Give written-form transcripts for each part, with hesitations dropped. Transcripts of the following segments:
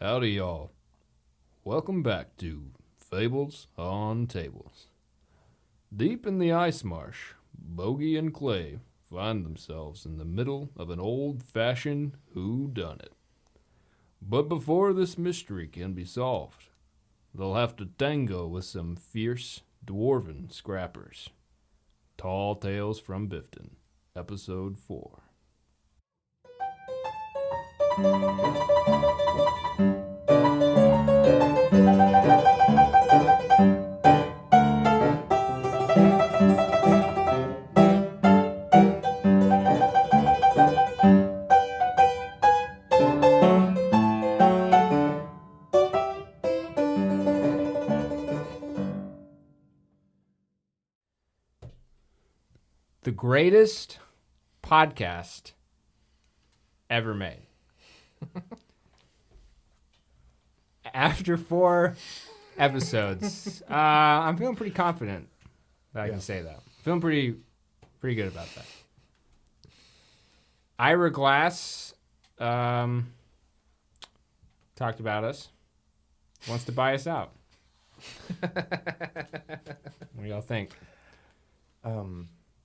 Howdy, y'all. Welcome back to Fables on Tables. Deep in the ice marsh, Bogey and Clay find themselves in the middle of an old-fashioned whodunit. But before this mystery can be solved, they'll have to tango with some fierce Dwarven scrappers. Tall Tales from Biffton, Episode 4. The greatest podcast ever made. After 4 episodes, I'm feeling pretty confident that I can say that. Feeling pretty good about that. Ira Glass talked about us. Wants to buy us out. What do y'all think?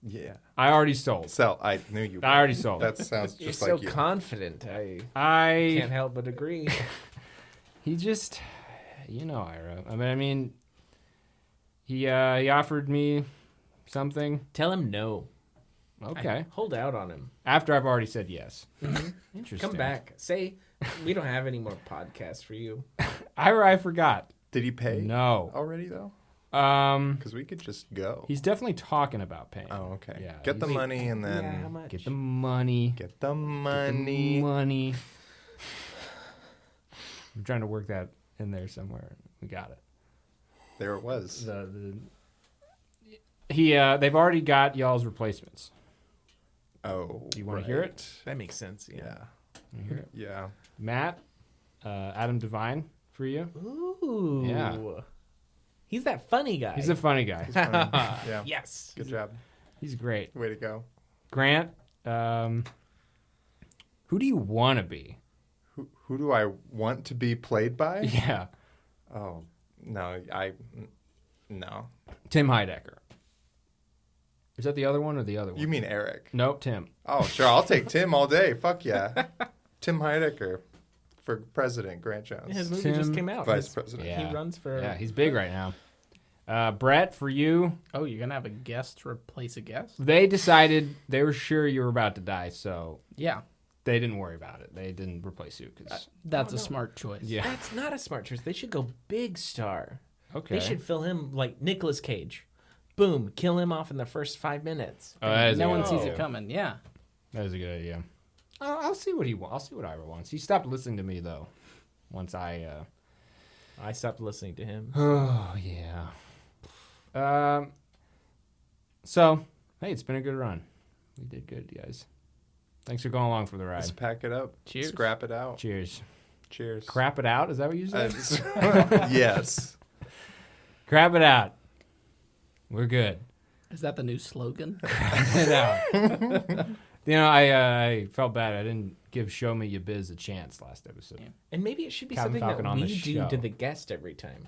Yeah. I already sold. So I knew you. I already sold. That sounds You're just so like you. confident. I I can't help but agree. He just, Ira. I mean, he offered me something. Tell him no. Okay. Hold out on him. After I've already said yes. Interesting. Come back. Say, we don't have any more podcasts for you. Ira, I forgot. Did he pay? No. Already though? Um, Because we could just go. he's definitely talking about paying. Oh, okay. Yeah, Get the he's- money and then Yeah, how much? Get the money. get the Get money. the money. I'm trying to work that in there somewhere. We got it. There it was. They've already got y'all's replacements. Oh. Do you want to hear it? That makes sense. Yeah. You hear it? Yeah. Matt, Adam Devine for you. Ooh. Yeah. He's that funny guy. He's a funny guy. It's funny. Yeah. Yes. Good job. He's great. Way to go. Grant, who do you want to be? Who do I want to be played by? Yeah, Oh, no. No. Tim Heidecker. Is that the other one or the other one? You mean Eric? Nope, Tim. Oh, sure. I'll take Tim all day. Fuck yeah. Tim Heidecker for president. Grant Jones. His movie Tim, just came out. Vice president. Yeah. He runs for... Yeah, he's big right now. Brett, for you, Oh, you're gonna have a guest replace a guest? they decided they were sure you were about to die, so Yeah, they didn't worry about it. They didn't replace you because that's Oh, a no. smart choice. yeah. That's not a smart choice. They should go big star. Okay. They should fill him like Nicolas Cage. Boom. Kill him off in the first 5 minutes. Oh, that is No a one good sees idea. it coming. Yeah. That is a good idea. I'll see what he wants. I'll see what Ira wants. He stopped listening to me though. Once I. I stopped listening to him. Oh yeah. So hey, it's been a good run. We did good, guys. Thanks for going along for the ride. Let's pack it up. Cheers. Scrap it out. Cheers. Cheers. Crap it out. Is that what you said? Yes. Crap it out. We're good. Is that the new slogan? Crap it out. I felt bad. I didn't give Show Me Your Biz a chance last episode. Yeah. And maybe it should be Captain something Falcon that on we the do show. to the guest every time.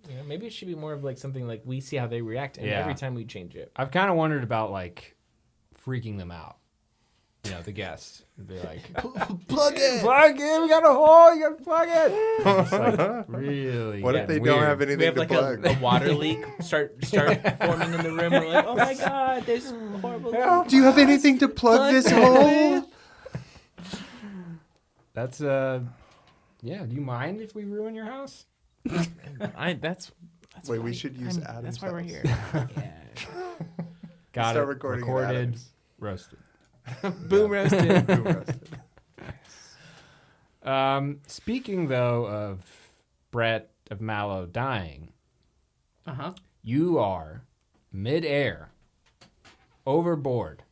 You know, maybe it should be more of like something like we see how they react, and Yeah. every time we change it. I've kind of wondered about like freaking them out. The guests. Be like, Plug it. plug in. We got a hole. You got to plug it. It's like really. What if they getting don't weird. have We anything have to like plug? a water leak start forming in the room. We're like, oh my god, there's horrible. leak. Do you have anything to plug this hole? That's yeah. Do you mind if we ruin your house? That's Wait, why we should use Adam's That's why we're house. here. Yeah. Got Start it. recording at Recorded. Adam's. Roasted. Boom roasted. Boom roasted. Speaking though of Brett of Mallow dying, you are midair, overboard.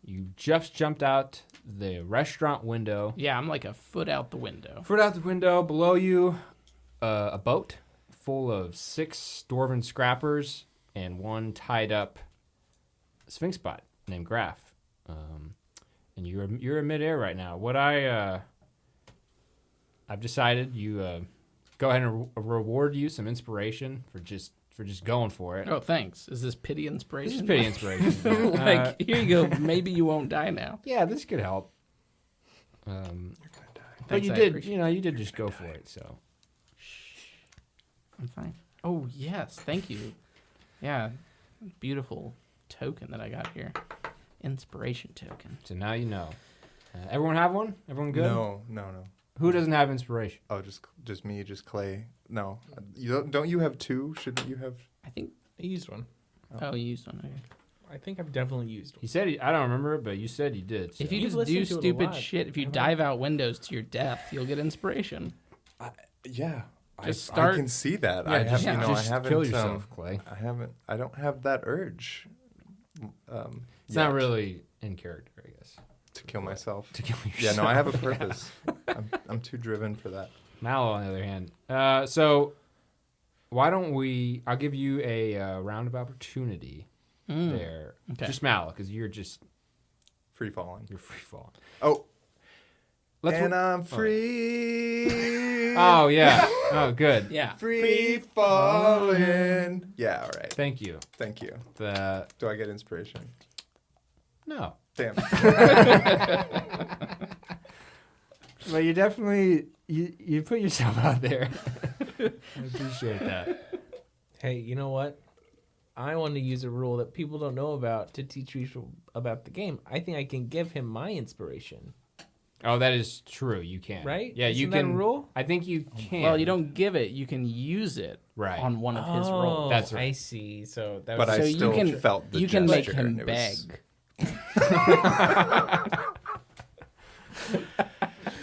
You just jumped out the restaurant window. Yeah, I'm like a foot out the window. Foot out the window. Below you, a boat full of 6 Dwarven scrappers and 1 tied up Sphinx bot named Graf. And you're in midair right now. What I I've decided you go ahead and reward you some inspiration for just going for it. Oh, thanks. Is this pity inspiration? This is pretty inspiration. Like, here you go. Maybe you won't die now. Yeah, this could help. You're gonna die. But Thanks, you I did, appreciate you did just go for it. So I'm fine. Oh, yes. Thank you. Yeah. Beautiful token that I got here. Inspiration token. so now you know. Everyone have one? Everyone good? No. Who doesn't have inspiration? Oh, just me, just Clay. No, don't you have 2? Shouldn't you have? I think. I used one. Oh, you used one. Okay. I think I've definitely used one. He said I don't remember it, but you said you did. So. If you You've just listened do to it a stupid lot, shit, if you haven't you? dive out windows to your death, you'll get inspiration. Yeah. Just I start- can see that. Yeah, I have, just, you know, just I haven't. kill yourself, Clay. I don't have that urge. It's not really in character, I guess. to kill myself. To kill yourself. Yeah, no, I have a purpose. I'm too driven for that. Mallow, on the other hand. So why don't I'll give you a round of opportunity there. Okay. Just Mallow, because you're Free falling. free falling. Oh, Let's and I'm free. Oh, yeah. Oh, good. Yeah. Free falling. Yeah, all right. Thank you. Thank you. Do I get inspiration? No. Damn. Well, you definitely, you put yourself out there. I appreciate that. Hey, you know what? I want to use a rule that people don't know about to teach people about the game. I think I can give him my inspiration. Oh, that is true. You can. Right? Yeah, you Isn't that a can. rule? I think you can. Well, you don't give it. You can use it Right. on one of his rolls. That's right. I see. So that But was I So you still can- felt the You can make gesture, him and it was- beg.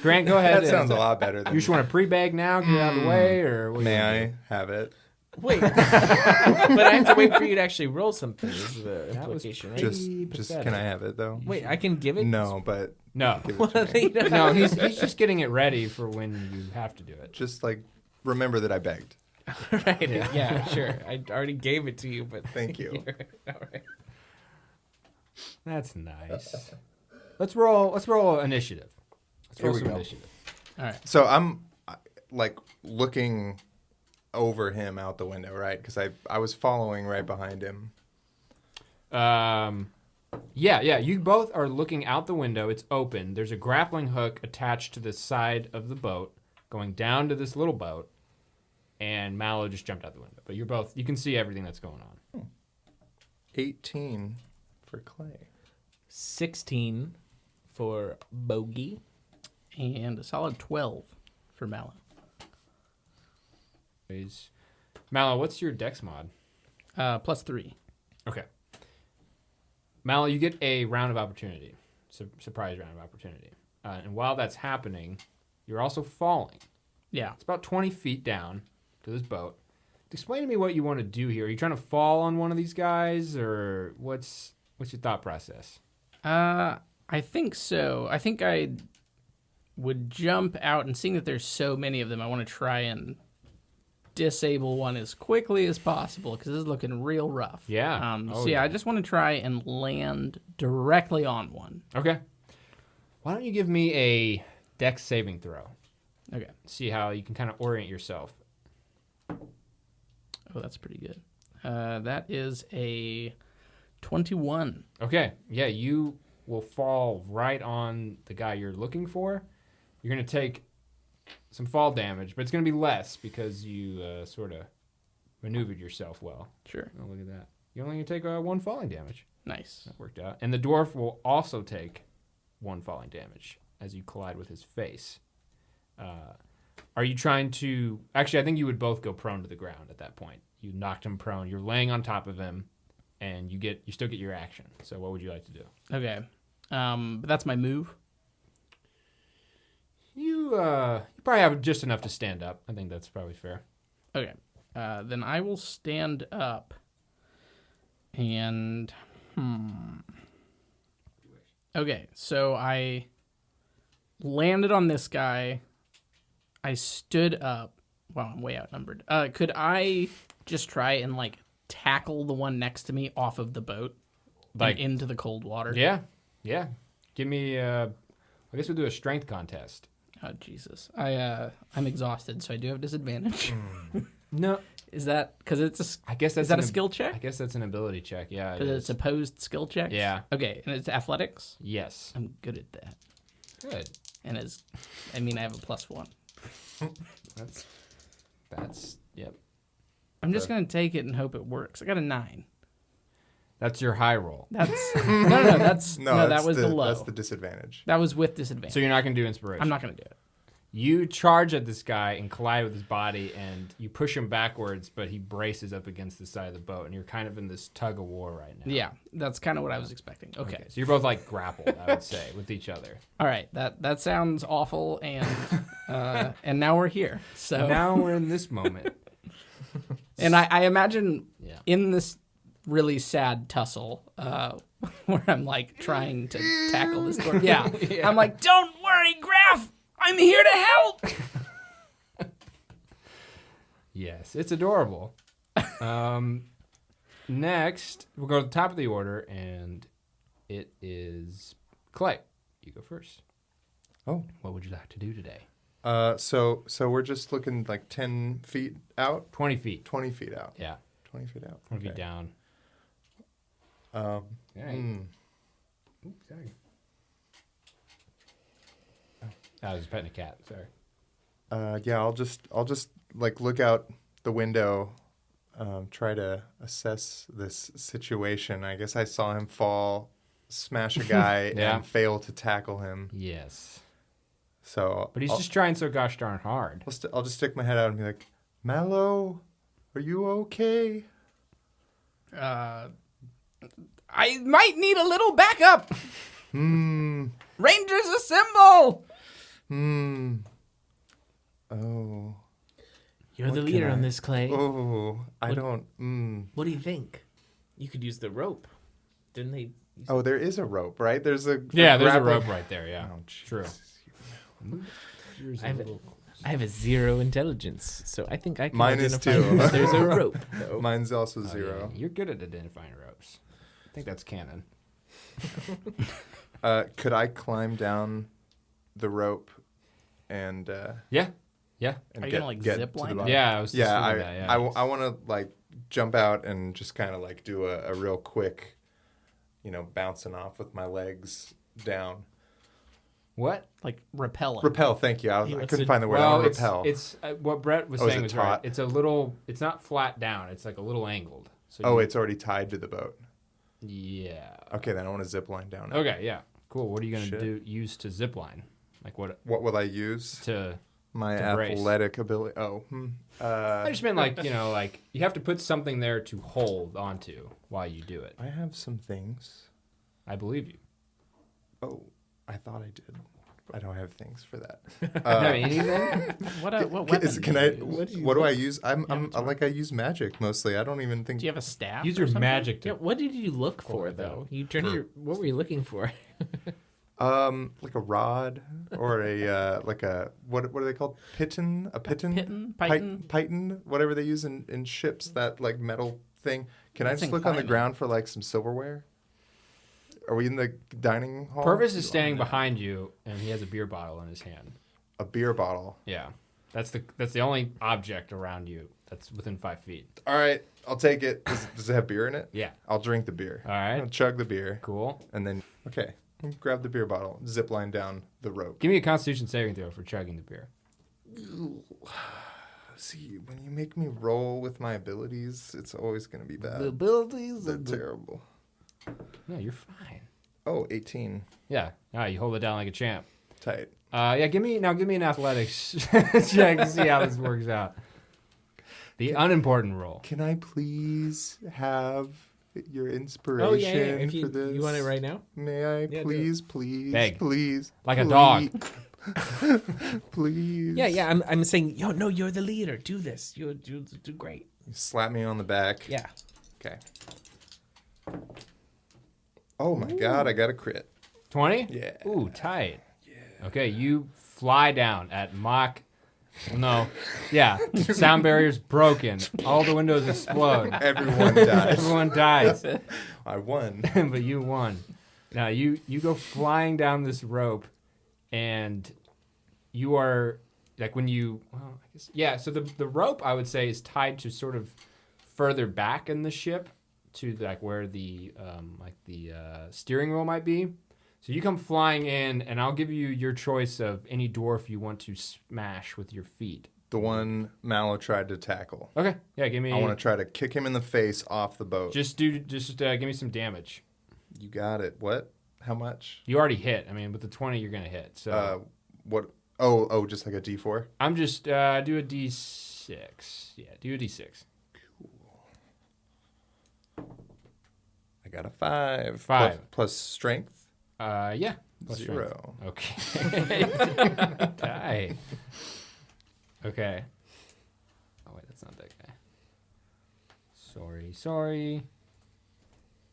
Grant, go ahead. That sounds a lot better than. You just want to pre-bag now, get it out of the way, or what do you May wanna I do? have it? wait, but I have to wait for you to actually roll something. Is the That was implication, right? Just pathetic. can I have it though? Wait, I can give it. No, but No. give it Well, to they me. don't- No, he's just getting it ready for when you have to do it. Just like remember that I begged. right. Yeah, sure. I already gave it to you, but Thank you. All right. That's nice. Let's roll initiative. Let's Here roll we some go. initiative. All right. So I'm like looking over him out the window, right? Because I was following right behind him. Yeah. You both are looking out the window. It's open. There's a grappling hook attached to the side of the boat, going down to this little boat, and Mallow just jumped out the window. But you can see everything that's going on. 18 for Clay. 16 for Bogey. And a solid 12 for Mallow. Mallow, what's your dex mod? +3. Okay. Mallow, you get a round of opportunity. Surprise round of opportunity. And while that's happening, you're also falling. Yeah. It's about 20 feet down to this boat. Explain to me what you want to do here. Are you trying to fall on one of these guys, or what's your thought process? I think so. I think I would jump out, and seeing that there's so many of them, I want to try and disable one as quickly as possible because this is looking real rough. Yeah. I just want to try and land directly on one. Okay. Why don't you give me a dex saving throw? Okay. See how you can kind of orient yourself. Oh, that's pretty good. That is a 21. Okay. Yeah, you will fall right on the guy you're looking for. You're going to take some fall damage, but it's going to be less because you sort of maneuvered yourself well. Sure. Oh, look at that. You're only going to take 1 falling damage. Nice. That worked out. And the dwarf will also take 1 falling damage as you collide with his face. Are you trying to... Actually, I think you would both go prone to the ground at that point. You knocked him prone. You're laying on top of him, and you still get your action. So what would you like to do? Okay. But that's my move. You probably have just enough to stand up. I think that's probably fair. Okay. Then I will stand up and... Okay, so I landed on this guy. I stood up. Wow, I'm way outnumbered. Could I just try and, tackle the one next to me off of the boat and into the cold water? Yeah. Give me... I guess we'll do a strength contest. Oh Jesus! I'm exhausted, so I do have disadvantage. No, Is that because it's I guess that's is that a an- skill check? I guess that's an ability check. Yeah, it Because is. it's opposed skill checks. Yeah. Okay, and it's athletics. Yes. I'm good at that. Good. And I have a +1. That's yep. I'm just gonna take it and hope it works. I got a 9. That's your high roll. That's no. That's that that's was the low. That's the disadvantage. That was with disadvantage. So you're not gonna do inspiration. I'm not gonna do it. You charge at this guy and collide with his body, and you push him backwards, but he braces up against the side of the boat, and you're kind of in this tug of war right now. Yeah, that's kind of what I was expecting. Okay. So you're both like grappled, I would say, with each other. All right. That sounds awful, and and now we're here. So Now we're in this moment. and I imagine Yeah. in this really sad tussle where I'm like trying to tackle this door. Yeah. I'm like, don't worry, Graf. I'm here to help. Yes, it's adorable. Next, we'll go to the top of the order, and it is Clay. You go first. Oh. What would you like to do today? So we're just looking like 10 feet out, 20 feet. 20 feet out, Yeah, 20 feet out. 20 feet Okay. down. Um, Yeah. hmm. Oops, sorry. I was petting a cat. Sorry. Yeah, I'll just like look out the window, try to assess this situation. I guess I saw him fall, smash a guy, Yeah. and fail to tackle him. Yes. So, But he's I'll, just trying so gosh darn hard. I'll just stick my head out and be like, Mallow, are you okay? I might need a little backup. Hmm. Rangers assemble. Oh. You're the What leader can on I- this, Clay. Oh. I What- don't. What do you think? You could use the rope. Didn't they? Oh, there is a rope, right? There's a Yeah, there's a grappling- rope right there. Yeah. Oh, True. I have a 0 intelligence, so I think I can Mine is identify 2. if there's a rope. though. Mine's also Oh, 0. yeah. You're good at identifying ropes. I think that's canon. Could I climb down the rope and Yeah. Yeah. and Are you get, gonna, like, get zip to the line? bottom? Yeah, I was just Yeah, thinking that. Yeah. I want to like jump out and just kind of like do a real quick, bouncing off with my legs down. What? Like repellent. Repel, thank you. I He wants couldn't to- find the word. I Well, want it's repel. what Brett was Oh, is saying it was right. taut? It's a little. It's not flat down. It's like a little angled. So Oh, you- it's already tied to the boat. yeah. Okay, then I want to zip line down. it. Okay. Yeah. Cool. What are you gonna Shit. use to zip line? Like what What will I use? to? My to brace. athletic ability. Oh, I just meant like like you have to put something there to hold onto while you do it. I have some things. I believe you. Oh, I thought I did. I don't have things for that. Have anything? What weapon? Can do I? you use? What do I use? I'm that's right. like I use magic mostly. I don't even think. Do you have a staff? Use or your something? magic to. Yeah, what did you look for it though? up. You turned your. What were you looking for? Like a rod or a like a what are they called? Piton? A piton? Piton? Python? Python? Whatever they use in ships, that like metal thing. Can I That's just in look on the climbing. ground for like some silverware? Are we in the dining hall? Purvis is standing behind you, and he has a beer bottle in his hand. A beer bottle. Yeah, that's the only object around you that's within 5 feet. All right, I'll take it. Does it have beer in it? Yeah. I'll drink the beer. All right. I'll chug the beer. Cool. And then, okay, grab the beer bottle, zip line down the rope. Give me a Constitution saving throw for chugging the beer. See, when you make me roll with my abilities, it's always going to be bad. abilities. They're terrible. No, you're fine. Oh, 18. Yeah. All right, you hold it down like a champ. Tight. Yeah, give me an athletics check to see how this works out. The unimportant roll. Can I please have your inspiration Oh yeah, yeah. If for you this? you want it right now? May I do it. please, please, Beg. please, Like a please, dog. please. Yeah. I'm saying, no, you're the leader. Do this. You do great. You slap me on the back. Yeah. Okay. Oh my God, I got a crit. 20? Yeah. Ooh, tight. Yeah. Okay, you fly down at Mach. No. Yeah. Sound barrier's broken. All the windows explode. Everyone dies. Everyone dies. I won. But you won. Now you go flying down this rope, and you are like when you well, I guess yeah. So the rope I would say is tied to sort of further back in the ship to like where the steering wheel might be. So you come flying in, and I'll give you your choice of any dwarf you want to smash with your feet. The one Mallow tried to tackle. Okay, yeah, give me. I want to try to kick him in the face off the boat. Just give me some damage. You got it. What? How much? You already hit. I mean, with the 20, you're gonna hit. So what? Oh, just like a D4? I'm just do a D6. Yeah, do a D6. I got a 5. 5 plus strength. Yeah. Plus 0. Strength. Okay. Die. Okay. Oh wait, that's not that guy. Sorry.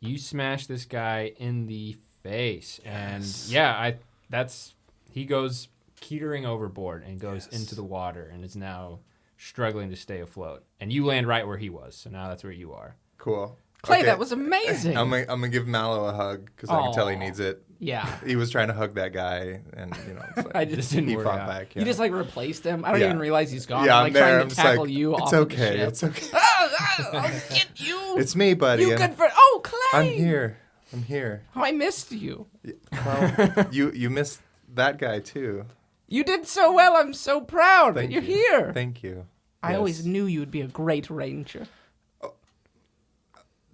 You smash this guy in the face, and yeah, he goes teetering overboard and goes into the water and is now struggling to stay afloat. And you land right where he was, so now that's where you are. Cool. Clay, Okay. that was amazing. I'm gonna give Mallow a hug because I can tell he needs it. Yeah. He was trying to hug that guy, and it's like I just didn't he work fought out. back. You just like replaced him. I don't Yeah. even realize he's gone. yeah, I'm like I'm there. trying I'm to just tackle like, you it's off okay. of the ship. It's okay. I'll get you. It's me, buddy. You good for? Oh, Clay. I'm here. Oh, I missed you. Well, you missed that guy too. You did so well. I'm so proud that Thank you're you. here. Thank you. I Yes. always knew you would be a great ranger.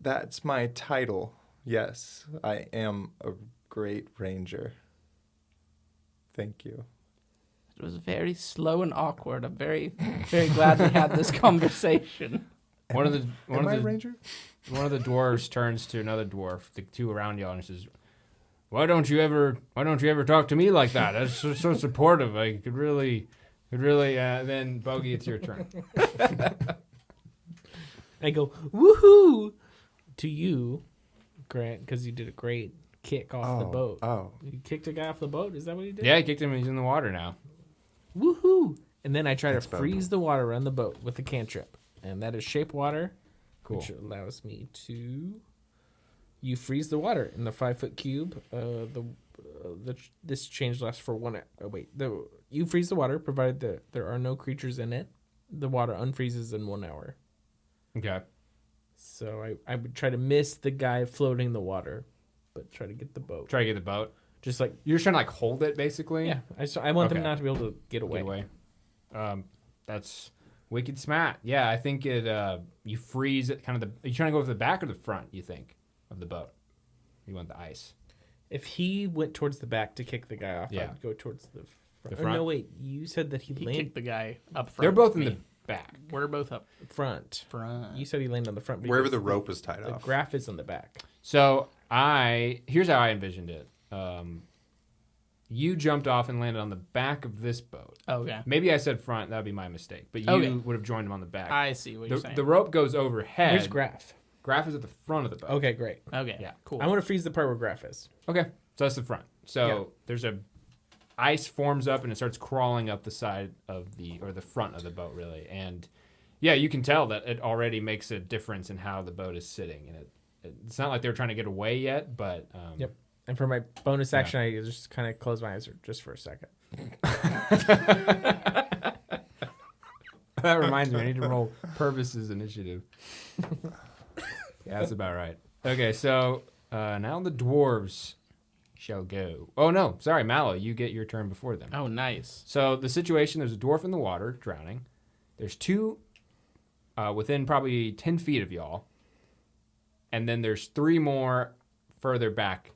That's my title. Yes, I am a great ranger. Thank you. It was very slow and awkward. I'm very, very glad we had this conversation. One of the Am I a ranger? one of the dwarves turns to another dwarf, the two around y'all, and says, why don't you ever talk to me like that? That's so supportive. I could really then Bogey, it's your turn. I go, woohoo, to you, Grant, because you did a great kick off the boat. Oh. You kicked a guy off the boat? Is that what he did? Yeah, he kicked him, he's in the water now. Woohoo! And then I try Thanks, to Bogey. freeze the water around the boat with the cantrip. And that is shape water, Cool. which allows me to... You freeze the water in the 5-foot cube. This change lasts for 1 hour. Oh, wait. You freeze the water, provided that there are no creatures in it. The water unfreezes in 1 hour. Okay. So I would try to miss the guy floating in the water, but try to get the boat. Try to get the boat. Just like, You're just trying to like hold it basically? yeah. I want them Okay. not to be able to get away. Get away. That's wicked smart. Yeah, I think it you freeze it kind of are you trying to go with the back or the front, you think, of the boat? You want the ice. If he went towards the back to kick the guy off, Yeah. I'd go towards the front. The Or front? no, wait. You said that he He landed kicked the guy up front. They're both in Me. the back. We're both up front. front. You said he landed on the front. Wherever because the rope is tied the off. graph is on the back. So here's how I envisioned it. You jumped off and landed on the back of this boat. Okay. Maybe I said front. That would be my mistake. But you Okay. would have joined him on the back. I see what you're saying. The rope goes overhead. Where's graph? Graph is at the front of the boat. Okay, great. Okay. Yeah. Cool. I want to freeze the part where graph is. Okay. So that's the front. So Yeah. there's ice forms up and it starts crawling up the side of the front of the boat really. And yeah, you can tell that it already makes a difference in how the boat is sitting. And it's not like they're trying to get away yet, but Yep. And for my bonus action, I just kind of close my eyes just for a second. That reminds me, I need to roll Purvis' initiative. Yeah, that's about right. Okay, so now the dwarves shall go. Oh, no, sorry, Mallow, you get your turn before them. Oh, nice. So the situation, there's a dwarf in the water drowning. There's two within probably 10 feet of y'all. And then there's 3 more further back.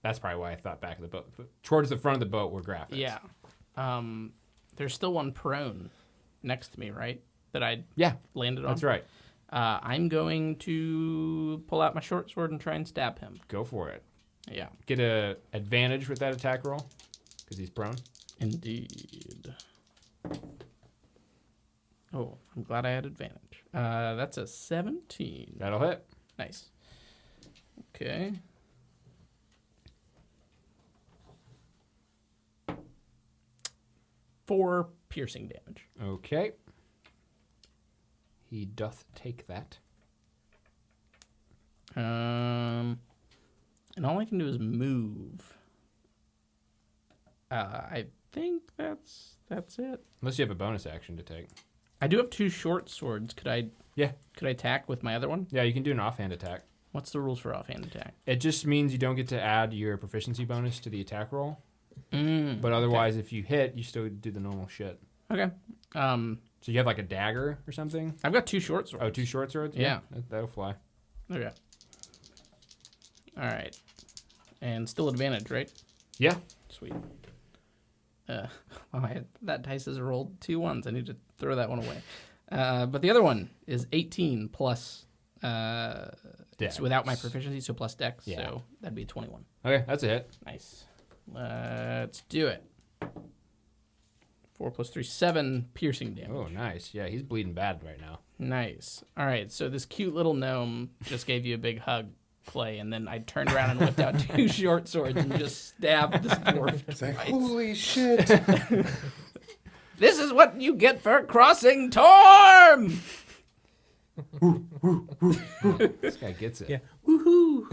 That's probably why I thought back of the boat. Towards the front of the boat where Graph is. Yeah. There's still one prone next to me, right? That I Yeah, landed on. that's right. I'm going to pull out my short sword and try and stab him. Go for it. Yeah. Get a advantage with that attack roll because he's prone. Indeed. Oh, I'm glad I had advantage. That's a 17. That'll hit. Nice. Okay. Four piercing damage. Okay. He doth take that. And all I can do is move. I think that's it. Unless you have a bonus action to take. I do have 2 short swords. Could I attack with my other one? Yeah, you can do an offhand attack. What's the rules for offhand attack? It just means you don't get to add your proficiency bonus to the attack roll. Mm, But otherwise, if you hit, you still do the normal shit. okay. So you have like a dagger or something? I've got 2 short swords. Oh, 2 short swords? Yeah. That'll fly. Okay. All right. And still advantage, right? Yeah. Sweet. That dice has rolled 2 ones. I need to throw that one away. But the other one is 18 plus. It's without my proficiency, so plus dex. Yeah. So that'd be 21. Okay, that's a hit. Nice. Let's do it. 4 plus 3, 7 piercing damage. Oh, nice. Yeah, he's bleeding bad right now. Nice. All right, so this cute little gnome just gave you a big hug, Clay, and then I turned around and whipped out 2 short swords and just stabbed this dwarf. It's like, holy shit. This is what you get for crossing Torm! This guy gets it. Yeah. Woohoo!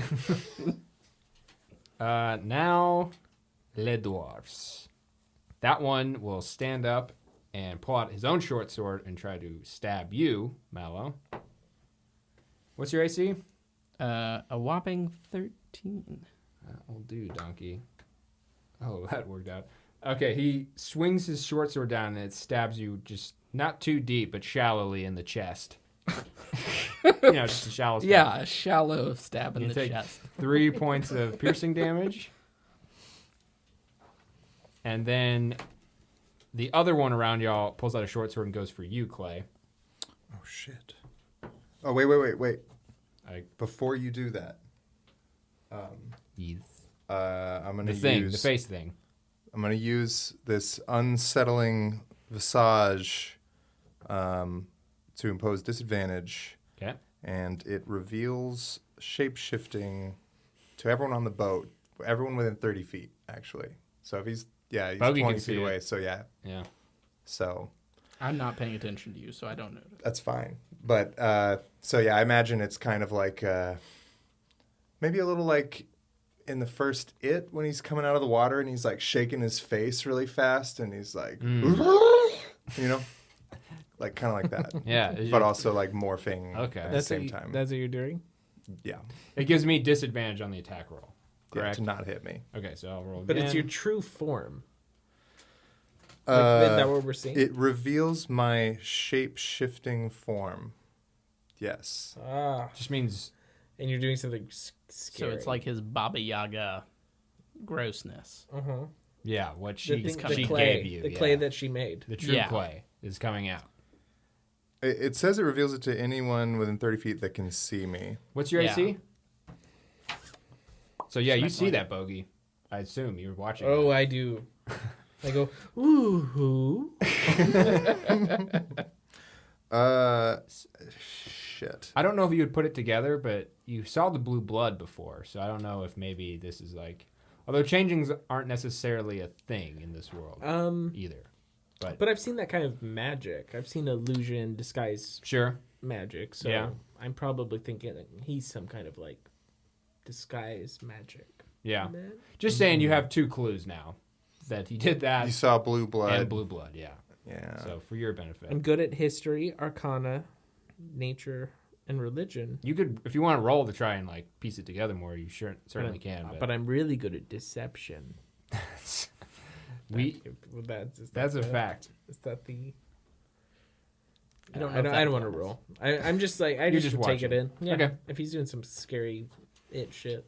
Now, Les Dwarfs. That one will stand up and pull out his own short sword and try to stab you, Mallow. What's your AC? A whopping 13. That will do, donkey. Oh, that worked out. Okay, he swings his short sword down and it stabs you just not too deep, but shallowly in the chest. Just a shallow stab. Yeah, a shallow stab in You the take chest. 3 points of piercing damage. And then the other one around y'all pulls out a short sword and goes for you, Clay. Oh, shit. Oh, wait. I, Before you do that, yes. I'm going The face thing. I'm going to use this unsettling visage to impose disadvantage. Okay. And it reveals shape-shifting to everyone on the boat, everyone within 30 feet, actually. So if he's Bogey 20 can feet see away, it. so yeah. Yeah. So I'm not paying attention to you, so I don't notice. that's fine. But, I imagine it's kind of like, maybe a little like in the first It when he's coming out of the water and he's like shaking his face really fast and he's like, like kind of like that. Yeah. But also like morphing Okay. at the same time. That's what you're doing? Yeah. It gives me disadvantage on the attack roll. Yeah, Correct? to not hit me. Okay, so I'll roll But again. it's your true form. Is that what we're seeing? It reveals my shape-shifting form. Yes. Just means... And you're doing something scary. So it's like his Baba Yaga grossness. Uh-huh. Yeah, what The she clay, gave you. The yeah. clay that she made. The true Yeah. clay is coming out. It says it reveals it to anyone within 30 feet that can see me. What's your Yeah. AC? So yeah, you Smack see one. that bogey. I assume you're watching. Oh, that. I do. I go, ooh. Shit. I don't know if you would put it together, but you saw the blue blood before, so I don't know if maybe this is like. Although changings aren't necessarily a thing in this world either. But I've seen that kind of magic. I've seen illusion, disguise Sure. magic. So Yeah. I'm probably thinking that he's some kind of like disguise magic. Yeah. Man. Just saying, you have 2 clues now that he did that You saw blue blood. and blue blood. Yeah. Yeah. So for your benefit, I'm good at history, arcana, nature, and religion. you could, if you want to roll to try and like piece it together more, you certainly can. But I'm really good at deception. That's That's a fact. Is that the? I don't know I if don't, that I don't want to applies. roll. I'm just like I You're just just take it watching. in. Yeah. Okay. If he's doing some scary shit.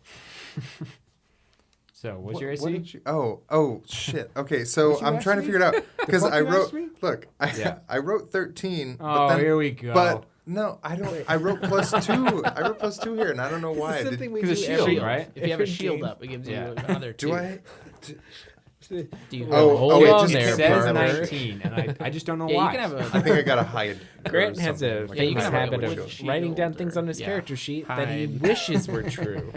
So what's your AC? What did you? Oh, shit. Okay, so What you I'm asked trying to me? figure it out because fuck I you wrote. asked me? Look, Yeah. I wrote 13. Oh, but then, here we go. But no, I don't. I wrote +2. I wrote +2 here, and I don't know why. This is something we do Because a shield, every- right? If you have a every shield game. up, it gives Yeah. you another 2. Do I? Do you Oh, hold it on just there, says pervert? 19, and I just don't know Yeah, why. you can have I a. think I gotta hide. or Grant has a something, like Yeah, you famous can have habit a of windshield writing down or- things on his yeah. character sheet that he Hide. wishes were true.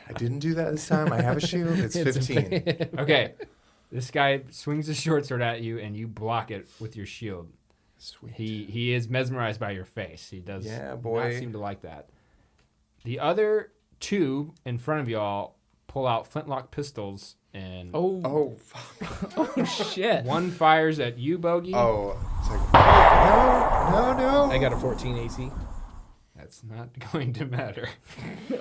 I didn't do that this time. I have a shield. It's 15. Okay, this guy swings his short sword at you, and you block it with your shield. Sweet. He is mesmerized by your face. He does Yeah, not boy. seem to like that. The other 2 in front of y'all pull out flintlock pistols And Oh, fuck. Oh shit. one fires at you, Bogey. Oh, it's like, no. I got a 14 AC. That's not going to matter.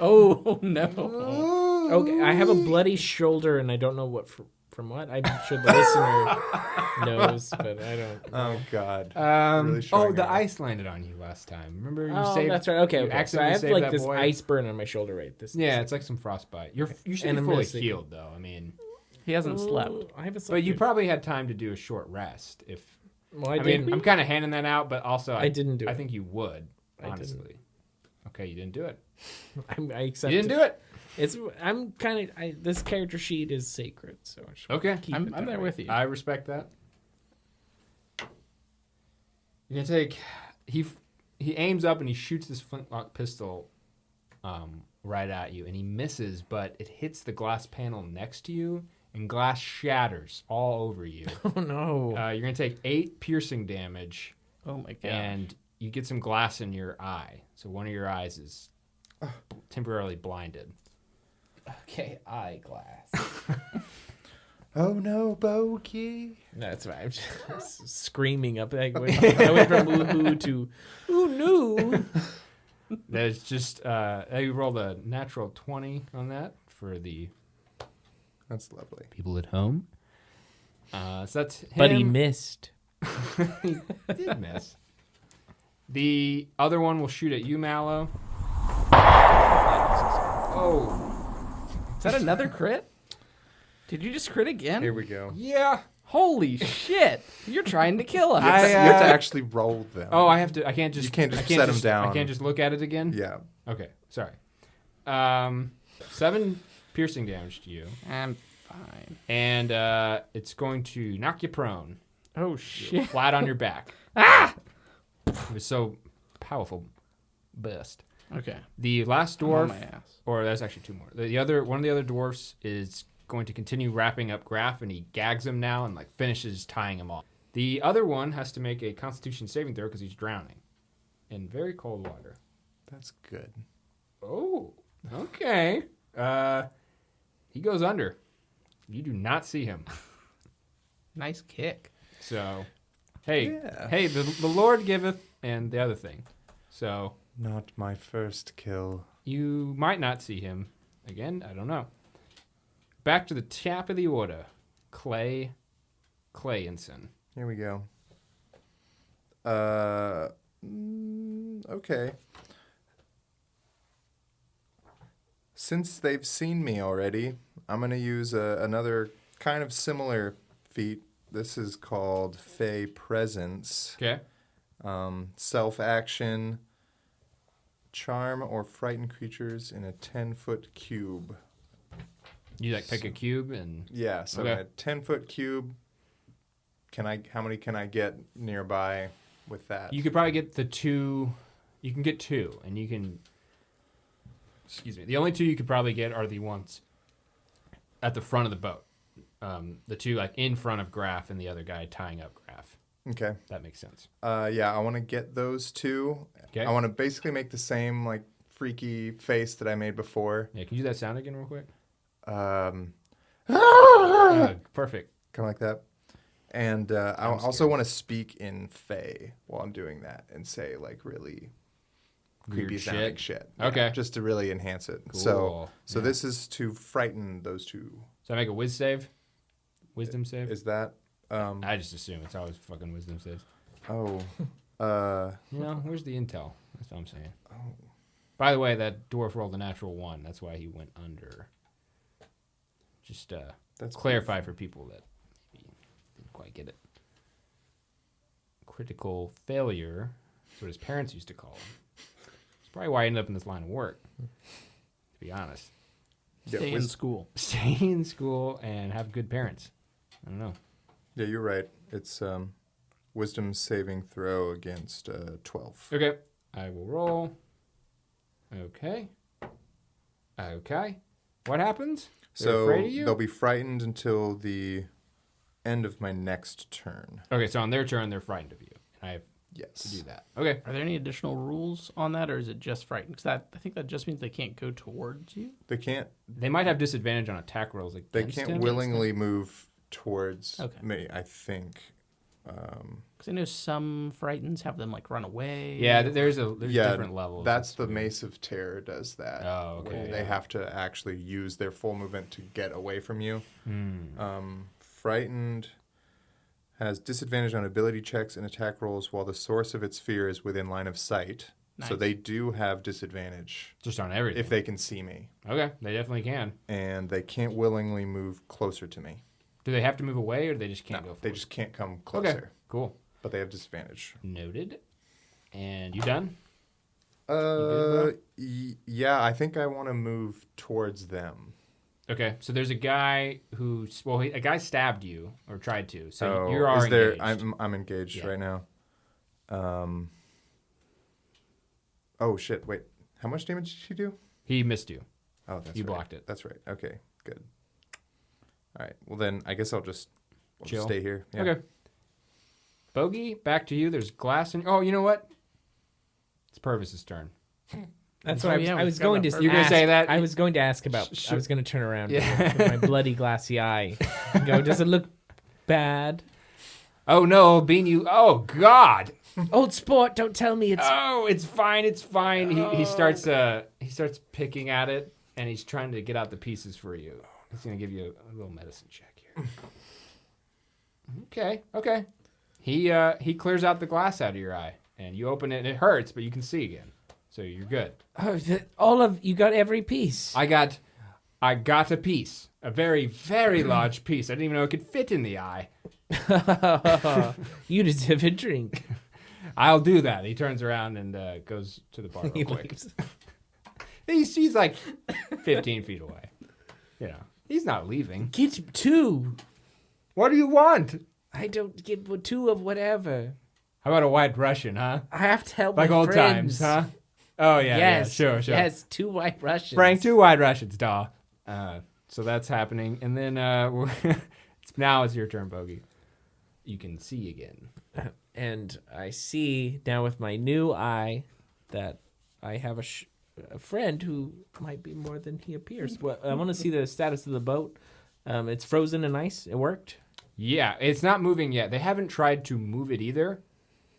Oh no. Okay, I have a bloody shoulder, and I don't know what from what. I'm sure the listener knows, but I don't. Oh, God. Oh, showing the off. ice landed on you last time. Remember you Oh, saved? that's right. Okay, you okay. So I accidentally have saved like that this boy? ice burn on my shoulder, right? Yeah, it's like some frostbite. You should And be I'm fully really sick. healed though. I mean, He hasn't slept. I have a. but you probably had time to do a short rest. If Well, I mean, I'm kind of handing that out, but also I didn't do I it. think you would I honestly. Okay, you didn't do it. I accept. You didn't do it. I'm kind of. This character sheet is sacred, so I should Okay, keep I'm it that there way. with you. I respect that. You're gonna take. He aims up and he shoots this flintlock pistol, right at you, and he misses, but it hits the glass panel next to you, and glass shatters all over you. Oh no! You're gonna take 8 piercing damage, Oh my god. and you get some glass in your eye. So one of your eyes is temporarily blinded. Okay, eyeglass. Oh, no, Bogey. No, that's fine. I'm just screaming up. I went from ooh to ooh no. There's just you rolled a natural 20 on that for the That's lovely. people at home. So that's him. But he missed. He did miss. The other one will shoot at you, Mallow. Oh, Is that another crit? Did you just crit again? Here we go. yeah. Holy shit! You're trying to kill us. You have to actually roll them. Oh, I have to. I can't just. You can't just I set 'em down. I can't just look at it again. Yeah. Okay. Sorry. 7 piercing damage to you, I'm fine. and it's going to knock you prone, Oh shit! flat on your back. It was so powerful. Best. Okay. The last I'm on dwarf, my ass. or there's actually 2 more. The other one of the other dwarfs is going to continue wrapping up Graf, and he gags him now and like finishes tying him off. The other one has to make a Constitution saving throw because he's drowning in very cold water. That's good. Oh, okay. He goes under. You do not see him. Nice kick. So, hey, Yeah. hey, the Lord giveth, and the other thing. So Not my first kill. you might not see him again. I don't know. Back to the top of the order. Clayinson. Here we go. Okay. Since they've seen me already, I'm going to use another kind of similar feat. This is called Fey Presence. Okay. Self-action. Charm or frighten creatures in a 10-foot cube. You like pick a cube and Yeah, so Okay. in a 10-foot cube, how many can I get nearby with that? you could probably get the 2. You can get 2, and you can. Excuse me. The only 2 you could probably get are the ones at the front of the boat. The 2 like in front of Graf and the other guy tying up Graf. Okay. That makes sense. Yeah, I want to get those 2. Okay. I want to basically make the same like freaky face that I made before. Yeah, can you do that sound again real quick? Kind Perfect. of like that. And I also want to speak in Fey while I'm doing that and say like really creepy Weird sounding shit. shit. Okay. Just to really enhance it. Cool. So Yeah. this is to frighten those 2. So I make a wisdom save. Is that? I just assume it's always fucking wisdom saves. Oh. You know, where's the intel? That's what I'm saying. Oh. By the way, that dwarf rolled a natural 1. That's why he went under. Just That's clarify for people that maybe didn't quite get it. Critical failure. That's what his parents used to call him. That's probably why I ended up in this line of work. To be honest. Yeah, Stay in school. Stay in school and have good parents. I don't know. Yeah, you're right. It's wisdom saving throw against 12. Okay. I will roll. Okay. Okay. What happens? They're So afraid of you? they'll be frightened until the end of my next turn. Okay, so on their turn, they're frightened of you. And I have Yes. to do that. Okay. Are there any additional rules on that, or is it just frightened? Because I think that just means they can't go towards you. They can't. They might have disadvantage on attack rolls against They can't him. willingly move towards Okay. me. I think. Because I know some frightens have them like run away. Yeah, there's different levels. That's the Mace of Terror does that. Oh, okay. Where they have to actually use their full movement to get away from you. Hmm. Frightened has disadvantage on ability checks and attack rolls while the source of its fear is within line of sight. So Nice. they do have disadvantage Just on everything. if they can see me. Okay, they definitely can. And they can't willingly move closer to me. Do they have to move away, or they just can't No, go forward? they just can't come closer. Okay, cool. But they have disadvantage. Noted. And you done? Yeah, I think I want to move towards them. Okay, so there's a guy a guy stabbed you or tried to. So you is are there? engaged. I'm engaged Yeah. right now. Oh shit! Wait, how much damage did she do? He missed you. Oh, that's You right. blocked it. That's right. Okay, good. All right. Well, then I guess I'll just Chill. stay here. Yeah. Okay. Bogey, back to you. There's glass in. Oh, you know what? It's Purvis's turn. That's Oh, what yeah, I we was forgot going about to. Purvis. You were gonna say that? I was going to ask about. I was going to turn around Yeah. with my bloody glassy eye. And go. Does it look bad? Oh no, Bean, you. Oh God. Old sport, don't tell me it's. Oh, it's fine. It's fine. He starts picking at it, and he's trying to get out the pieces for you. He's gonna give you a little medicine check here. Okay. He clears out the glass out of your eye, and you open it, and it hurts, but you can see again, so you're good. Oh, all of you got every piece. I got a piece, a very very large piece. I didn't even know it could fit in the eye. You deserve a drink. I'll do that. He turns around and goes to the bar He real quick. leaves. He's like 15 feet away. You know, he's not leaving. Get two. What do you want? I don't get two of whatever. How about a white Russian, huh? I have to help Like my old friends. times, huh? Oh, yeah, Yes. yeah, sure. Yes, 2 white Russians. Frank, 2 white Russians, daw. So that's happening. And then now it's your turn, Bogey. You can see again. And I see now with my new eye that I have a friend who might be more than he appears. Well, I want to see the status of the boat. It's frozen in ice. It worked. Yeah, it's not moving yet. They haven't tried to move it either,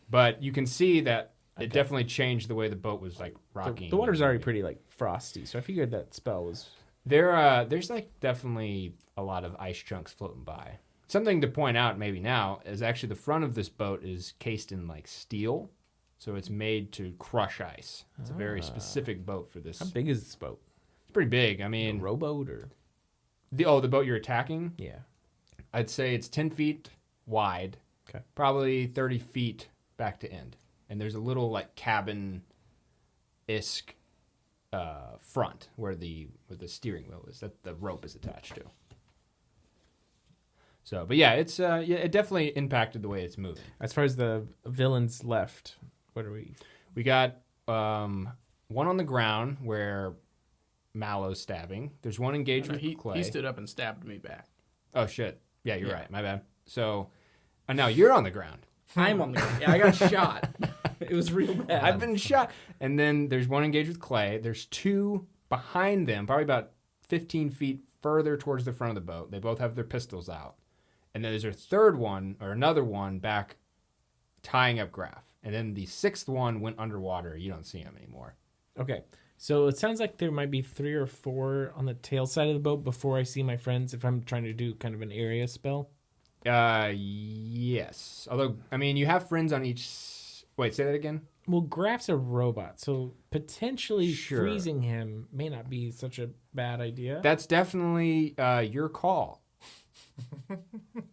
but you can see that it definitely changed the way the boat was like rocking. The water's already pretty like frosty, so I figured that spell was. There's like definitely a lot of ice chunks floating by. Something to point out maybe now is actually the front of this boat is cased in like steel, so it's made to crush ice. It's a very specific boat for this. How big is this boat? It's pretty big. I A mean, rowboat or the boat you're attacking, yeah. I'd say it's 10 feet wide, Okay. probably 30 feet back to end, and there's a little like cabin-esque front where the steering wheel is that the rope is attached to. So, but yeah, it's it definitely impacted the way it's moving. As far as the villains left, what are we? We got one on the ground where Mallow's stabbing. There's one engaged with Clay. He stood up and stabbed me back. Oh shit! Yeah, you're Yeah. right. My bad. So, now you're on the ground. I'm on the ground. Yeah, I got shot. It was real bad. I've been shot. And then there's one engaged with Clay. There's 2 behind them, probably about 15 feet further towards the front of the boat. They both have their pistols out. And then there's a third one, or another one, back tying up Graf. And then the 6th one went underwater. You don't see him anymore. Okay, so it sounds like there might be 3 or 4 on the tail side of the boat before I see my friends. If I'm trying to do kind of an area spell. Yes. Although, I mean, you have friends on each... Wait, say that again? Well, Graf's a robot, so potentially Sure. freezing him may not be such a bad idea. That's definitely your call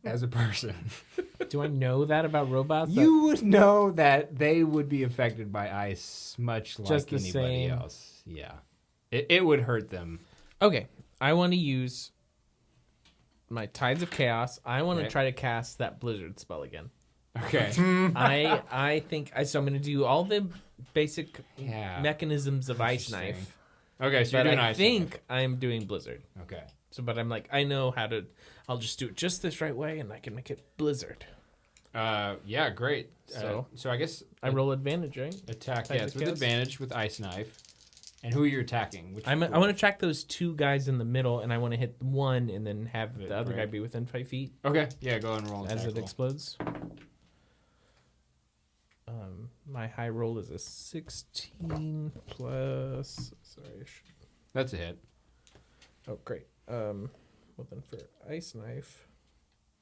as a person. Do I know that about robots? You would know that they would be affected by ice much like Just the anybody same. else. Yeah. It would hurt them. Okay, I want to use my Tides of Chaos. I want to Okay. try to cast that Blizzard spell again. Okay. I think so. I'm going to do all the basic Yeah. mechanisms of Ice Interesting. Knife, Okay, so you're but doing I ice. think I'm doing Blizzard. Okay. So, but I'm like, I know how to. I'll just do it just this right way, and I can make it Blizzard. Yeah, great. So- So I guess I roll advantage, right? attack. Attack Yeah, it's the with cast. advantage with ice knife. And who are you attacking? Which I want to track those two guys in the middle, and I want to hit one, and then have Right, the other guy right. be within 5 feet Okay, yeah, go ahead and roll an as attack it roll. explodes. My high roll is a 16 plus. Sorry. That's a hit. Oh, great. Well then, for ice knife.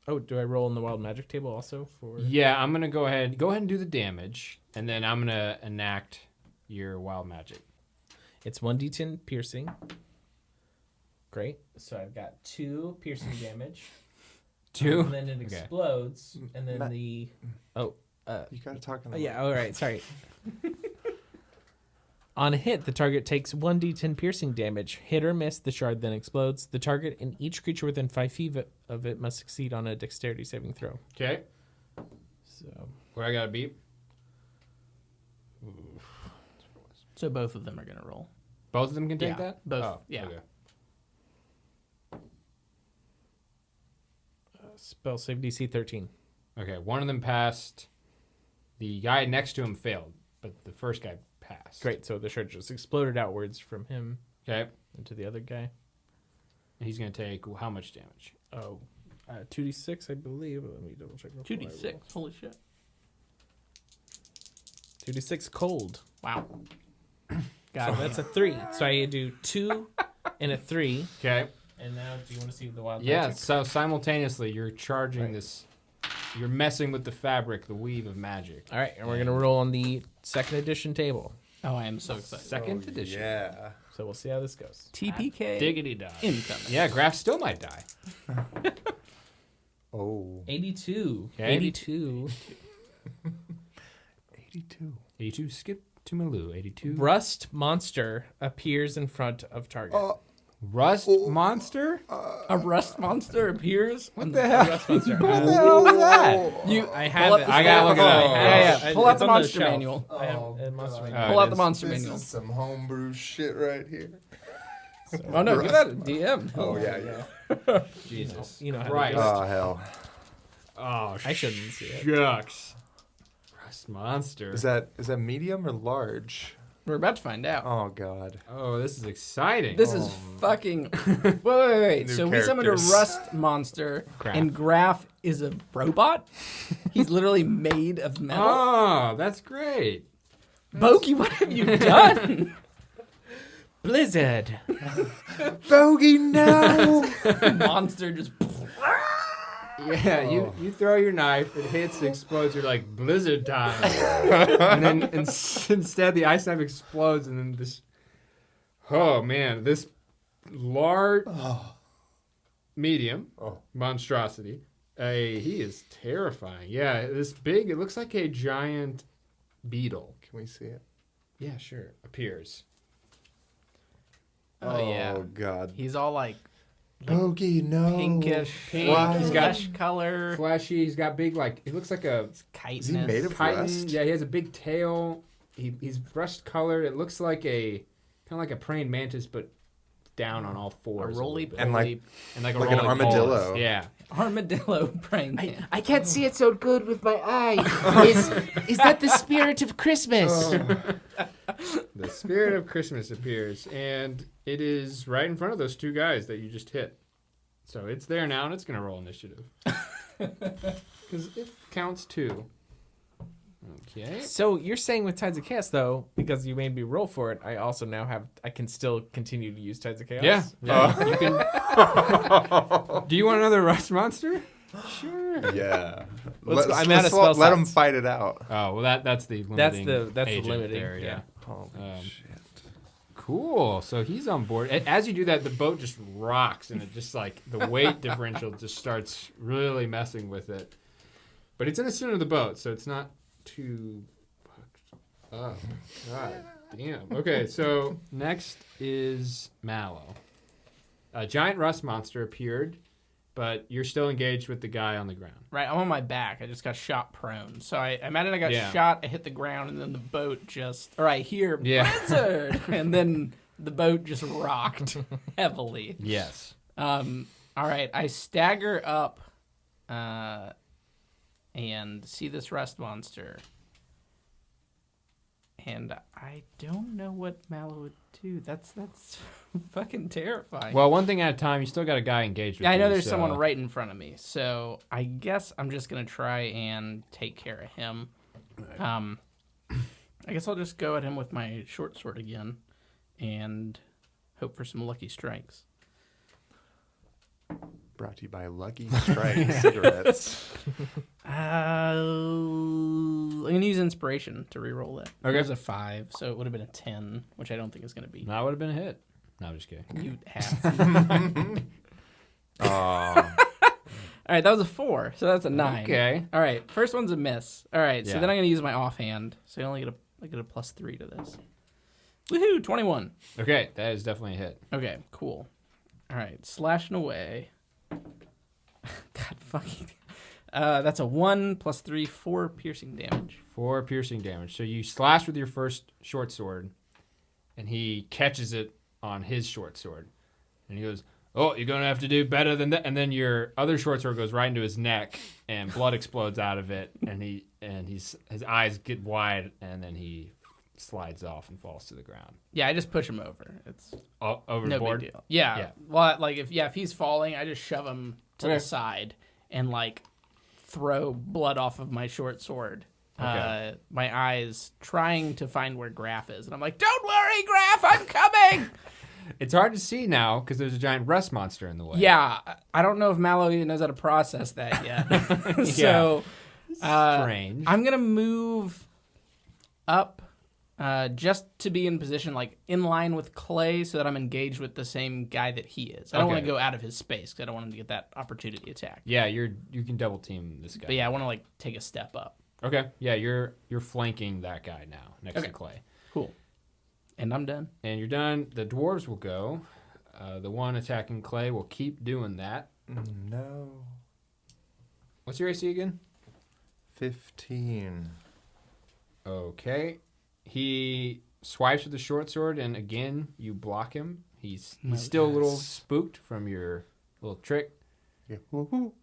Oh, do I roll in the wild magic table also for? Yeah, I'm gonna go ahead and do the damage, and then I'm gonna enact your wild magic. It's 1d10 piercing. Great. So I've got 2 piercing damage. 2. And then it Okay. explodes, and then Ma- the You gotta talk in the yeah. All right. Sorry. On a hit, the target takes 1d10 piercing damage. Hit or miss, the shard then explodes. The target and each creature within 5 feet of it must succeed on a dexterity saving throw. Okay. So What I gotta beat? So both of them are gonna roll. Both of them can take Yeah, that? both, Oh, yeah. okay. spell save DC 13. Okay, one of them passed. The guy next to him failed, but the first guy passed. Great. So the shard just exploded outwards from him Okay. into the other guy. And he's gonna take how much damage? Oh, 2d6, I believe. Let me double check. real quick. 2d6. Holy shit. 2d6 cold. Wow. God, that's a 3. So I do 2 and a 3. Okay. And now, do you want to see the wild Yeah, magic? so simultaneously you're charging Right. this, you're messing with the fabric, the weave of magic. All right, and we're gonna roll on the second edition table. Oh, I am so excited. Second edition. Yeah. So we'll see how this goes. TPK Diggity die. incoming. Yeah, Graf still might die. Oh. 82. Okay. 82. 82. 82, skip to Mallow. 82. Rust monster appears in front of target. Rust monster? A rust monster appears. What the hell? Rust monster. What the hell is that? You I have up it. the I gotta look it up. Yeah. Pull out It's the on monster shelf. manual. I have a monster God. manual. Pull out the is. monster This manual. is some homebrew shit right here. Oh no, give that a DM. Oh, yeah. Jesus. You know how to Christ. do it. Oh, hell. Oh, I shouldn't see it. shucks. Rust monster. Is that medium or large? We're about to find out. Oh, God. Oh, this is exciting. This is fucking. Wait. New So we summoned a characters. rust monster, Graf. and Graf is a robot. He's literally made of metal. Oh, that's great. Bokey, what have you done? Blizzard. Bogey, no! Monster just. Yeah, you throw your knife, it hits, it explodes. You're like blizzard time, and then instead the ice knife explodes, and then this. Oh man, this large, medium monstrosity. He is terrifying. Yeah, this big. It looks like a giant beetle. Can we see it? Yeah, sure. Appears. Oh, yeah. God. He's all like Bogey, no. pinkish, Why? He's got flesh color. flashy. He's got big like. It looks like a Is he made of chitin. rust? Yeah, he has a big tail. He's rust colored. It looks like a kind of like a praying mantis, but down on all A fours. roly little bit. And like- poly and like, a like an roly-poly. armadillo. Yeah. armadillo praying mantis. I can't see it so good with my eye. Is that the spirit of Christmas? The spirit of Christmas appears, and it is right in front of those two guys that you just hit. So it's there now, and it's going to roll initiative. Because it counts 2. Okay. So you're saying with Tides of Chaos, though, because you made me roll for it, I also now I can still continue to use Tides of Chaos? Yeah. You can... Do you want another rust monster? Sure. Yeah. I'm out of spell Let him slots. fight it out. Oh, well, that's the That's limiting the agent limiting. there, yeah. Holy shit. Cool. So he's on board. As you do that, the boat just rocks, and it just like the weight differential just starts really messing with it. But it's in the center of the boat, so it's not too fucked. Oh, God damn. Okay, so next is Mallow. A giant rust monster appeared, but you're still engaged with the guy on the ground. Right, I'm on my back. I just got shot prone. So I imagine I got Yeah. shot, I hit the ground, and then the boat just, or I hear Yeah. blizzard, and then the boat just rocked heavily. Yes. All right, I stagger up and see this rust monster. And I don't know what Mallow would do. That's fucking terrifying. Well, one thing at a time. You still got a guy engaged with Yeah, I know you, there's so- someone right in front of me, so I guess I'm just gonna try and take care of him. I guess I'll just go at him with my short sword again, and hope for some lucky strikes. Brought to you by Lucky Strike cigarettes. I'm gonna use inspiration to reroll it. Okay. It was a 5, so it would have been a 10, which I don't think is gonna be. That would have been a hit. No, I'm just kidding. You have. Oh, All right, that was a 4, so that's a 9. Okay. All right, first one's a miss. All right, so Yeah. then I'm gonna use my offhand, so I only get a +3 to this. Woohoo! 21. Okay, that is definitely a hit. Okay, cool. All right, slashing away. God fucking. That's a 1 + 3, 4 piercing damage. 4 piercing damage. So you slash with your first short sword, and he catches it on his short sword, and he goes, "Oh, you're gonna have to do better than that." And then your other short sword goes right into his neck, and blood explodes out of it, and his eyes get wide, and then he slides off and falls to the ground. Yeah, I just push him over. It's Overboard. no big deal. Yeah. Yeah. Well, like if he's falling, I just shove him to Okay. the side and like throw blood off of my short sword. Okay. My eyes trying to find where Graf is, and I'm like, "Don't worry, Graf, I'm coming." It's hard to see now because there's a giant rust monster in the way. Yeah, I don't know if Mallow even knows how to process that yet. So Strange. I'm gonna move up just to be in position, like in line with Clay, so that I'm engaged with the same guy that he is. I don't want Okay. to go out of his space because I don't want him to get that opportunity attack. Yeah, you can double team this guy. But yeah, I want to like take a step up. Okay. Yeah, you're flanking that guy now next Okay. to Clay. Cool. And I'm done. And you're done. The dwarves will go. The one attacking Clay will keep doing that. no. What's your AC again? 15. Okay. He swipes with the short sword, and again, you block him. He's still a little spooked from your little trick. Yeah. Woo-hoo.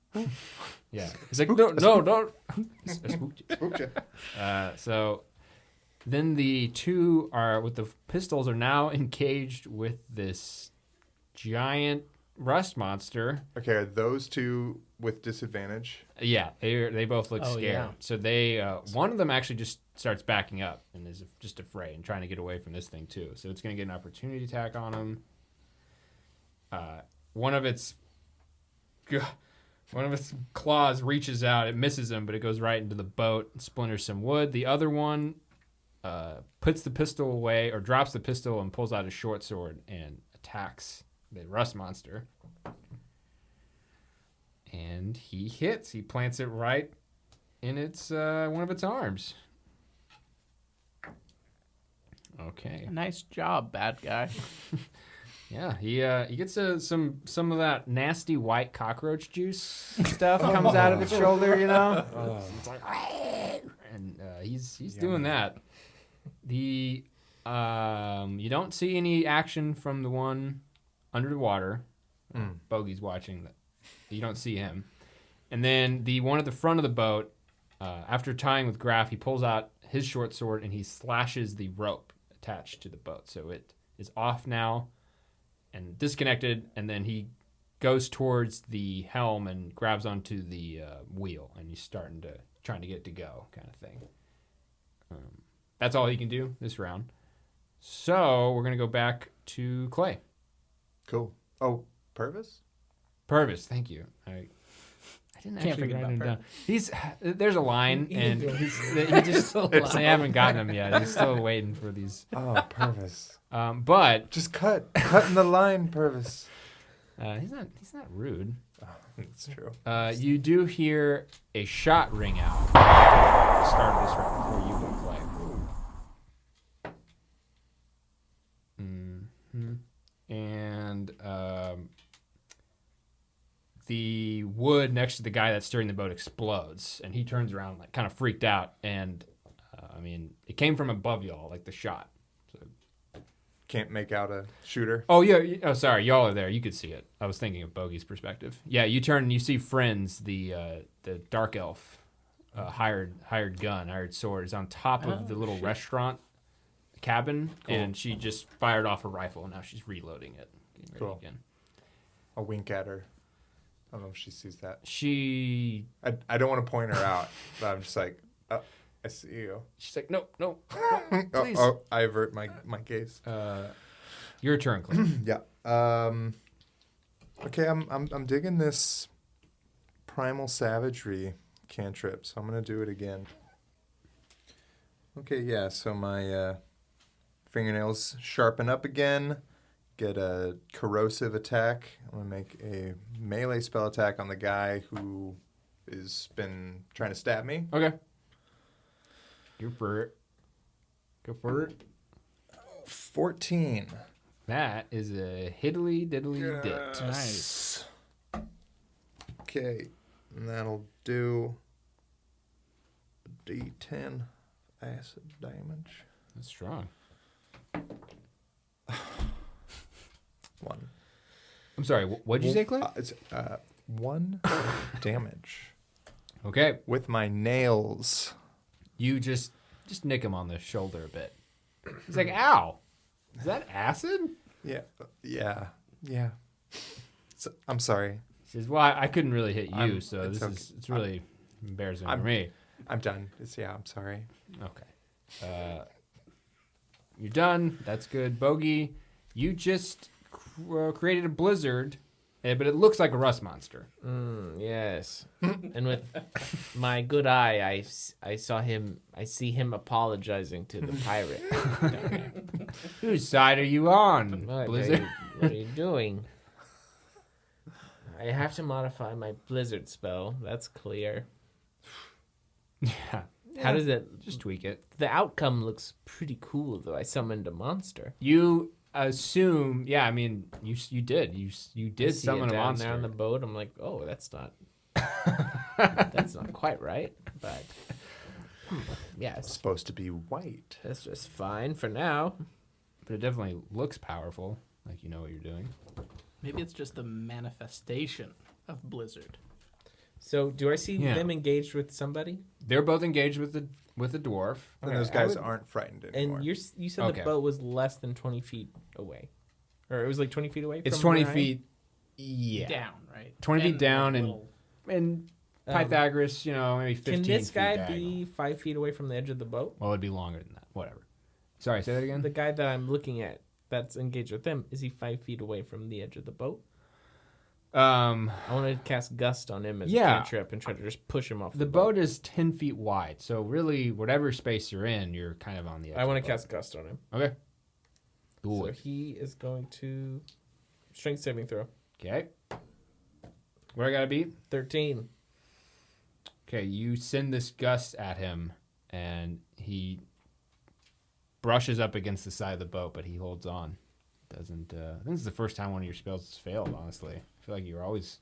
Yeah. He's like, no, don't. I spooked you. Spooked ya. So then the two are with the pistols are now engaged with this giant rust monster. Okay, are those two with disadvantage? Yeah, they both look Oh, scared. yeah. So they one of them actually just starts backing up and is just afraid and trying to get away from this thing too. So it's going to get an opportunity attack on him. One of its claws reaches out. It misses him, but it goes right into the boat and splinters some wood. The other one puts the pistol away or drops the pistol and pulls out a short sword and attacks the rust monster. And he hits. He plants it right in its one of its arms. Okay. Nice job, bad guy. Yeah, he gets some of that nasty white cockroach juice stuff comes out of its shoulder, you know. It's like, and he's doing that. The you don't see any action from the one under the water. Bogey's watching that. You don't see him. And then the one at the front of the boat, after tying with Graf, he pulls out his short sword and he slashes the rope attached to the boat. So it is off now and disconnected, and then he goes towards the helm and grabs onto the wheel, and he's trying to get it to go kind of thing. That's all he can do this round. So we're going to go back to Clay. Cool. Oh, Purvis? Purvis, thank you. I didn't Can't actually forget write about him down. There's a line, and he just I haven't gotten him yet. He's still waiting for these. Oh, Purvis. But Just cutting the line, Purvis. he's not rude. It's true. You do hear a shot ring out at the start of this round before you can play. And the wood next to the guy that's steering the boat explodes, and he turns around like kind of freaked out. And it came from above y'all, like the shot. Can't make out a shooter. Oh, yeah. Oh, sorry. Y'all are there. You could see it. I was thinking of Bogey's perspective. Yeah, you turn and you see Friends, the dark elf, hired sword is on top of the little restaurant cabin, and she just fired off her rifle, and now she's reloading it. Getting ready Cool. Again. I'll wink at her. I don't know if she sees that. She I don't want to point her out, but I'm just like, oh, I see you. she's like, no, Oh, please. I avert my gaze. Your turn, Clay. Yeah. Okay, I'm digging this primal savagery cantrip, so I'm gonna do it again. Okay, yeah. So my fingernails sharpen up again. Get a corrosive attack. I'm gonna make a melee spell attack on the guy who has been trying to stab me. Okay. Go for it. Go for it. 14. That is a hiddly diddly dit. Nice. Okay, and that'll do a D10 acid damage. That's strong. 1. I'm sorry. What'd you say, Clay? It's 1 damage Okay. with my nails. You just nick him on the shoulder a bit. He's like, ow. Is that acid? Yeah. So, I'm sorry. He says, well, I couldn't really hit you, so it's it's really embarrassing for me. I'm done. I'm sorry. Okay. You're done. That's good. Bogey, you just created a blizzard, but it looks like a rust monster. Yes. And with my good eye, I see him apologizing to the pirate. Whose side are you on, What Blizzard? are you doing? I have to modify my blizzard spell. That's clear. Yeah. How does it? Just tweak it. The outcome looks pretty cool, though. I summoned a monster. You assume, yeah. I mean, you did. You I did see summon it a down monster. there on the boat. I'm like, oh, that's not. That's not quite right, but yeah, It's supposed to be white. that's just fine for now. But it definitely looks powerful. Like you know what you're doing. Maybe it's just the manifestation of Blizzard. So, do I see Yeah. them engaged with somebody? They're both engaged with the dwarf. And those guys aren't frightened anymore. And you said Okay. the boat was less than 20 feet away, or it was like 20 feet away. It's from 20 where I am? feet. Yeah. Down, right? 20 feet down and little- Pythagoras, maybe 15 Can this feet guy diagonal. be 5 feet away from the edge of the boat? Well, it'd be longer than that. Whatever. Sorry, say that again. The guy that I'm looking at that's engaged with them, is he 5 feet away from the edge of the boat? I want to cast Gust on him as a cantrip and try to just push him off The boat is 10 feet wide, so really, whatever space you're in, you're kind of on the edge. I want of to the cast Gust on him. boat. Okay. Do So it. he is going to strength saving throw. Okay. What I gotta beat? 13. Okay, you send this gust at him, and he brushes up against the side of the boat, but he holds on. Doesn't. I think this is the first time one of your spells has failed. Honestly, I feel like you're always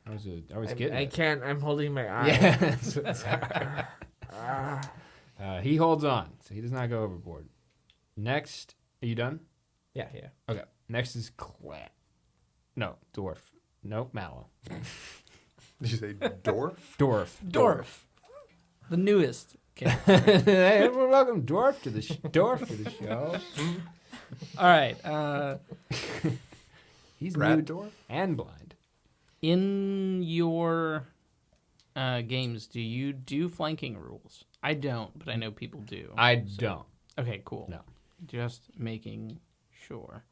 getting. I it. can't. I'm holding my eye. Yeah. He holds on, so he does not go overboard. Next, are you done? Yeah. Okay. Next is Clay. No, dwarf. Nope, Mallow. Did you say dwarf? Dwarf. The newest. Okay. Hey, everyone, welcome dwarf to the show. All right. He's Rat mute dwarf? and blind. In your games, do you do flanking rules? I don't, but I know people do. I don't. Okay, cool. No. Just making sure.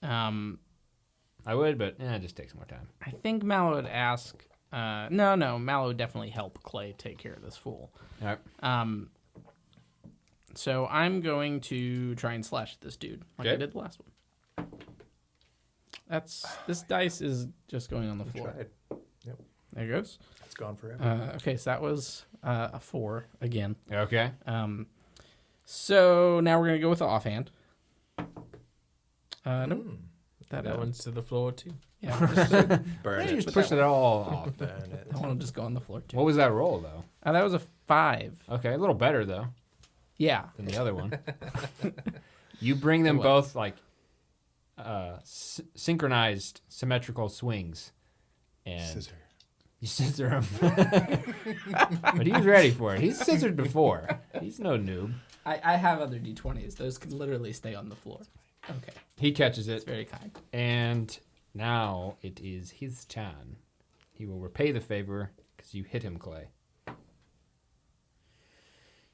I would, but it just takes more time. I think Mallow would ask. No, Mallow would definitely help Clay take care of this fool. All right. So I'm going to try and slash at this dude like I Okay. did the last one. This dice is just going on the floor. Tried. There it goes. It's gone forever. Okay, so that was a 4 again. Okay. So now we're gonna go with the offhand. No, That one's to the floor too. yeah, Burn You it. just pushed it all off. Burn it. that one will just go on the floor too. What was that roll, though? That was a 5. Okay, a little better, though, Yeah. than the other one. You bring them What? both, like, synchronized, symmetrical swings. And Scissor. You scissor him. But he was ready for it. He's scissored before. He's no noob. I have other D20s. Those could literally stay on the floor. Okay. He catches It's it. very kind. And now it is his turn. He will repay the favor because you hit him, Clay.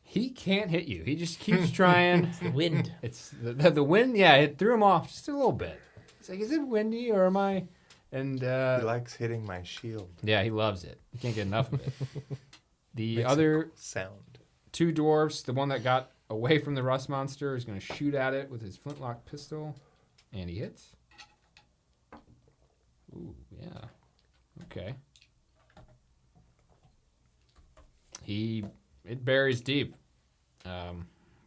He can't hit you. He just keeps trying. It's the wind. It's the wind. Yeah, it threw him off just a little bit. It's like, is it windy or am I? And He likes hitting my shield. yeah, he loves it. He can't get enough of it. The Makes other a sound. two dwarves, the one that got away from the rust monster, is going to shoot at it with his flintlock pistol, and he hits. Ooh, yeah. Okay. It buries deep,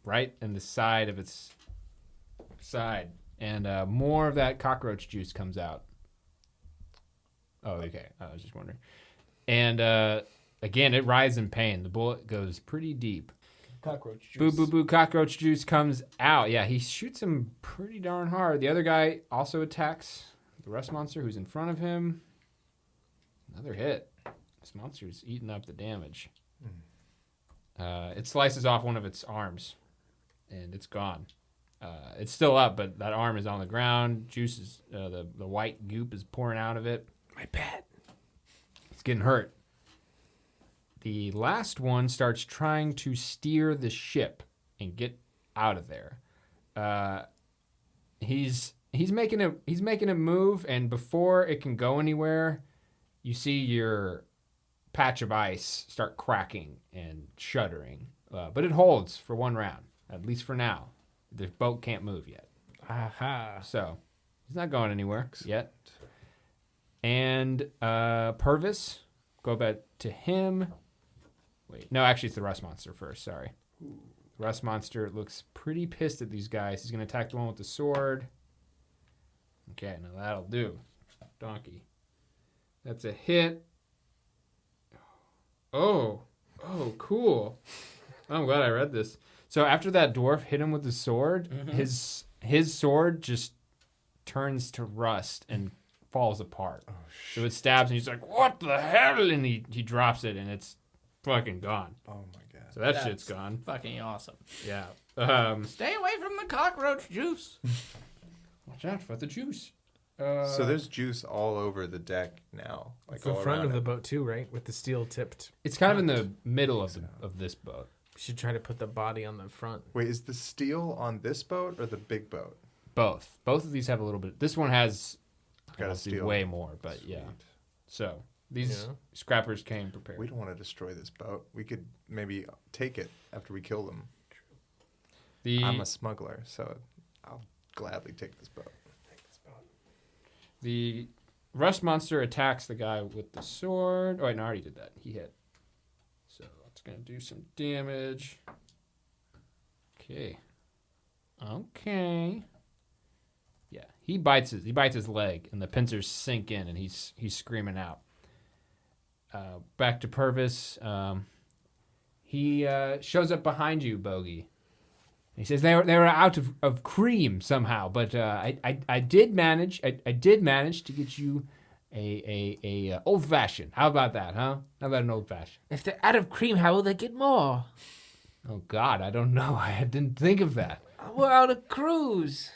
right in the side of its side, and more of that cockroach juice comes out. Oh, okay. I was just wondering. And again, it writhes in pain. The bullet goes pretty deep. Cockroach juice. Boo, boo, boo, cockroach juice comes out. Yeah, he shoots him pretty darn hard. The other guy also attacks the rust monster who's in front of him. Another hit. This monster's eating up the damage. It slices off one of its arms, and it's gone. It's still up, but that arm is on the ground. Juice is, the white goop is pouring out of it. My pet. It's getting hurt. The last one starts trying to steer the ship and get out of there. He's making a move, and before it can go anywhere, you see your patch of ice start cracking and shuddering. But it holds for one round, at least for now. The boat can't move yet. Aha. So he's not going anywhere yet. And Purvis, go back to him. Wait, no, actually it's the rust monster first, sorry. The rust monster looks pretty pissed at these guys. He's going to attack the one with the sword. Okay, now that'll do. Donkey. That's a hit. Oh, cool. I'm glad I read this. So after that dwarf hit him with the sword, his sword just turns to rust and falls apart. Oh, so it stabs, and he's like, "What the hell?" And he drops it, and it's fucking gone. Oh my god. So that shit's gone. Fucking awesome. Yeah. Stay away from the cockroach juice. Watch out for the juice. So there's juice all over the deck now, like The all front around of the it. boat too, right? With the steel tipped. It's kind of in the middle of this boat. We should try to put the body on the front. Wait, is the steel on this boat or the big boat? Both of these have a little bit. This one has Got a obviously steel. way more, but yeah. So these scrappers came prepared. We don't want to destroy this boat. We could maybe take it after we kill them. I'm a smuggler, so I'll gladly take this boat. The rust monster attacks the guy with the sword. Oh, wait, no, I already did that. He hit. So it's going to do some damage. Okay. Yeah, he bites his leg, and the pincers sink in, and he's screaming out. Back to Purvis. He shows up behind you, Bogey. He says they were out of cream somehow, but I did manage to get you a old fashioned. How about that, huh? How about an old fashioned? If they're out of cream, how will they get more? Oh God, I don't know. I didn't think of that. We're out of cruise.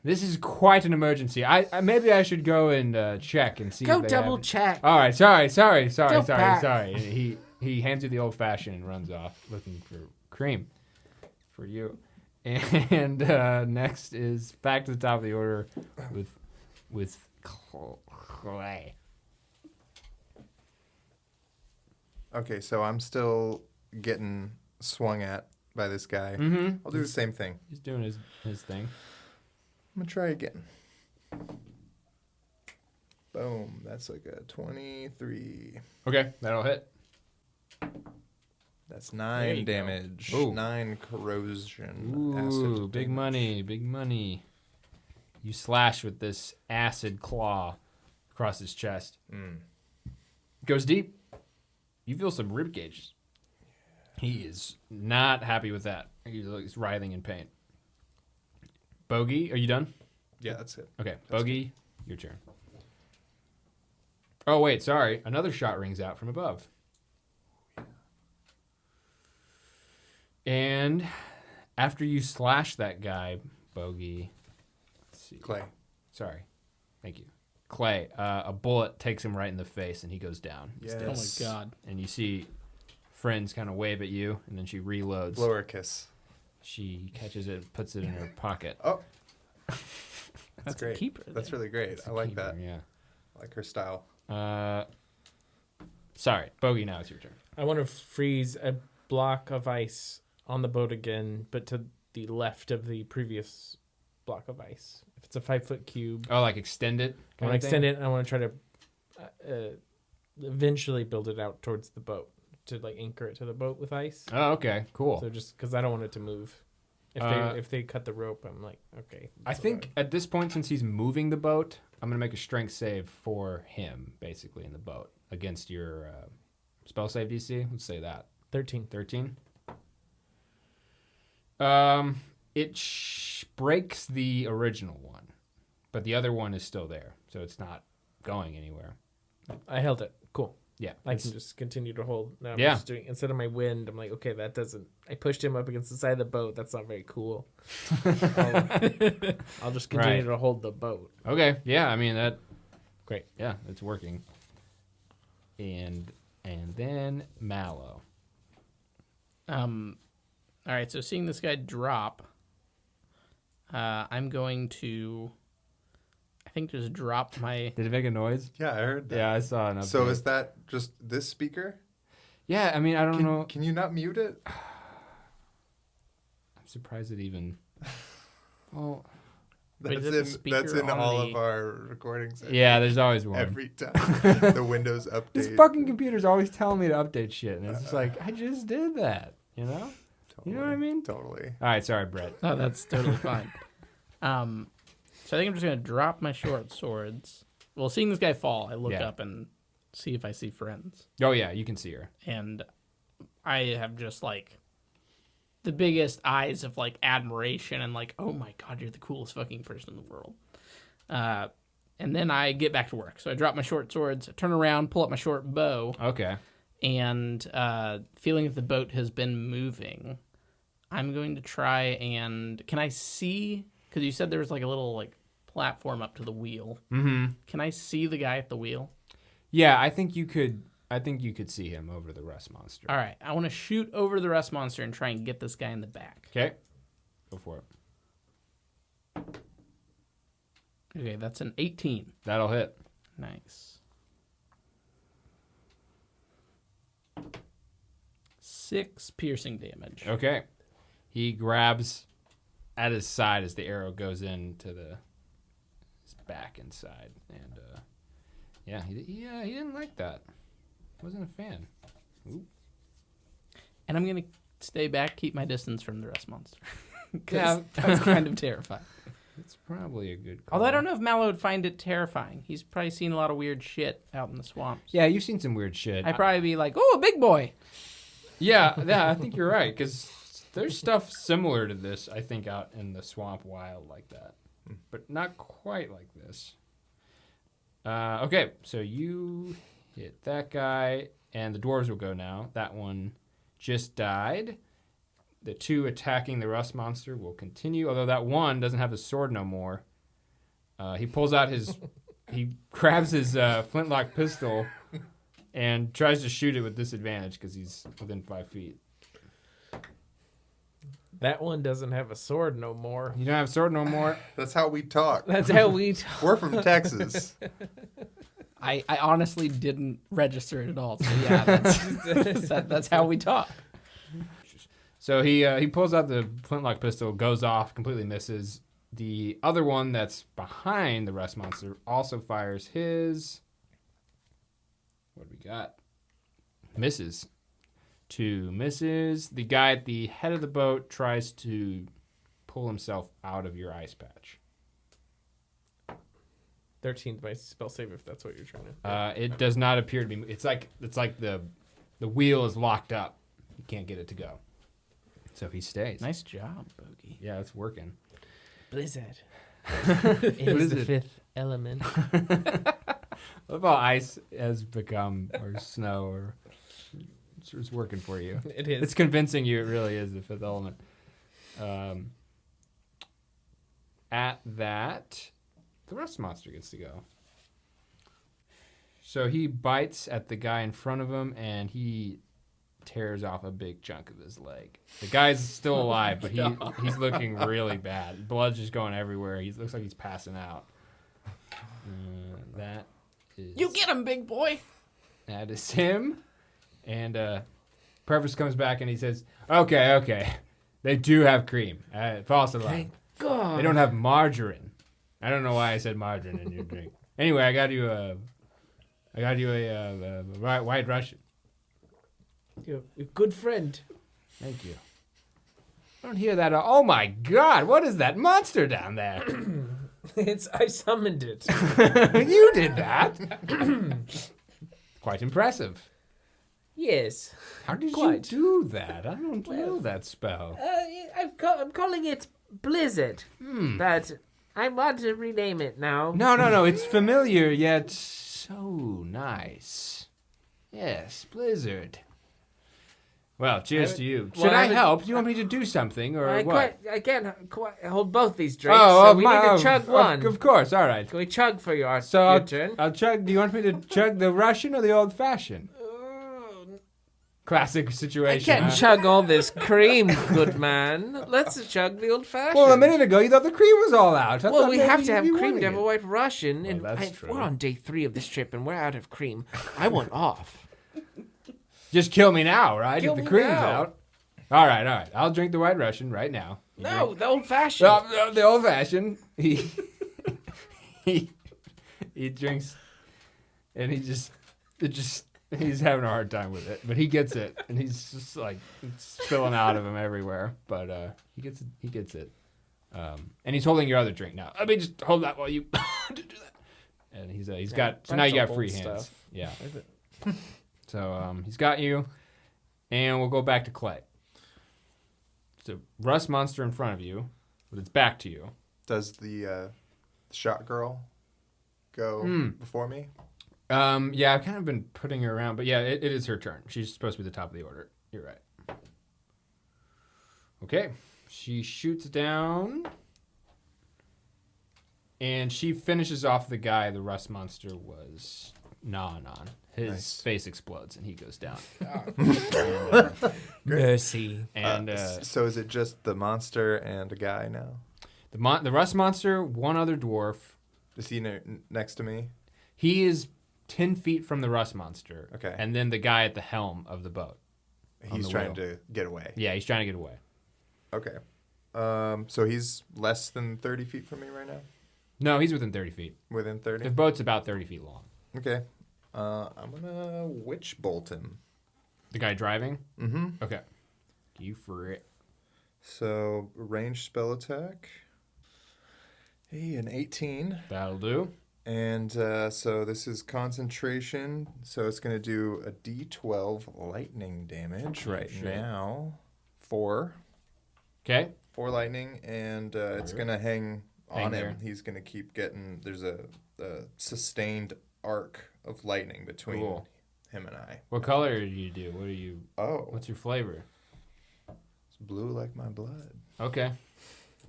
This is quite an emergency. I maybe I should go and check and see. Go if they double have... check. All right, sorry. back. And he hands you the old fashioned and runs off looking for cream for you. And next is back to the top of the order with Clay. Okay, so I'm still getting swung at by this guy. Mm-hmm. I'll do the same thing. He's doing his thing. I'm gonna try again. Boom. That's like a 23. Okay, that'll hit. That's There 9 you go. damage. Ooh. 9 corrosion. Ooh, acid big damage. big money. You slash with this acid claw across his chest. Goes deep. You feel some rib cages. He is not happy with that. He's writhing in pain. Bogey, are you done? Yeah, that's it. Okay, Bogey, your turn. Oh, wait, sorry. Another shot rings out from above. And after you slash that guy, Bogey, let's see. Clay. Sorry. Thank you. Clay, a bullet takes him right in the face, and he goes down. Yes. Oh my god. And you see friends kind of wave at you, and then she reloads. Blow her a kiss. She catches it, puts it in her pocket. Oh. That's great. a keeper. That's there. really great. I like that. Yeah. I like her style. Sorry, Bogey, now it's your turn. I want to freeze a block of ice on the boat again, but to the left of the previous block of ice. If it's a 5-foot cube, Oh, like extend it? I want to extend it, and I want to try to eventually build it out towards the boat to like anchor it to the boat with ice. Oh, okay, cool. So just because I don't want it to move. If they cut the rope, I'm like, okay. I think at this point, since he's moving the boat, I'm going to make a strength save for him, basically, in the boat against your spell save DC. Let's say that. 13. 13. It breaks the original one, but the other one is still there, so it's not going anywhere. I held it. Cool. Yeah. I can just continue to hold. Now I'm Yeah. just doing, instead of my wind, I'm like, okay, that doesn't. I pushed him up against the side of the boat. That's not very cool. I'll just continue Right. to hold the boat. Okay. Yeah, I mean, that... Great. Yeah, it's working. And then Mallow. All right, so seeing this guy drop, I'm going to, I think, just drop my. Did it make a noise? Yeah, I heard that. Yeah, I saw an update. So is that just this speaker? Yeah, I mean, I don't know. Can you not mute it? I'm surprised it even... Well... Wait, That's is it the speaker that's in on all the- of our recordings. Yeah, there's always one. Every time the Windows update. This fucking computer's always telling me to update shit, and it's just like, I just did that, you know? You know what I mean? Totally. All right, sorry, Brett. Oh, that's totally fine. So I think I'm just going to drop my short swords. Well, seeing this guy fall, I look Yeah. up and see if I see friends. Oh, yeah, you can see her. And I have just like the biggest eyes of like admiration and like, oh my god, you're the coolest fucking person in the world. And then I get back to work. So I drop my short swords, turn around, pull up my short bow, Okay. and feeling that the boat has been moving, I'm going to try and can I see? Because you said there was like a little like platform up to the wheel. Mm-hmm. Can I see the guy at the wheel? Yeah, I think you could see him over the rust monster. All right, I want to shoot over the rust monster and try and get this guy in the back. Okay. Go for it. Okay, that's an 18. That'll hit. Nice. 6 piercing damage. Okay. He grabs at his side as the arrow goes into his back inside. And, he didn't like that. Wasn't a fan. Ooh. And I'm going to stay back, keep my distance from the rust monster. Yeah. That's kind of terrifying. It's probably a good call. Although I don't know if Mallow would find it terrifying. He's probably seen a lot of weird shit out in the swamps. Yeah, you've seen some weird shit. I'd probably be like, oh, a big boy. Yeah, I think you're right, because there's stuff similar to this, I think, out in the swamp wild like that. But not quite like this. Okay, so you hit that guy, and the dwarves will go now. That one just died. The 2 attacking the rust monster will continue, although that one doesn't have his sword no more. He pulls out he grabs his flintlock pistol and tries to shoot it with disadvantage because he's within 5 feet. That one doesn't have a sword no more. You don't have a sword no more? That's how we talk. That's how we talk. We're from Texas. I honestly didn't register it at all. So yeah, that's how we talk. So he pulls out the flintlock pistol, goes off, completely misses. The other one that's behind the rust monster also fires his... What do we got? Misses. 2 misses. The guy at the head of the boat tries to pull himself out of your ice patch. 13th my spell save if that's what you're trying to. It does not appear to be... It's like the wheel is locked up. You can't get it to go. So he stays. Nice job, Bogey. Yeah, it's working. Blizzard. It is the Blizzard. 5th element. What about ice has become, or snow, or it's working for you? It is. It's convincing you it really is the fifth element. At that, the rust monster gets to go. So he bites at the guy in front of him, and he tears off a big chunk of his leg. The guy's still alive, but he's looking really bad. Blood's just going everywhere. He looks like he's passing out. That is... You get him, big boy. That is him. And Purvis comes back and he says, okay. They do have cream. False alarm. Thank God. They don't have margarine. I don't know why I said margarine in your drink. Anyway, I got you a White Russian. You're a good friend. Thank you. I don't hear that. Oh my God! What is that monster down there? I summoned it. You did that. Quite impressive. Yes. How did Quite. you do that? I don't know that spell. I'm calling it Blizzard. But I want to rename it now. No. It's familiar yet so nice. Yes, Blizzard. Well, cheers to you. Should I help? Do you want me to do something or what? I can't quite hold both these drinks, Oh, so we need to chug one. Of course, all right. Can we chug for your So turn? I'll chug. Do you want me to chug the Russian or the old fashioned? Classic I situation. can't huh? chug all this cream, good man. Let's chug the old-fashioned. Well, a minute ago you thought the cream was all out. I Well, thought we maybe have to you'd have be cream wanting to have it. a White Russian, Well, and that's true. we're on day 3 of this trip, and we're out of cream. I want off. Just kill me now, right? Kill if the me cream's now. out. All right. I'll drink the White Russian right now. You No, drink- the old-fashioned. The old fashioned. He drinks, and he's having a hard time with it, but he gets it, and he's just like it's spilling out of him everywhere. But he gets it, and he's holding your other drink now. Let me just hold that while you do that. And he's got so now you got free hands. Stuff. Yeah. So he's got you, and we'll go back to Clay. So rust monster in front of you, but it's back to you. Does the shot girl go before me? Yeah, I've kind of been putting her around, but yeah, it is her turn. She's supposed to be the top of the order. You're right. Okay, she shoots down, and she finishes off the guy the rust monster was gnawing on. His face explodes, and he goes down. Mercy. And So is it just the monster and a guy now? the rust monster, one other dwarf. Is he next to me? He is 10 feet from the rust monster. Okay. And then the guy at the helm of the boat. He's the trying wheel. to get away. Yeah, he's trying to get away. Okay. So he's less than 30 feet from me right now? No, he's within 30 feet. Within 30? The boat's about 30 feet long. Okay. I'm going to witch bolt him. The guy driving? Mm-hmm. Okay. You for it. So, ranged spell attack. Hey, an 18. That'll do. And so this is concentration. So it's going to do a D12 lightning damage right Shit. now. 4. Okay. 4 lightning. And it's going to hang on there. him. He's going to keep getting... There's a sustained arc of lightning between Cool. him and I. What color do you do? What are you? Oh, What's your flavor? it's blue like my blood. Okay.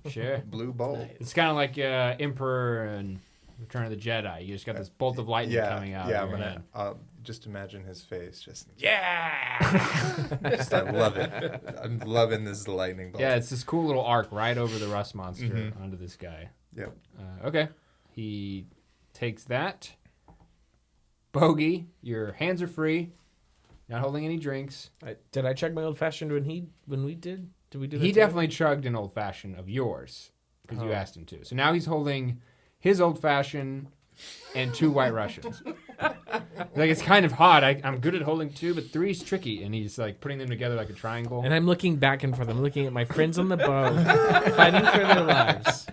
Sure. Blue bolt. It's kind of like Emperor and Return of the Jedi. You just got this bolt of lightning coming out Yeah, of I'm your gonna hand. just imagine his face. Just Yeah! just I love it. I'm loving this lightning bolt. Yeah, it's this cool little arc right over the rust monster onto this guy. Yep. Okay. He takes that. Bogey, your hands are free. Not holding any drinks. Did I chug my old-fashioned when we did? Did we do that? He together? definitely chugged an old fashioned of yours because you Oh. asked him to. So now he's holding his old fashioned and 2 White Russians. Like it's kind of hard. I'm good at holding 2, but 3's tricky, and he's like putting them together like a triangle. And I'm looking back and forth. I'm looking at my friends on the boat, fighting for their lives.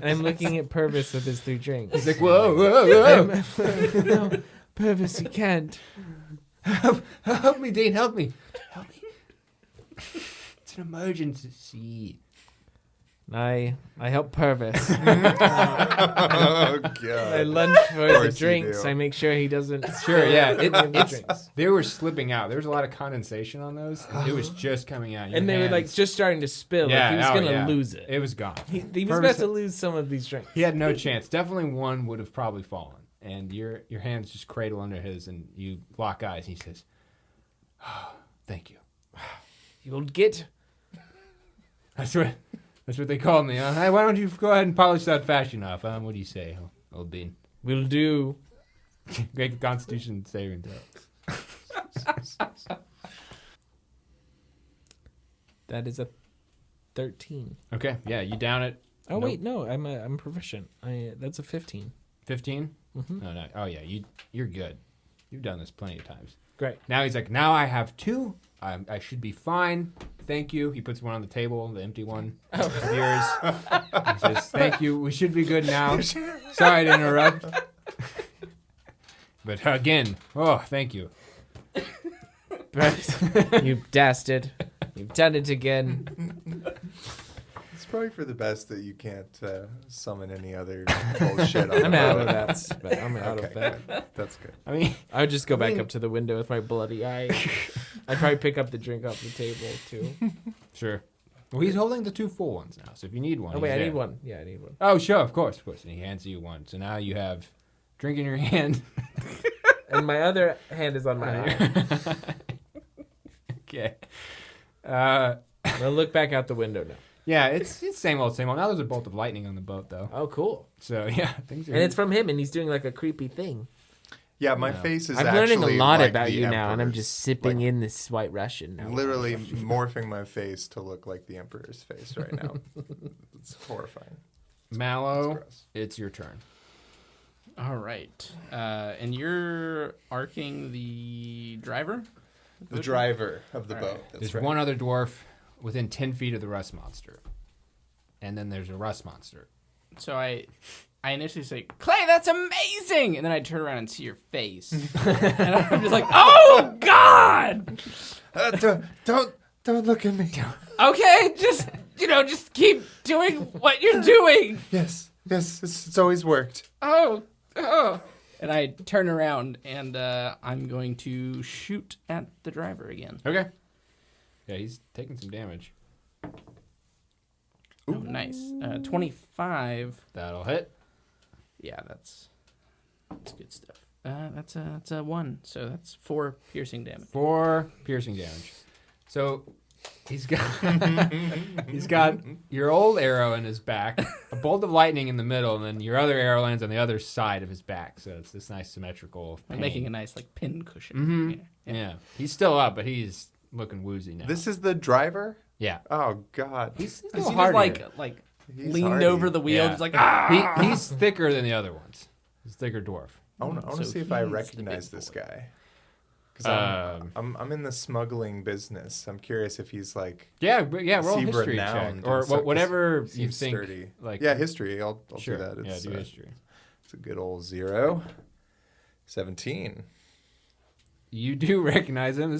And I'm looking at Purvis with his 3 drinks. He's like, whoa, whoa, whoa! No, Purvis, you can't. Help me, Dean! Help me! Help me! It's an emergency. I help Purvis. Oh I god. lunge for the course you drinks. do. I make sure he doesn't. Sure, yeah. Drinks. They were slipping out. There was a lot of condensation on those. And it was just coming out. And they were like hands- just starting to spill. yeah, Like he was oh, gonna yeah. lose it. It was gone. He was Purvis- about to lose some of these drinks. He had no chance. Definitely one would have probably fallen. And your hands just cradle under his, and you lock eyes. And he says, oh, "Thank you." You'll get. That's what they call me. Huh? Hey, why don't you go ahead and polish that fashion off? What do you say, old bean? We'll do. Great Constitution saving throw. That is a 13. Okay, yeah, you down it. Oh Nope. wait, no, I'm proficient. That's a 15. 15? Mhm. No. Oh yeah, you're good. You've done this plenty of times. Great. Now he's like, now I have 2. I should be fine. Thank you. He puts one on the table, the empty one. Of yours. He says, thank you. We should be good now. Sorry to interrupt. But again, oh, thank you. You dastard. You've done it again. It's probably for the best that you can't summon any other bullshit. On I'm the out boat. of that. I'm out of Okay, that. good. That's good. I mean, I would just go back up to the window with my bloody eye. I'd probably pick up the drink off the table too. sure. Well, he's holding the 2 full ones now, so if you need one. Oh wait, he's I there. need one. Yeah, I need one. Oh, sure, of course. And he hands you one. So now you have drink in your hand. And my other hand is on my eye. Okay. I'll look back out the window now. Yeah, it's same old, same old. Now there's a bolt of lightning on the boat, though. Oh, cool. So yeah, things are. And it's from him, and he's doing like a creepy thing. Yeah, my No. face is I'm actually learning a lot like about the you now, and I'm Emperor's. just sipping Like, in this White Russian now. literally morphing my face to look like the Emperor's face right now. It's horrifying. Mallow, It's gross. it's your turn. All right. And you're arcing the driver? The driver of the All boat. right. That's There's right. one other dwarf within 10 feet of the rust monster. And then there's a rust monster. So I initially say, Clay, that's amazing! And then I turn around and see your face. And I'm just like, oh, God! Don't look at me. Okay, just keep doing what you're doing. Yes, it's always worked. Oh. And I turn around and I'm going to shoot at the driver again. Okay. Yeah, he's taking some damage. Oh, nice. 25. That'll hit. Yeah, that's good stuff. That's a 1, so that's 4 piercing damage. 4 piercing damage. So he's got your old arrow in his back, a bolt of lightning in the middle, and then your other arrow lands on the other side of his back. So it's this nice symmetrical. I'm pain. making a nice pin cushion. Mhm. Yeah. He's still up, but he's looking woozy now. This is the driver? Yeah. Oh, God. He's Is still he hardy. just like He's leaned hardy. over the wheel, Yeah. just like ah? He's thicker than the other ones. He's a thicker dwarf. I want to So see if I he's the recognize big this boy. guy. Because I'm in the smuggling business. I'm curious if he's like Yeah, roll a Is he history check renowned or and stuff? 'Cause whatever he you seems think. sturdy. Like Yeah, history. I'll sure. do that. Yeah, It's, do history. It's a good old 0. 17. You do recognize him.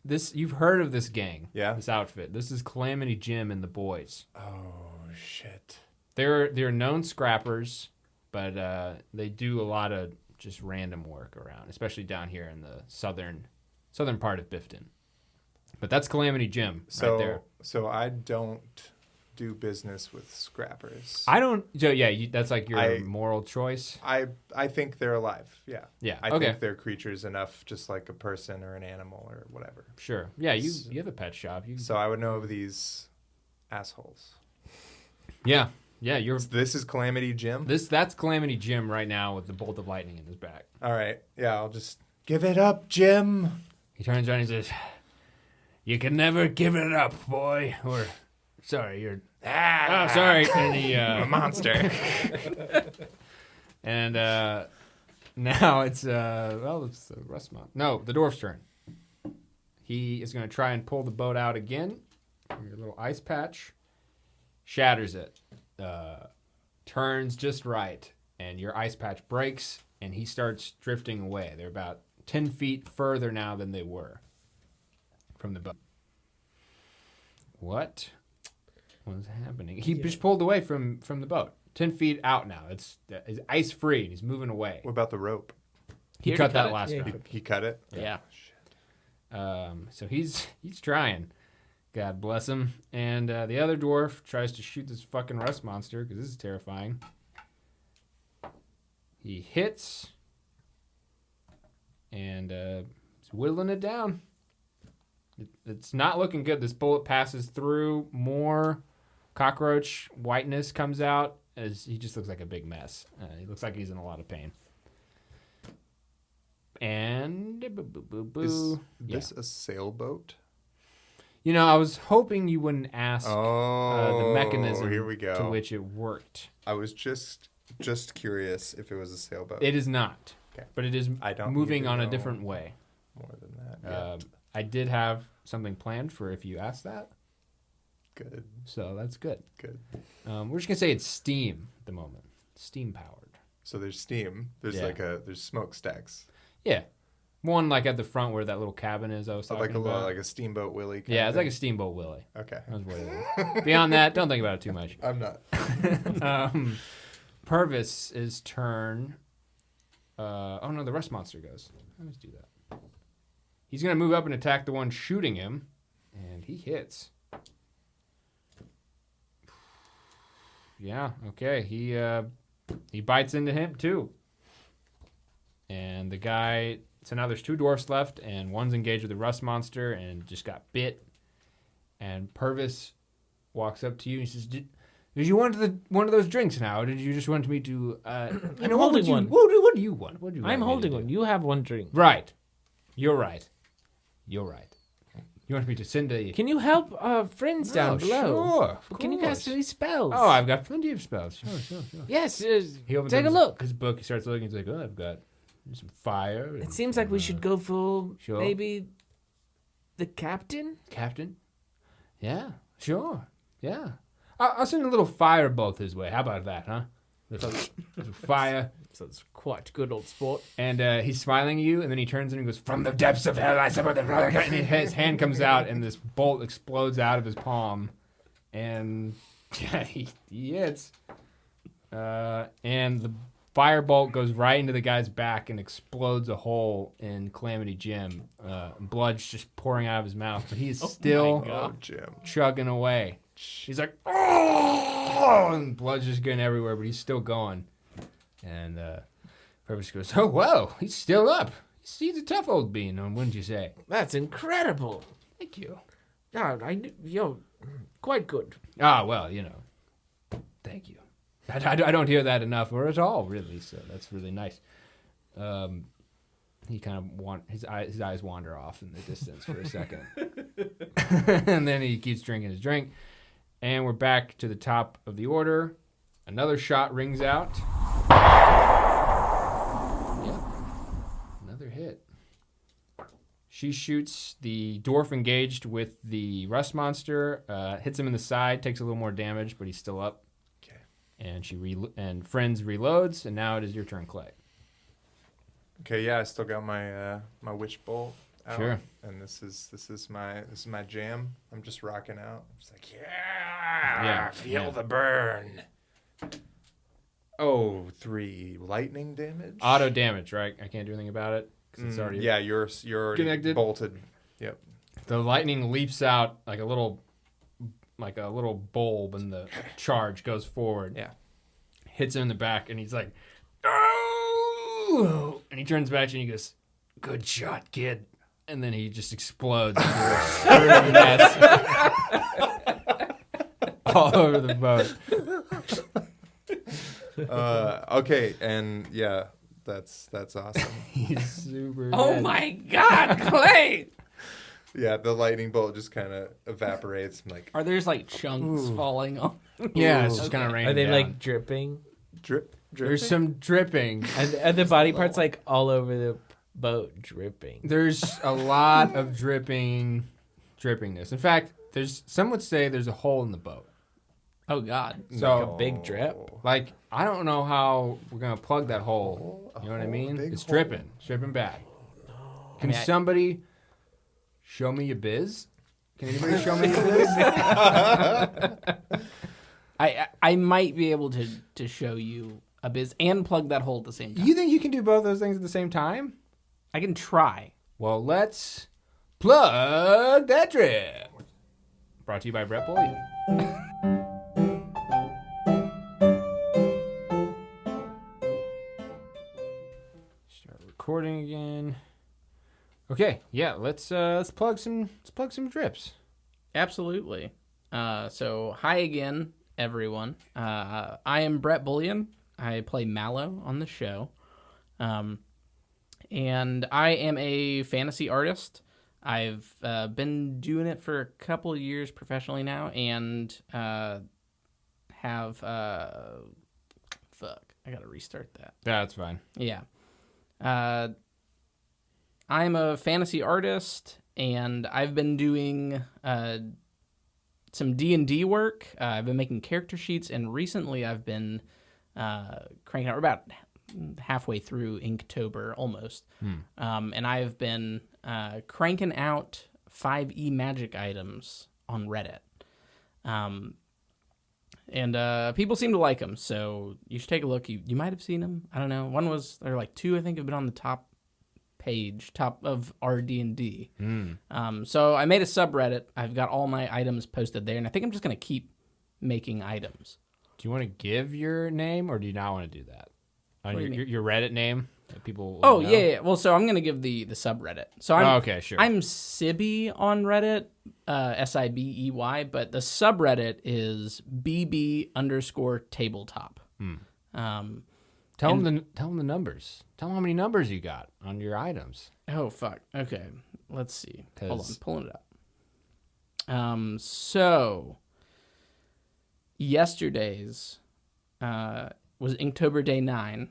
This you've heard of this gang. Yeah. This outfit. This is Calamity Jim and the boys. Oh, shit. They're known scrappers, but they do a lot of just random work around, especially down here in the southern part of Biffton. But that's Calamity Jim right there. So I don't do business with scrappers. I don't. So yeah, that's like your I- moral choice. I think they're alive. Yeah. Yeah. I okay. think they're creatures enough, just like a person or an animal or whatever. Sure. Yeah. You have a pet shop. So I would know of these assholes. Yeah. Yeah. You're. This is Calamity Jim. That's Calamity Jim right now with the bolt of lightning in his back. All right. Yeah, I'll just give it up, Jim. He turns around and says, "You can never give it up, boy." Or, sorry, you're. Oh, sorry. And he, I'm a monster. and now it's it's the Rustmont. No, the dwarf's turn. He is going to try and pull the boat out again. Your little ice patch shatters it. Turns just right, and your ice patch breaks, and he starts drifting away. They're about 10 feet further now than they were from the boat. What What's happening? He just pulled away from the boat. 10 feet out now. It's ice free, and he's moving away. What about the rope? He cut that last round. He cut it? Yeah. So he's trying. God bless him. And the other dwarf tries to shoot this fucking rust monster because this is terrifying. He hits. And he's whittling it down. It's not looking good. This bullet passes through. More cockroach whiteness comes out as he just looks like a big mess. He looks like he's in a lot of pain. And Is this a sailboat? You know, I was hoping you wouldn't ask the mechanism here we go. to which it worked. I was just curious if it was a sailboat. It is not, but it is I don't moving need to on a know different way. more than that. I did have something planned for if you asked that, Good. so that's good. Good. We're just gonna say it's steam at the moment, steam powered. So there's steam. There's Yeah. there's smokestacks. Yeah, one like at the front where that little cabin is. I was talking about. Like a Steamboat Willie. Yeah, it's like a Steamboat Willie. Okay. That was what it is. Beyond that, don't think about it too much. I'm not. Purvis's turn. Oh no, the rust monster goes. Let's do that. He's gonna move up and attack the one shooting him, and he hits. Yeah. Okay. He bites into him too. And the guy. So now there's 2 dwarfs left, and one's engaged with the rust monster and just got bit. And Purvis walks up to you and he says, "Did you want one of those drinks now? Or did you just want me to?" I'm holding one. What do you want? What do you? I'm want me to holding do? one. You have one drink. Right. You're right. You're right. You want me to send a? Can you help our friends down below? Sure. Of Can you cast course. any spells? Oh, I've got plenty of spells. Sure. Yes. He opens Take up a look. His book. He starts looking. He's like, "Oh, I've got some fire." It seems like we should go for Sure. maybe the captain. Captain. Yeah. Sure. Yeah. I'll send a little fire bolt his way. How about that, huh? Little fire. So it's quite good old sport. And he's smiling at you, and then he turns and he goes, "From the depths of hell, I summoned the brother." And his hand comes out, and this bolt explodes out of his palm. And yeah, he hits. And the firebolt goes right into the guy's back and explodes a hole in Calamity Jim. Blood's just pouring out of his mouth, but he's still Oh, Jim. chugging away. He's like, "Oh!" And blood's just getting everywhere, but he's still going. And Purvis goes, "Oh, whoa, he's still up. He's a tough old bean, wouldn't you say?" That's incredible. Thank you. Yeah, you're quite good. Ah, well, you know, thank you. I don't hear that enough, or at all, really, so that's really nice. He kind of his eyes wander off in the distance for a second. And then he keeps drinking his drink. And we're back to the top of the order. Another shot rings out. Yep. Another hit. She shoots the dwarf engaged with the rust monster, hits him in the side, takes a little more damage, but he's still up. Okay. And Friends reloads, and now it is your turn, Clay. Okay, yeah, I still got my my witch bolt out. Sure. And this is my jam. I'm just rocking out. I'm just like, feel the burn. Oh, 3 lightning damage. Auto damage, right? I can't do anything about it because it's already Yeah, you're already connected. bolted. Yep. The lightning leaps out like a little bulb, and the charge goes forward. Yeah. Hits him in the back, and he's like, "Oh!" And he turns back and he goes, "Good shot, kid." And then he just explodes into a screaming mess all over the boat. Okay, and yeah, that's awesome. He's super. Oh dead. my God, Clay! Yeah, the lightning bolt just kind of evaporates. I'm like, Are there just like chunks falling off? Yeah, it's just kind of raining. Are they down. like dripping? drip. There's some dripping. Are the body parts like all over the boat dripping? There's a lot of drippingness. In fact, some would say there's a hole in the boat. Oh God. So Like a big drip? like I don't know how we're gonna plug that hole. You know what I mean? big It's hole. dripping. It's dripping bad. Can somebody show me your biz? Can anybody show me your biz? I might be able to show you a biz and plug that hole at the same time. You think you can do both those things at the same time? I can try. Well, let's plug that drip. Brought to you by Brett Bullion. Start recording again. Okay, yeah, let's plug some drips. Absolutely. So hi again, everyone. I am Brett Bullion. I play Mallow on the show. And I am a fantasy artist. I've been doing it for a couple of years professionally now, and have fuck, I gotta restart that. That's fine. Yeah. I'm a fantasy artist, and I've been doing some D&D work. I've been making character sheets, and recently I've been cranking out. We're about halfway through Inktober, almost. And I've been cranking out 5e magic items on Reddit. And people seem to like them, so you should take a look. You might have seen them. I don't know. There are like two, I think, have been on the top of our D&D. So I made a subreddit. I've got all my items posted there, and I think I'm just going to keep making items. Do you want to give your name, or do you not want to do that? On What do you your Reddit name that people Oh, know? yeah. Well, so I'm going to give the subreddit. So I'm okay, sure. I'm Sibby on Reddit, Sibey, but the subreddit is BB_tabletop. Tell them the numbers. Tell them how many numbers you got on your items. Oh, fuck. Okay. Let's see. Hold on. 'Cause- Pulling it up. So yesterday's was Inktober Day 9,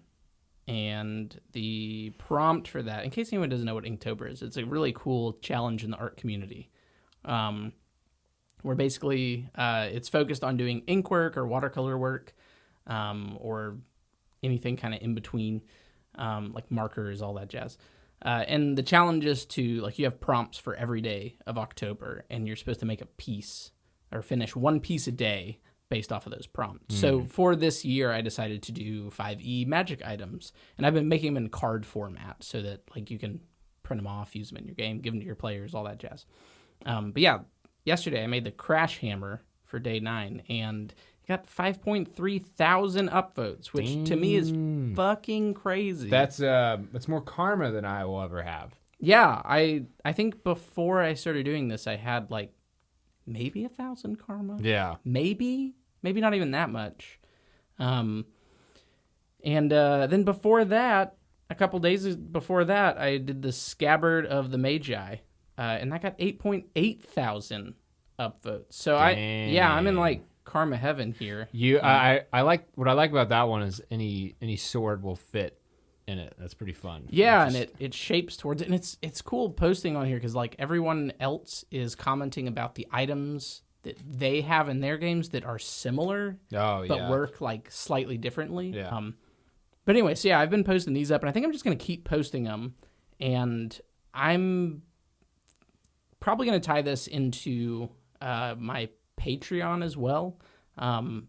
and the prompt for that, in case anyone doesn't know what Inktober is, it's a really cool challenge in the art community. Where basically it's focused on doing ink work or watercolor work, or anything kind of in between, like markers, all that jazz. And the challenge is to, like, you have prompts for every day of October, and you're supposed to make a piece or finish one piece a day based off of those prompts. So for this year, I decided to do 5e magic items, and I've been making them in card format so that, like, you can print them off, use them in your game, give them to your players, all that jazz. But yeah, yesterday I made the Crash Hammer for Day 9, and it got 5.3 thousand upvotes, which to me is fucking crazy. That's more karma than I will ever have. Yeah, I think before I started doing this, I had like maybe 1,000 karma. Yeah. Maybe not even that much. And then before that, a couple days before that, I did the Scabbard of the Magi, and that got 8.8 thousand upvotes. So I'm in like karma heaven here. I like what I like about that one is any sword will fit in it. That's pretty fun. Yeah, and it shapes towards it, and it's cool posting on here because like everyone else is commenting about the items that they have in their games that are similar, but work like slightly differently. Yeah. But anyway, so yeah, I've been posting these up, and I think I'm just gonna keep posting them, and I'm probably gonna tie this into my Patreon as well. I'm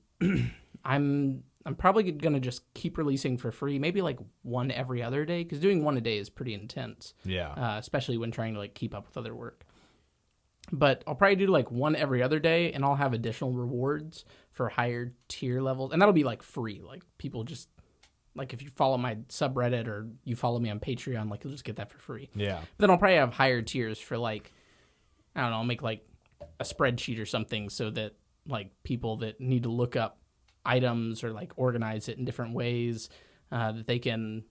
probably going to just keep releasing for free, maybe like one every other day, because doing one a day is pretty intense. Yeah. Especially when trying to like keep up with other work. But I'll probably do like one every other day, and I'll have additional rewards for higher tier levels, and that'll be like free. Like people just like if you follow my subreddit or you follow me on Patreon, like you'll just get that for free. Yeah. But then I'll probably have higher tiers for like, I don't know, I'll make like a spreadsheet or something so that like people that need to look up items or like organize it in different ways, that they can,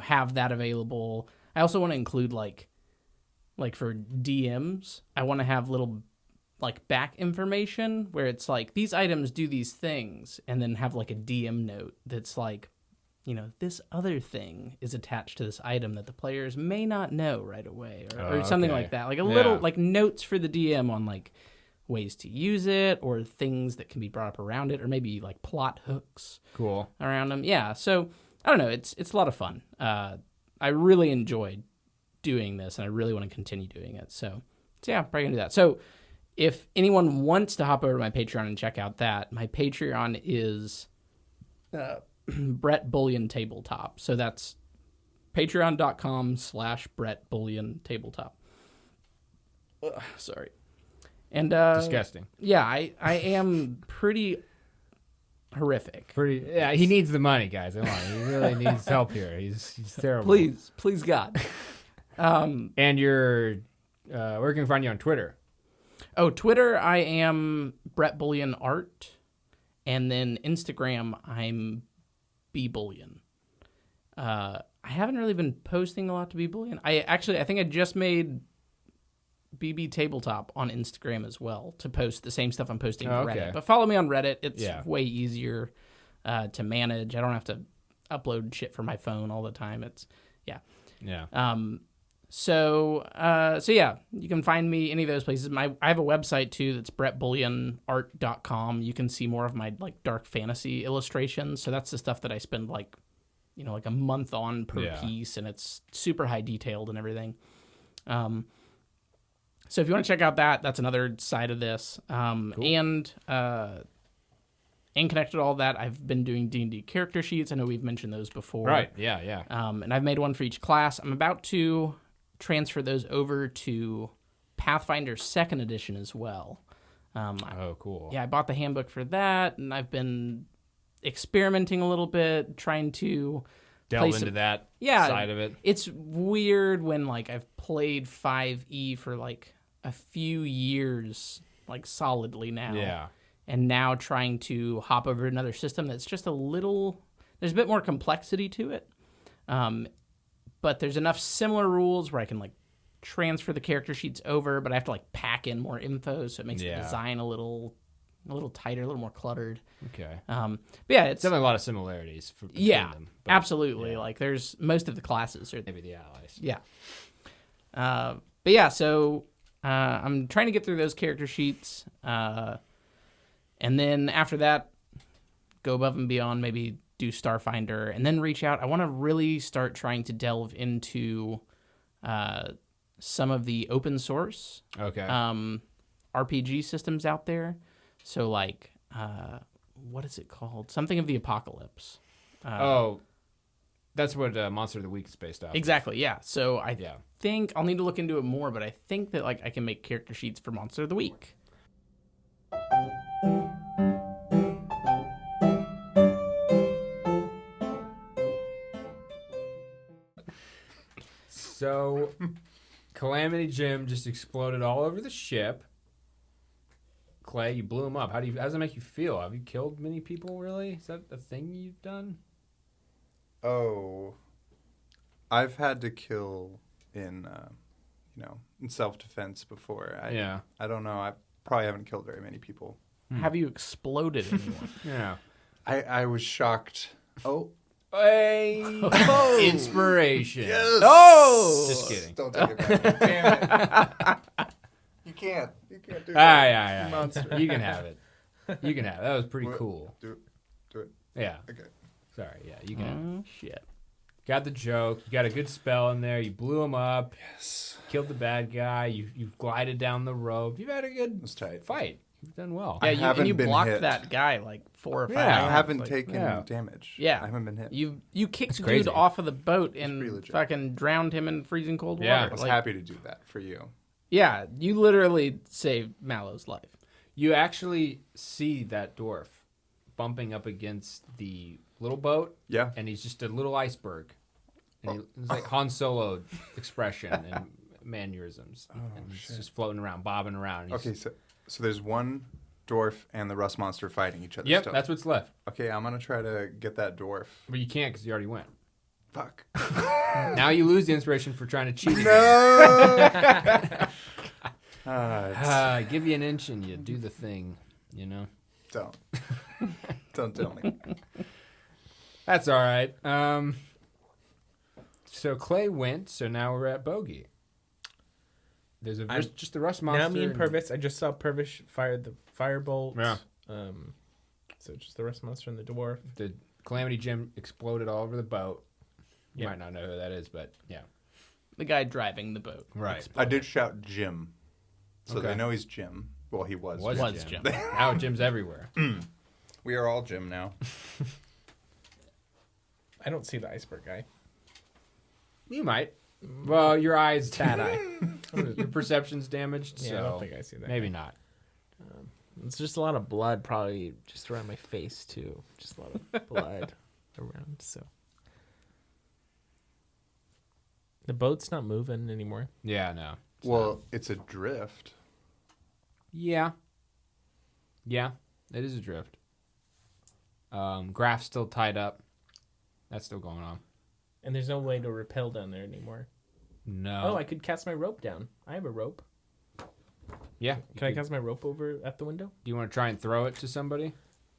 have that available. I also want to include like for DMs, I want to have little like back information where it's like these items do these things, and then have like a DM note that's like, this other thing is attached to this item that the players may not know right away, or something like that. Like a little like notes for the DM on like ways to use it or things that can be brought up around it, or maybe like plot hooks around them. Yeah, so I don't know, it's a lot of fun. I really enjoyed doing this, and I really want to continue doing it. So yeah, probably gonna do that. So if anyone wants to hop over to my Patreon and check out that, my Patreon is Brett Bullion Tabletop. So that's patreon.com/Brett Bullion Tabletop. Sorry. And Disgusting. Yeah, I am pretty horrific. Yeah, he needs the money, guys. Come on, he really needs help here. He's terrible. Please God. And you're where can we find you on Twitter? Oh, Twitter, I am Brett Bullion Art, and then Instagram, I'm B Bullion. I haven't really been posting a lot to B Bullion. I think I just made BB Tabletop on Instagram as well to post the same stuff I'm posting to Reddit. But follow me on Reddit. It's way easier to manage. I don't have to upload shit from my phone all the time. So yeah, you can find me any of those places. I have a website too that's brettbullionart.com. You can see more of my like dark fantasy illustrations. So that's the stuff that I spend like a month on per piece, and it's super high detailed and everything. So if you want to check out that's another side of this. Cool. And connected to all that, I've been doing D&D character sheets. I know we've mentioned those before. Right, yeah. And I've made one for each class. I'm about to transfer those over to Pathfinder 2nd edition as well. Cool. Yeah, I bought the handbook for that, and I've been experimenting a little bit, trying to delve into that side of it. It's weird when like I've played 5e for like a few years, like solidly now. Yeah. And now trying to hop over to another system that's just there's a bit more complexity to it. But there's enough similar rules where I can like transfer the character sheets over, but I have to like pack in more info, so it makes the design a little tighter, a little more cluttered. Okay. But yeah, it's definitely a lot of similarities between them. But, absolutely. Like there's most of the classes are maybe the allies. Yeah. But yeah, so I'm trying to get through those character sheets, and then after that, go above and beyond. Maybe do Starfinder, and then reach out. I want to really start trying to delve into some of the open source RPG systems out there. So like, what is it called? Something of the Apocalypse. That's what Monster of the Week is based off. Exactly, yeah. So I think I'll need to look into it more, but I think that like I can make character sheets for Monster of the Week. So, Calamity Jim just exploded all over the ship. Clay, you blew him up. How does it make you feel? Have you killed many people, really? Is that a thing you've done? Oh, I've had to kill in self-defense before. I don't know. I probably haven't killed very many people. Have you exploded anyone? Yeah. I was shocked. Oh. Hey! Inspiration. Yes. Oh! Just kidding. Don't take it back. Damn it. You can't do that. Yeah. Monster. You can have it. That was pretty cool. Do it. Yeah. Okay. Sorry. Yeah, you can have it. Oh, shit. Got the joke. You got a good spell in there. You blew him up. Yes. Killed the bad guy. You've glided down the rope. You've had a good tight. fight. You've done well. Yeah, you been blocked hit. that guy like 4 or 5 Yeah. times. I haven't like, taken damage. Yeah. I haven't been hit. You kicked the crazy. dude off of the boat pretty and legit. fucking drowned him in freezing cold water. Yeah. I was Like, happy to do that for you. Yeah, you literally saved Mallow's life. You actually see that dwarf bumping up against the little boat. Yeah. And he's just a little iceberg. And he's like Han Solo expression and mannerisms. And he's just floating around, bobbing around. He's, Okay, so there's one dwarf and the rust monster fighting each other. Yep, still. that's what's left. Okay, I'm gonna try to get that dwarf. But you can't because you already went. Fuck. Now you lose the inspiration for trying to cheat. No. I give you an inch and you do the thing, you know? Don't tell me. That's all right. So Clay went, so now we're at Bogey. There's just the rust monster. Now me and Purvis. I just saw Purvis fire the firebolt. Yeah. So just the rust monster and the dwarf. The Calamity Jim exploded all over the boat. You might not know who that is, but yeah. The guy driving the boat. Right. I did shout Jim, so Okay. they know he's Jim. Well, he was. Was Jim. Now Jim's everywhere. We are all Jim now. I don't see the iceberg guy. You might. Well, your eyes, Bad eye. your perception's damaged, Yeah, so I don't think I see that. maybe not. It's just a lot of blood, probably just around my face too. Just a lot of blood around. So the boat's not moving anymore. Yeah, no. Well, it's adrift. Yeah. Yeah, it is adrift. Graph's still tied up. That's still going on. And there's no way to rappel down there anymore. No. Oh, I could cast my rope down. I have a rope. Yeah. Can I cast my rope over at the window? Do you want to try and throw it to somebody?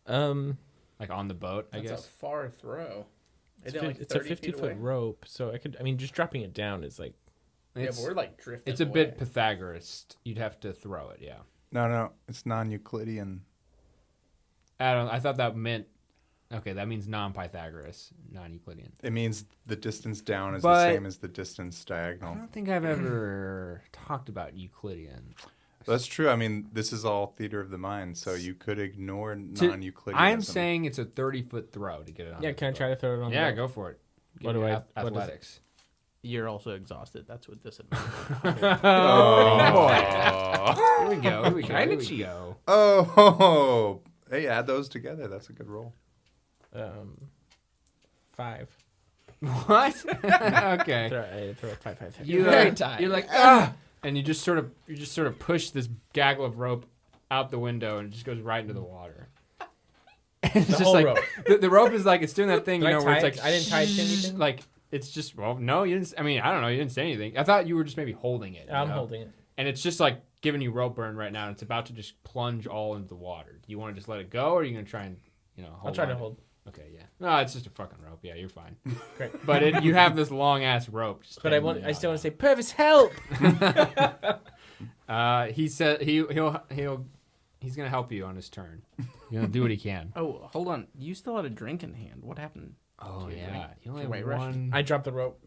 Like on the boat, I That's guess. a far throw. It's, Isn't it like it's a 30 feet 50-foot away? rope, so I mean, just dropping it down is like... Yeah, but we're like drifting. It's a away. bit Pythagoras. You'd have to throw it, yeah. No, it's non-Euclidean. I thought that meant... Okay, that means non-Pythagoras, non-Euclidean. It means the distance down is But- the same as the distance I diagonal. don't think I've ever talked about Euclidean. That's true. I mean, this is all theater of the mind, so you could ignore non-Euclidean. I'm saying it's a 30-foot throw to get it on. Yeah, the can I boat. try to throw it on the Yeah, boat? go for it. What Give do me I- ath- what does it- athletics. You're also exhausted. That's what this is. Oh, here we go. Here we go. Kinda Here we cheap. go. Oh, hey, add those together. That's a good roll. 5. What? Okay. I throw a 5. You, very tired. You're like and you just sort of push this gaggle of rope out the window, and it just goes right into the water. And it's The just whole like rope. the rope is like it's doing that thing, Did you I know, where tie it's it? like I didn't tie it to anything? Like it's just no, you didn't. I mean, I don't know, you didn't say anything. I thought you were just maybe holding it. I'm you know? holding it. And it's just like giving you rope burn right now, and it's about to just plunge all into the water. Do you want to just let it go, or are you gonna try and hold? I'll try on to hold. Okay, yeah. No, it's just a fucking rope. Yeah, you're fine. Great. But you have this long ass rope. Just But I hanging still want out. to say, Purvis, help! He said he's gonna help you on his turn. He's gonna do what he can. Oh, hold on. You still had a drink in hand. What happened? Oh Okay, yeah, you only White have Russian. one. I dropped the rope.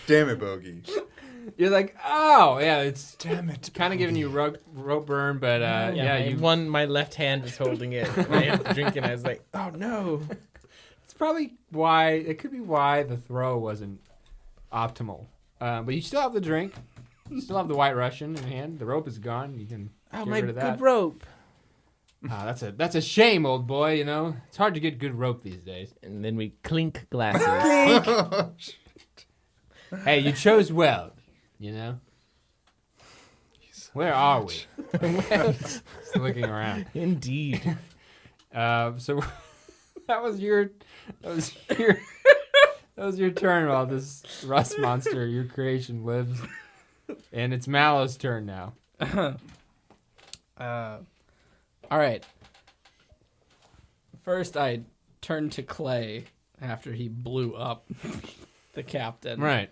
Damn it, Bogey. You're like, oh yeah, it's Damn it. kind of giving you rope burn, but My left hand was holding it. And I had the drink, and I was like, oh no. it's probably why it could be why the throw wasn't optimal. But you still have the drink. You still have the White Russian in hand. The rope is gone. You can Oh, get my rid of that. good rope. That's a shame, old boy. You know, it's hard to get good rope these days. And then we clink glasses. Hey, you chose well. You know. Where are we? Just looking around. Indeed. So that was your turn while this rust monster, your creation, lives, and it's Mallow's turn now. All right. First, I turned to Clay after he blew up the captain. Right.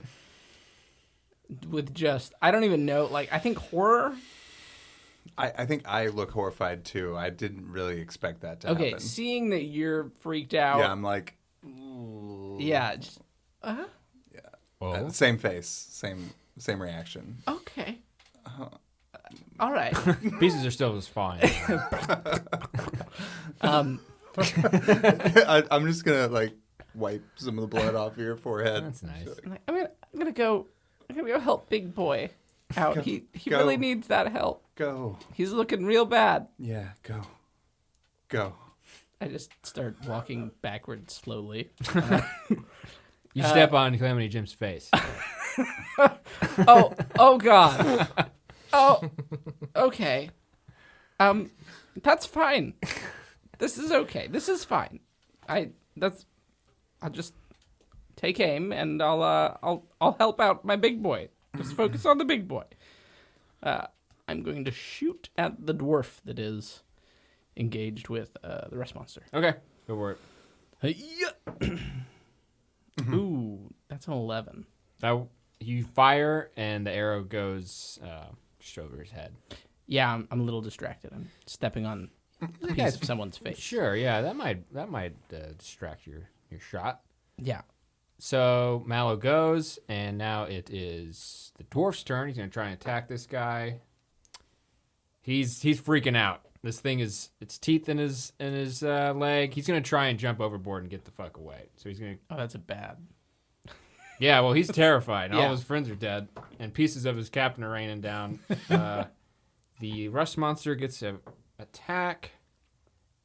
With just, I don't even know, like, I think horror. I think I look horrified too. I didn't really expect that to Okay, happen. seeing that you're freaked out. Yeah, I'm like, Yeah. Just, same face, same reaction. okay. All right. Pieces are still just fine. I'm just gonna like wipe some of the blood off your forehead. That's nice. I'm gonna go help Big Boy out. He go. really needs that help. Go. He's looking real bad. Yeah, go. I just start walking backwards slowly. You step on Calamity Jim's face. Oh God. Oh, okay. That's fine. This is okay. This is fine. I'll just take aim and I'll help out my big boy. Just focus on the big boy. I'm going to shoot at the dwarf that is engaged with the rest monster. Okay, go for it. Ooh, that's an 11. Now you fire, and the arrow goes just over his head. Yeah, I'm a little distracted. I'm stepping on a piece of someone's face. Sure, yeah, that might distract your shot. Yeah. So Mallow goes, and now it is the dwarf's turn. He's gonna try and attack this guy. He's freaking out. This thing is its teeth in his leg. He's gonna try and jump overboard and get the fuck away. So he's gonna. Oh, that's a bad. Yeah, well, he's terrified. Yeah. All his friends are dead, and pieces of his captain are raining down. The rust monster gets an attack,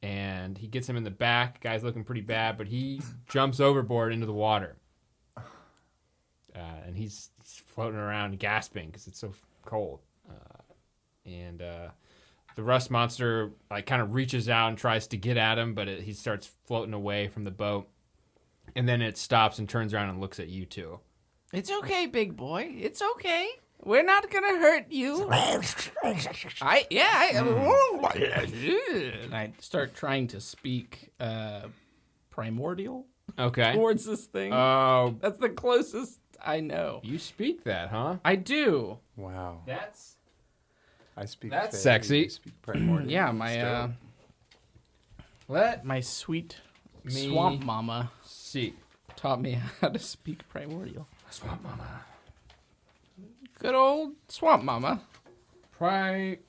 and he gets him in the back. Guy's looking pretty bad, but he jumps overboard into the water. And he's floating around gasping because it's so cold. And the rust monster like kind of reaches out and tries to get at him, but he starts floating away from the boat. And then it stops and turns around and looks at you two. It's okay, big boy. It's okay. We're not gonna hurt you. And I start trying to speak primordial Okay. towards this thing. Oh, That's the closest I know. you speak that, huh? I do. Wow. That's I speak. That's Fae, sexy. you speak primordial. Yeah, my let my sweet Me- swamp mama see. taught me how to speak primordial. Swamp mama. Good old swamp mama. Primordial.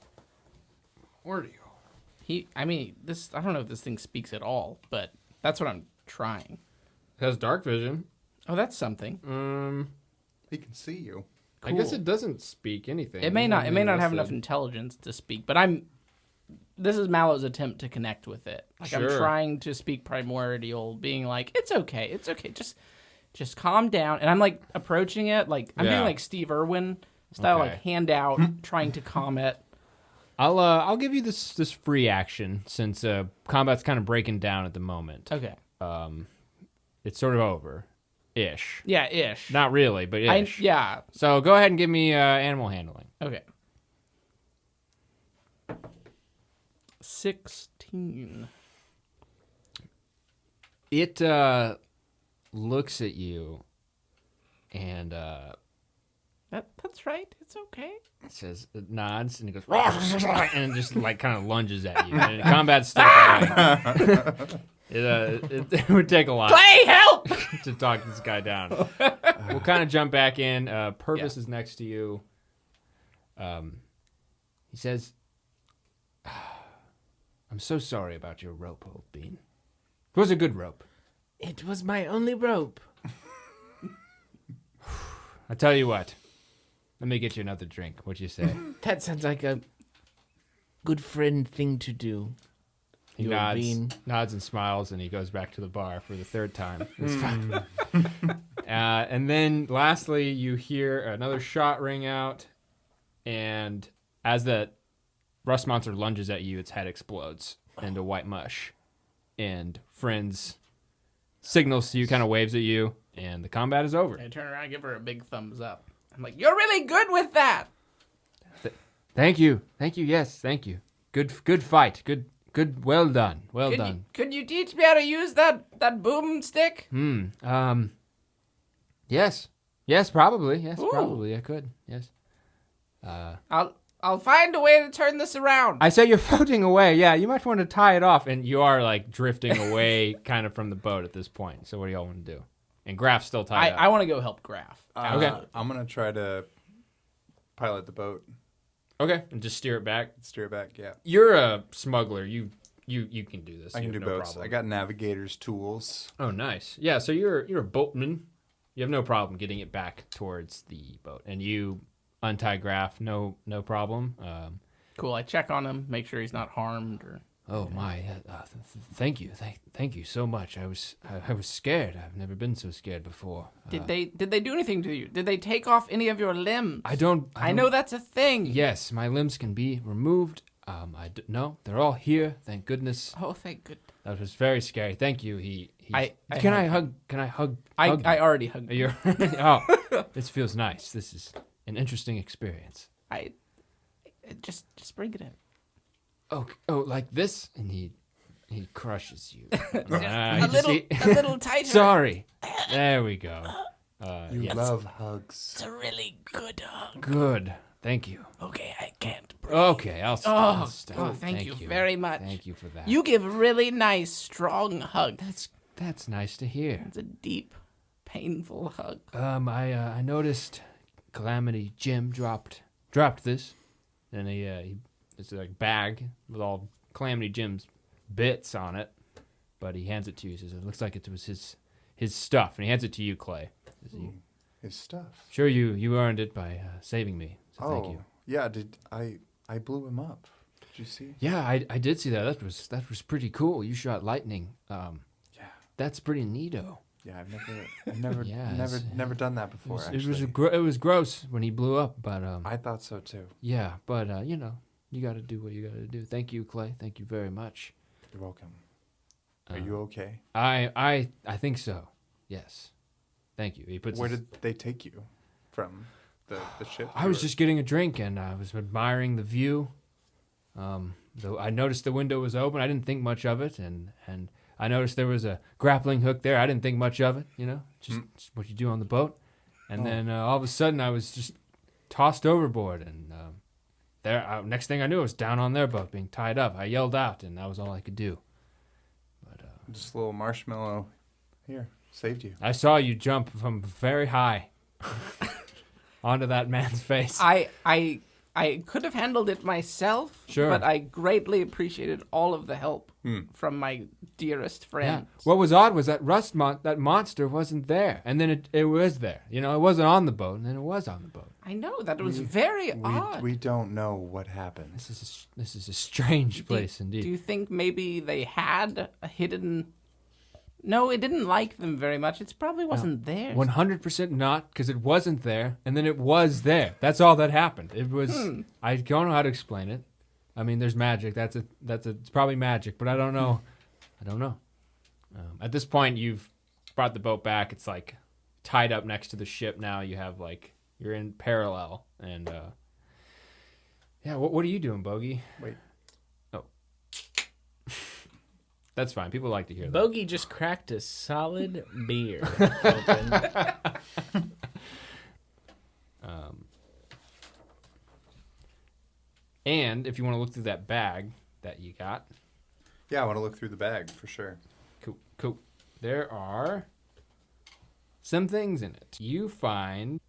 I mean, I don't know if this thing speaks at all, but that's what I'm trying. It has dark vision. Oh, that's something. He can see you. I guess Cool. it doesn't speak anything. It may not have listed. enough intelligence to speak, but this is Mallow's attempt to connect with it. Like I'm Sure. trying to speak primordial, being like, it's okay, just calm down. And I'm like approaching it like I'm doing Yeah. like Steve Irwin style, Okay. like hand out, trying to calm it. I'll give you this free action since combat's kind of breaking down at the moment. Okay. It's sort of over, ish. Yeah, ish. Not really, but ish. Yeah. So go ahead and give me animal handling. Okay. 16. It looks at you and That's right. It's okay. it says it nods and it goes and it just like kind of lunges at you. And combat's still going. It would take a lot Play help. to talk this guy down. We'll kind of jump back in. Purvis is next to you. He says, "I'm so sorry about your rope, old bean. It was a good rope. It was my only rope. I tell you what. Let me get you another drink. What you say?" That sounds like a good friend thing to do. He You old bean. nods and smiles, and he goes back to the bar for the third time. It's fine. And then lastly, you hear another shot ring out, and as the rust monster lunges at you, its head explodes into white mush. And Friends signals to you, kind of waves at you, and the combat is over. I turn around and give her a big thumbs up. I'm like, you're really good with that. Thank you. Yes, thank you. Good fight. Good. Well done. Well done. Could you teach me how to use that boomstick? Yes, probably. Yes, Ooh. probably. I could. Yes. I'll find a way to turn this around. I say you're floating away. Yeah, you might want to tie it off. And you are like drifting away kind of from the boat at this point. So what do y'all want to do? And Graf's still tied up. I want to go help Graf. Okay. I'm gonna try to pilot the boat, Okay. And just steer it back. steer it back. Yeah, You're a smuggler. You can do this. I You can do have no boats. problem. I got navigator's tools. Oh, nice. Yeah, so you're a boatman. You have no problem getting it back towards the boat. And you untie Graf, no problem. Cool. I check on him, make sure he's not harmed. Or Oh my! Thank you, thank you so much. I was scared. I've never been so scared before. did they do anything to you? Did they take off any of your limbs? I don't. I know that's a thing. Yes, my limbs can be removed. No, they're all here. Thank goodness. Oh, thank goodness. That was very scary. Thank you. Can I hug? I already hugged him. You're, oh, this feels nice. This is an interesting experience. Just bring it in. Oh, like this, and he crushes you. A little tighter. Sorry. There we go. You yes. love hugs. It's a really good hug. Good. Thank you. Okay, I can't breathe. Okay, I'll stop. Thank you very much. Thank you for that. You give really nice, strong hugs. That's nice to hear. It's a deep, painful hug. I noticed Calamity Jim dropped this, and it's like a bag with all Calamity Jim's bits on it, but he hands it to you. He says, "It looks like it was his stuff," and he hands it to you, Clay. His stuff. Sure, you earned it by saving me. So thank you. Yeah. Did I blew him up? Did you see? Yeah, I did see that. That was pretty cool. You shot lightning. Yeah. That's pretty neato. Yeah, I've never Yeah, never done that before. It was gross when he blew up, but I thought so too. yeah, but you got to do what you got to do. Thank you, Clay. Thank you very much. You're welcome. Are you okay? I think so. Yes. Thank you. He puts. Where did they take you from the ship? I was just getting a drink and I was admiring the view. Though I noticed the window was open. I didn't think much of it, and I noticed there was a grappling hook there. I didn't think much of it. Just what you do on the boat. And then all of a sudden, I was just tossed overboard, and next thing I knew, I was down on their boat, being tied up. I yelled out, and that was all I could do. But just a little marshmallow. Here, saved you. I saw you jump from very high onto that man's face. I could have handled it myself, Sure. but I greatly appreciated all of the help from my dearest Yeah. friends. What was odd was that that monster wasn't there, and then it was there. It wasn't on the boat, and then it was on the boat. I know that was very odd. We don't know what happened. This is a strange place indeed. Do you think maybe they had a hidden? No, it didn't like them very much. It probably wasn't there. 100% not, because it wasn't there, and then it was there. That's all that happened. It was. I don't know how to explain it. I mean, there's magic. It's probably magic, but I don't know. I don't know. At this point, you've brought the boat back. It's like tied up next to the ship now. You have you're in parallel, and yeah. What are you doing, Bogey? Wait. Oh. That's fine. People like to hear that. Bogey just cracked a solid beer open. And if you want to look through that bag that you got, Yeah, I want to look through the bag for sure. cool. There are some things in it. You find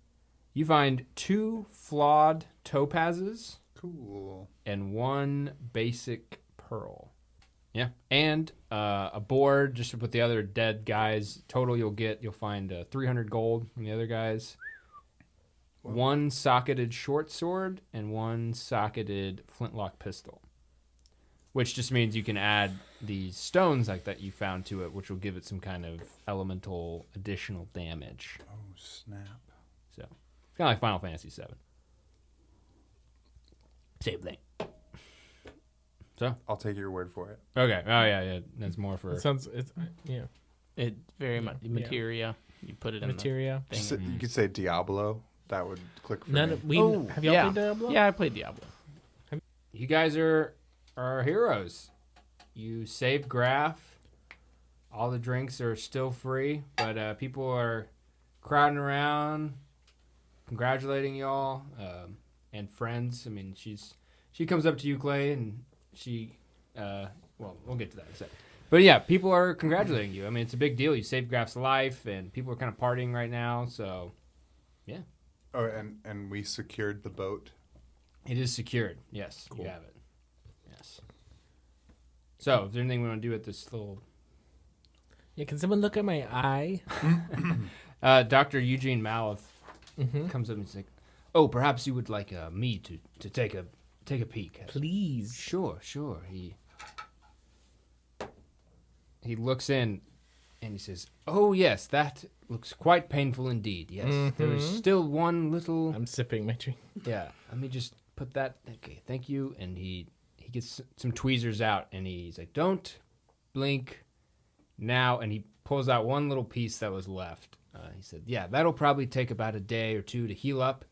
2 flawed topazes Cool. and 1 basic pearl. Yeah, and a board just with the other dead guys. Total, you'll find 300 gold from the other guys. Whoa. 1 socketed short sword and 1 socketed flintlock pistol, which just means you can add these stones like that you found to it, which will give it some kind of elemental additional damage. Oh, snap. So kind of like Final Fantasy VII. Same thing. So I'll take your word for it. okay, oh yeah, that's more for It sounds, it's, yeah. It very much Yeah. materia. You put it in Materia. the thing. You could say Diablo. That would click for me. Have y'all yeah. played Diablo? Yeah, I played Diablo. you guys are heroes. You saved Graf. All the drinks are still free, but people are crowding around, congratulating y'all, and friends. I mean, she comes up to you, Clay, and she, well, we'll get to that in a second. But yeah, people are congratulating you. I mean, it's a big deal. You saved Graf's life, and people are kind of partying right now. So, yeah, Oh, and we secured the boat. it is secured. Yes, Cool. you have it. Yes. So, is there anything we want to do with this little? Yeah, can someone look at my eye? Dr. Eugene Mallow Mm-hmm. comes up and he's like, "Oh, perhaps you would like me to take a peek." Please. Sure. He looks in and he says, "Oh yes, that looks quite painful indeed. Yes, there is still one little. I'm sipping my drink. Yeah, let me just put that. Okay, thank you." And he gets some tweezers out and he's like, "Don't blink now." And he pulls out one little piece that was left. He said, "Yeah, that'll probably take about a day or 2 to heal up,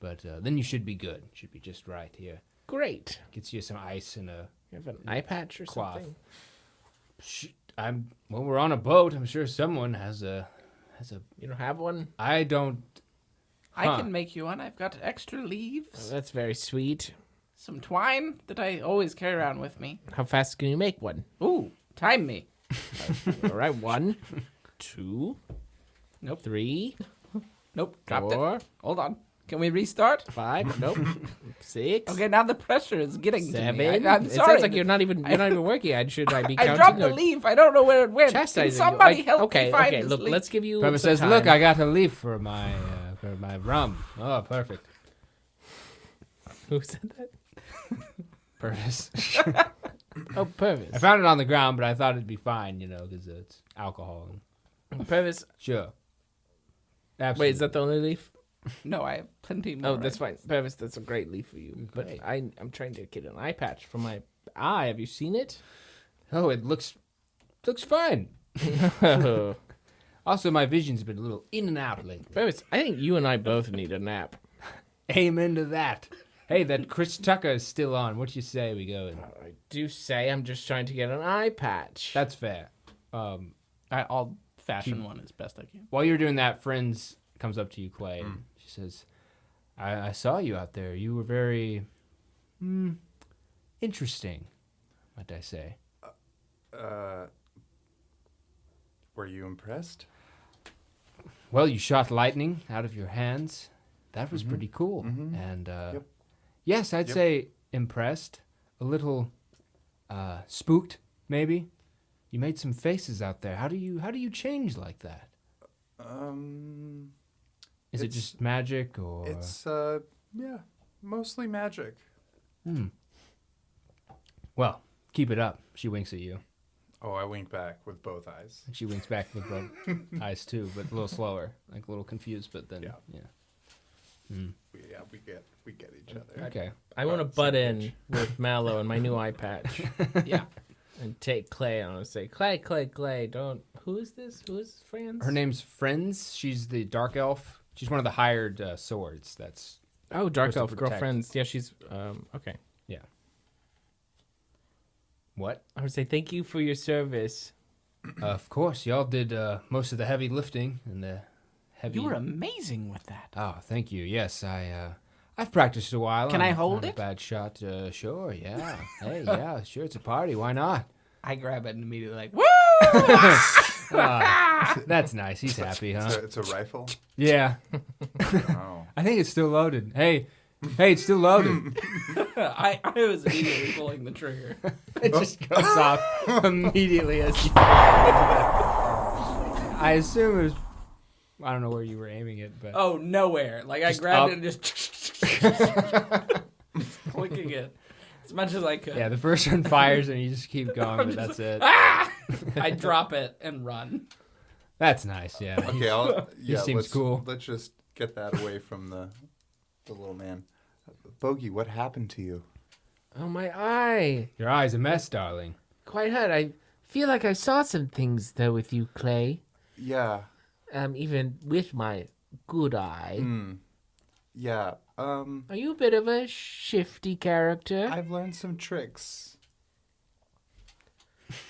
but then you should be good. Should be just right here." Great. Gets you some ice and a You have an eye patch or cloth. something? Well, we're on a boat. I'm sure someone has a. You don't have one? I don't. I Huh. can make you one. I've got extra Oh, leaves, that's very sweet. some twine that I always carry around with me. How fast can you make one? Ooh, time me. All right, 1, 2. Nope. 3, Nope. Dropped 4, it. Hold on. Can we restart? 5. Nope. 6. Okay, now the pressure is getting 7. to me. I'm It sorry. sounds like you're not even working. Should I be I counting? dropped the or leaf. I don't know where it went. Can chastising somebody you? help me find Okay. this Look, leaf? let's give you. Purvis some says, time. "Look, I got a leaf for my rum. Oh, perfect." Who said that? Purvis. Oh, Purvis. I found it on the ground, but I thought it'd be fine, because it's alcohol. Purvis. Sure. Absolutely. Wait, is that the only leaf? No, I have plenty more. Oh, that's fine. Purvis, that's a great leaf for you. But Great. I'm trying to get an eye patch for my eye. Have you seen it? Oh, it looks fine. Also, my vision's been a little in and out lately. Purvis, I think you and I both need a nap. Amen to that. Hey, that Chris Tucker is still on. What you say we go? I do say I'm just trying to get an eye patch. That's fair. I'll fashion one as best I can. While you're doing that, Friends comes up to you, Clay, and she says, I saw you out there. You were very interesting, might I say. Were you impressed? Well, you shot lightning out of your hands. That was pretty cool. And yes, I'd say impressed. A little spooked, maybe. You made some faces out there. How do you change like that? Is it just magic or? It's mostly magic. Well, keep it up. She winks at you. Oh, I wink back with both eyes. And she winks back with both eyes too, but a little slower, like a little confused. But then, We get each other. Okay. I want to butt in with Mallow and my new eye patch. Yeah. And take Clay on and say, Clay, don't. Who is this? Who is Franz? Her name's Friends. She's the dark elf. She's one of the hired swords. That's Oh, Dark supposed to Elf protect. girlfriends. Yeah, she's okay. yeah. What? I would say thank you for your service. Of course, y'all did most of the heavy lifting and the heavy. You were amazing with that. Oh, thank you. Yes, I've practiced a while. Can I hold not a it? bad shot. Sure. Yeah. Hey. Yeah. Sure. It's a party. Why not? I grab it and immediately like, woo! That's nice. He's happy, huh? It's a rifle. Yeah. Oh. I think it's still loaded. Hey, it's still loaded. I was immediately pulling the trigger. It just goes off immediately as you. I assume it was. I don't know where you were aiming it, but Oh, nowhere. Like I Just grabbed up. it and just clicking it as much as I could. yeah, the first one fires and you just keep going, but that's it. I drop it and run. That's nice. Yeah. Okay, seems let's, cool. Let's just get that away from the little man. Bogey, what happened to you? Oh, my eye. Your eye's a mess, darling. Quite hurt. I feel like I saw some things, though, with you, Clay. Yeah. Even with my good eye. Yeah. Are you a bit of a shifty character? I've learned some tricks.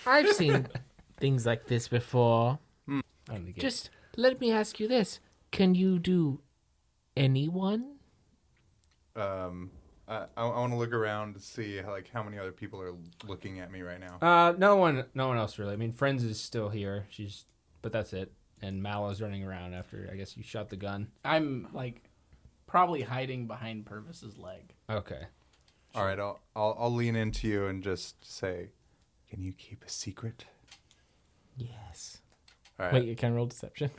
I've seen things like this before. I don't think Just let me ask you this. Can you do anyone? I want to look around to see how many other people are looking at me right now. no one else really. I mean, Friends is still here. But that's it. And Mallow's running around after. I guess you shot the gun. I'm like probably hiding behind Purvis's leg. Okay. All right, I'll lean into you and just say, "Can you keep a secret?" Yes. All right. Wait, you can roll deception.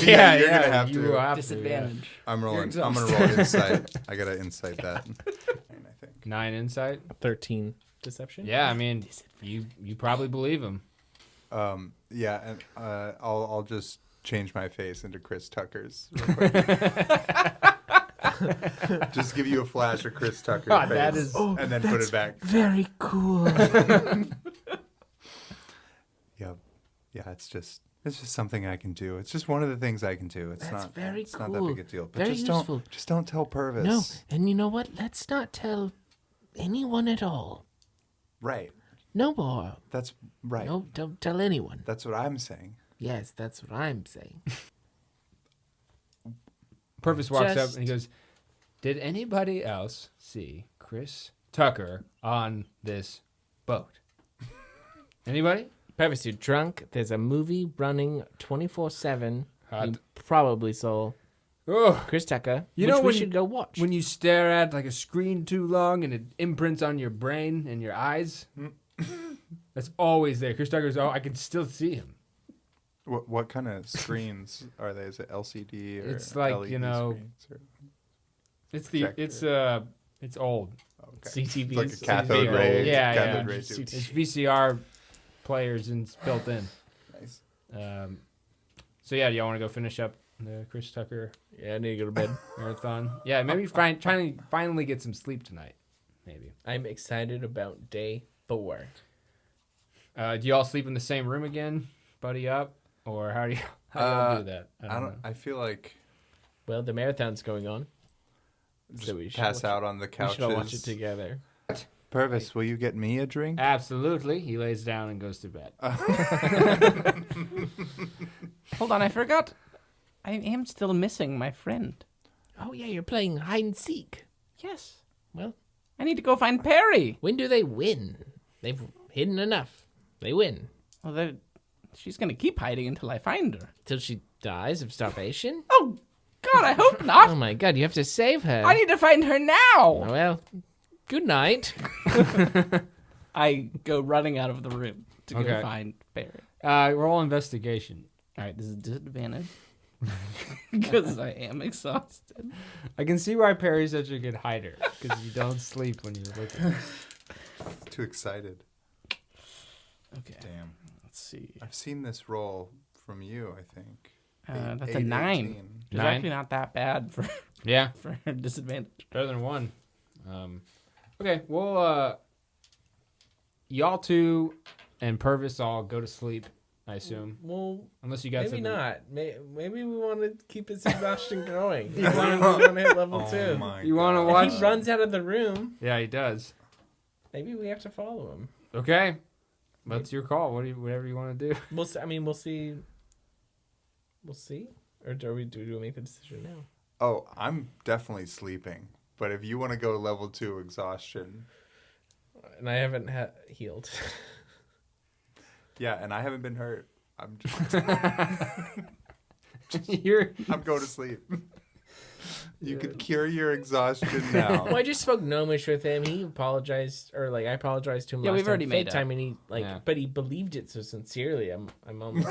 yeah, you're gonna have you to. have Disadvantage. I'm rolling. You're I'm gonna roll insight. I gotta insight that. I think. To. 9 insight. 13 deception. Yeah, I mean, you probably believe him. Yeah, and I'll just change my face into Chris Tucker's. Real quick. Just give you a flash of Chris Tucker's God, face, that is- and then put it back. Very cool. Yeah, it's just something I can do. It's just one of the things I can do. It's That's not very it's not cool. that big a deal. But Very just useful. don't tell Purvis. No, and you know what? Let's not tell anyone at all. Right. No more. That's right. No, don't tell anyone. That's what I'm saying. Yes, that's what I'm saying. Purvis walks up Just- and he goes, "Did anybody else see Chris Tucker on this boat? Anybody? Purvis, you're drunk. There's a movie running 24/7. Hot. You probably saw Oh, Chris Tucker. You which know we when- should go watch. when you stare at like a screen too long and it imprints on your brain and your eyes, that's always there. Chris Tucker's. Oh, I can still see him. What kind of screens are they? Is it LCD or It's like, LED you know, screens or- It's the Projector. it's old. Okay. CTV. It's like a cathode CTV. ray. Yeah, cathode yeah. ray tube. It's VCR players and it's built in. Nice. So yeah, do y'all want to go finish up the Chris Tucker Yeah, I need to go to bed. marathon? Yeah, maybe trying to finally get some sleep tonight. Maybe. I'm excited about day 4. Do y'all sleep in the same room again, buddy up, or how do y'all do that? I don't. I feel like Well, the marathon's going on. just So we should pass watch out on the We couches. should all watch it together. Purvis, will you get me a drink? Absolutely. He lays down and goes to bed. Hold on, I forgot. I am still missing my friend. Oh, yeah, you're playing hide and seek. Yes. Well, I need to go find Perry. when do they win? They've hidden enough. They win. Well, she's going to keep hiding until I find her. Till she dies of starvation? Oh, God, I hope Oh, not. my God, you have to save her. I need to find her now. Oh, well, good night. I go running out of the room to Okay. go find Perry. Roll investigation. All right, this is a disadvantage because I am exhausted. I can see why Perry's such a good hider because you don't sleep when you're looking. Too excited. Okay, Damn. let's see. I've seen this roll from you, I think. That's a 9. 18. It's 9? actually not that bad for Yeah, for a disadvantage. better than 1. Okay, well, y'all two and Purvis all go to sleep, I assume, Well, unless you got maybe something. not. Maybe we want to keep his exhaustion going. You want to hit level 2. Oh my You wanna God. watch- If he runs out of the room, Yeah, he does. maybe we have to follow him. Okay, that's your call. Whatever you want to do. We'll see. I mean, we'll see. We'll see. Or do we make the decision now? Oh, I'm definitely sleeping. But if you want to go level 2 exhaustion, And I haven't healed. yeah, and I haven't been hurt. I'm You're going to sleep. You could cure your exhaustion now. Well, I just spoke Gnomish with him. He apologized, or like I apologized to him. Yeah, last we've already time, made fake time, and he Yeah. but he believed it so sincerely. I'm almost.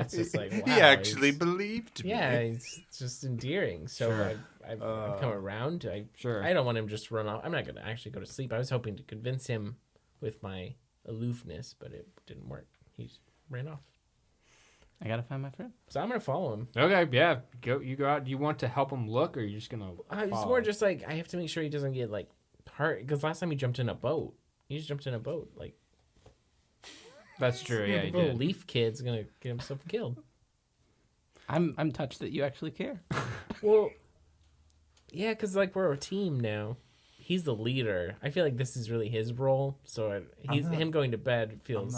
It's just like wow, he actually he's- believed me. Yeah, it's just endearing. So Sure. I've come around. Sure. I don't want him just to run off. I'm not going to actually go to sleep. I was hoping to convince him with my aloofness, but it didn't work. He just ran off. I gotta find my friend. So I'm going to follow him. okay. Yeah, you go out. Do you want to help him look, or are you just gonna? It's follow? more just like I have to make sure he doesn't get like hurt. Because last time he jumped in a boat, he just jumped in a boat. Like That's true. Yeah, the he little did. leaf kid's gonna get himself killed. I'm touched that you actually care. Well, yeah, because like we're a team now. He's the leader. I feel like this is really his role. So him going to bed I'm feels.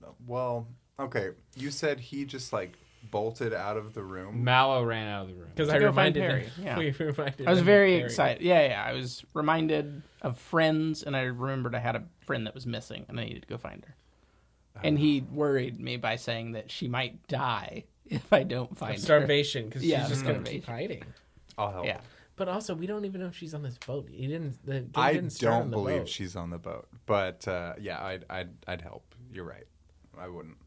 not. Well, okay. You said he just like bolted out of the room. Mallow ran out of the room. Because To I go find reminded him. Perry, yeah. We reminded I was him of very Perry. excited. Yeah. I was reminded of friends, and I remembered I had a friend that was missing, and I needed to go find her. And he worried me by saying that she might die if I don't find Of her. starvation, because Yeah, she's just going to keep starvation. hiding. I'll help. Yeah. But also, we don't even know if she's on this boat. He didn't. The game I didn't start don't on the believe boat. she's on the boat, but yeah, I'd help. You're right. I wouldn't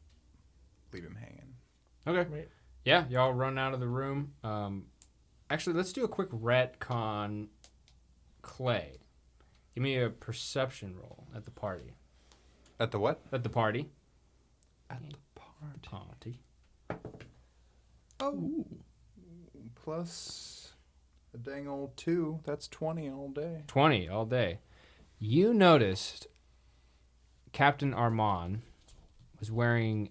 leave him hanging. Okay. Right. Yeah, y'all run out of the room. Actually, let's do a quick retcon. Clay, give me a perception roll at the party. At the what? At the party. At the party. Party. Oh, plus a dang old 2. That's 20 all day. 20 all day. You noticed Captain Armand was wearing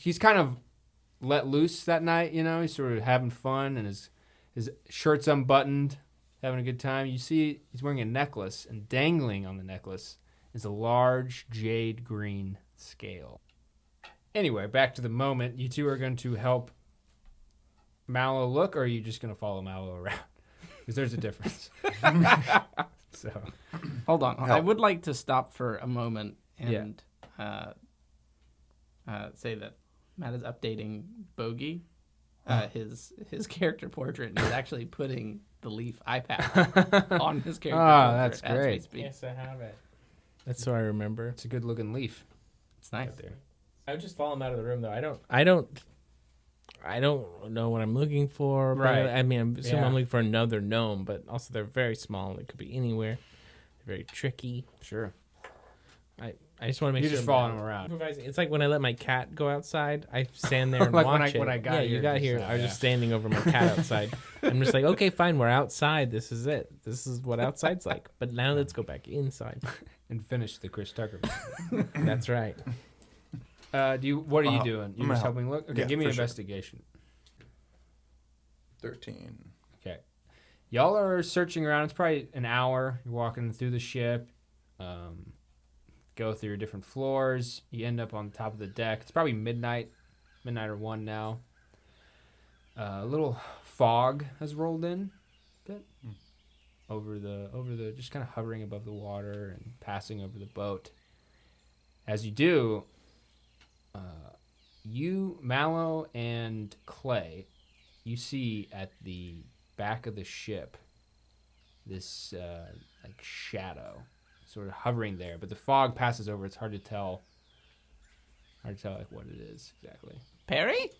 he's kind of let loose that night, you know. He's sort of having fun, and his shirt's unbuttoned, having a good time. You see he's wearing a necklace, and dangling on the necklace is a large jade green scale. Anyway, back to the moment. You two are going to help Mallow look, or are you just going to follow Mallow around? Because there's a difference. So, Hold on. Help. I would like to stop for a moment and say that Matt is updating Bogey, his character portrait, and he's actually putting the leaf iPad on his character portrait. That's as we great. speak. Yes, I have it. That's so I remember. It's a good looking leaf. It's nice. There. I would just follow him out of the room though. I don't know what I'm looking for. Right. I mean, I'm assuming Yeah. I'm looking for another gnome, but also they're very small. They could be anywhere. They're very tricky. Sure. I just want to make You're sure just following him around. Improvising. It's like when I let my cat go outside. I stand there and Like watch it. when I got yeah, here, you got just here. now, I was yeah. just standing over my cat outside. I'm just like, okay, fine. We're outside. This is it. This is what outside's like. But now let's go back inside. And finish the Chris Tucker. That's right. What are you doing? I'm You're gonna just help. helping look? Okay, Yeah, give me an for sure. investigation. 13. Okay. Y'all are searching around. It's probably an hour. You're walking through the ship. Go through your different floors. You end up on the top of the deck. It's probably midnight or 1 now. A little fog has rolled in a bit over the just kind of hovering above the water and passing over the boat. As you do, you, Mallow, and Clay, you see at the back of the ship this like shadow sort of hovering there, but the fog passes over. It's hard to tell like what it is exactly. Perry?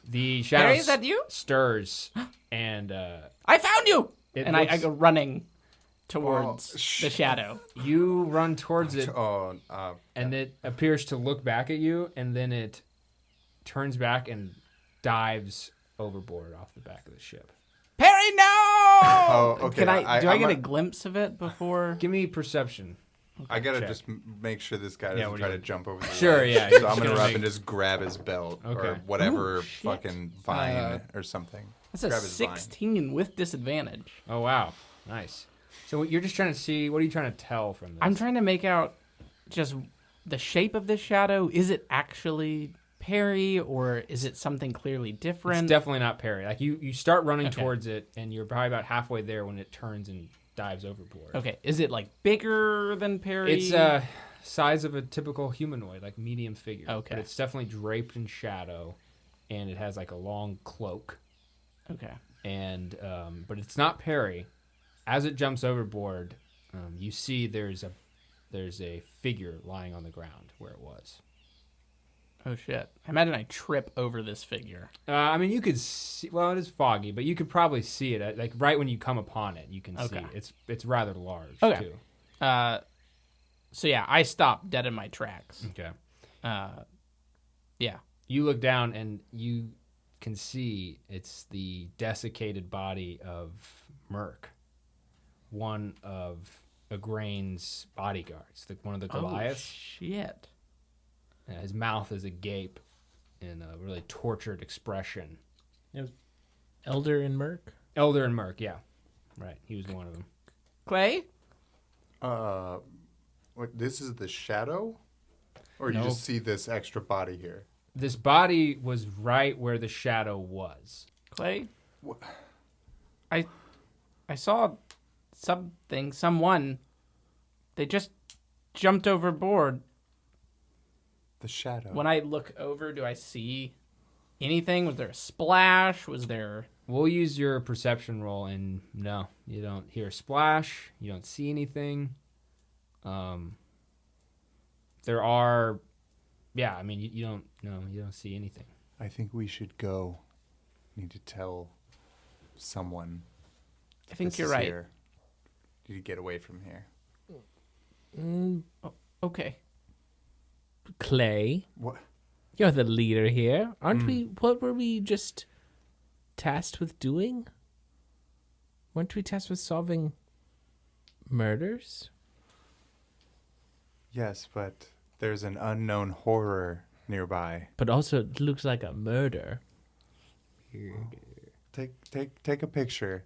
The shadow Perry, is that you? stirs and I found you! it And looks, I go running towards Oh, the shadow. you run towards it Oh, and it appears to look back at you, and then it turns back and dives overboard off the back of the ship. Perry, no! Oh, okay. Can I do I I'm get a a- glimpse of it before? Give me perception. I gotta check. just make sure this guy Yeah, doesn't what try do to you- jump over the Sure, ledge. yeah, So you're I'm just gonna gonna run make- and just grab his belt or Okay. whatever Ooh, shit. fucking vine or something. That's a Grab his vine. 16 with disadvantage. Oh wow, nice. So you're just trying to see, what are you trying to tell from this? I'm trying to make out just the shape of this shadow. Is it actually Perry, or is it something clearly different? It's definitely not Perry. Like you start running Okay. towards it, and you're probably about halfway there when it turns and dives overboard. Okay, is it like bigger than Perry? It's size of a typical humanoid, like medium figure. Okay. But it's definitely draped in shadow, and it has like a long cloak. Okay. And but it's not Perry. As it jumps overboard, you see there's a figure lying on the ground where it was. Oh shit! I imagine I trip over this figure. I mean, you could see. Well, it is foggy, but you could probably see it. Like right when you come upon it, you can see Okay. it. It's rather large Okay. too. So yeah, I stopped dead in my tracks. Okay. Yeah. You look down and you can see it's the desiccated body of Merc, one of Igraine's bodyguards, one of the Goliaths. Oh shit! His mouth is agape in a really tortured expression. Elder and Merc. Elder and Merc, yeah. Right, he was one of them. Clay? What? This is the shadow, or you No. just see this extra body here? This body was right where the shadow was. Clay? What? I saw someone. They just jumped overboard. The shadow. When I look over, do I see anything? Was there a splash? Was there... We'll use your perception roll, and no, you don't hear a splash. You don't see anything. There are, yeah. I mean, you don't see anything. I think we should go. Need to tell someone. I think this you're is right. here. Need to get away from here. Okay. Clay, What? you're the leader here, aren't we? What were we just tasked with doing? Weren't we tasked with solving murders? Yes, but there's an unknown horror nearby. But also, it looks like a murder. Take a picture,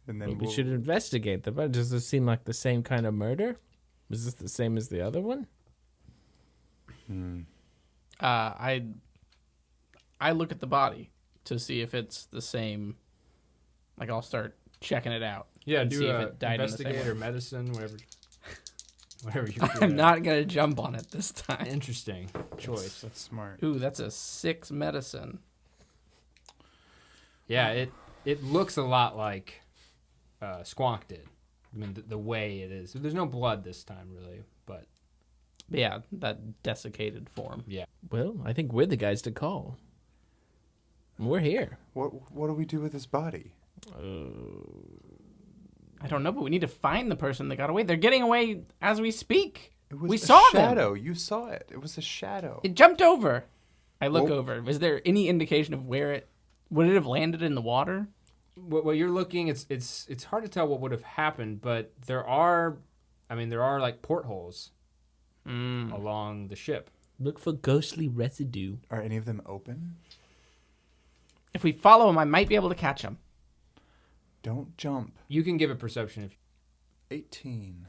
and then Maybe we we'll, should investigate the murder. Does this seem like the same kind of murder? Is this the same as the other one? I look at the body to see if it's the same. Like, I'll start checking it out. Yeah, and do see if a it died in the same investigate way. or medicine, whatever. Whatever you. I'm not gonna jump on it this time. Interesting choice. That's smart. Ooh, that's a 6 medicine. Yeah, it looks a lot like Squonk did. I mean, the way it is. There's no blood this time, really, but Yeah, that desiccated form. yeah. Well, I think we're the guys to call. We're here. What do we do with his body? I don't know, but we need to find the person that got away. They're getting away as we speak. It was We a saw them. shadow. You saw it. It was a shadow. It jumped over. I look Well- over. Is there any indication of where it would it have landed in the water? What you're looking, it's hard to tell what would have happened, but there are like portholes along the ship. Look for ghostly residue. Are any of them open? If we follow him, I might be able to catch him. Don't jump. You can give a perception if 18.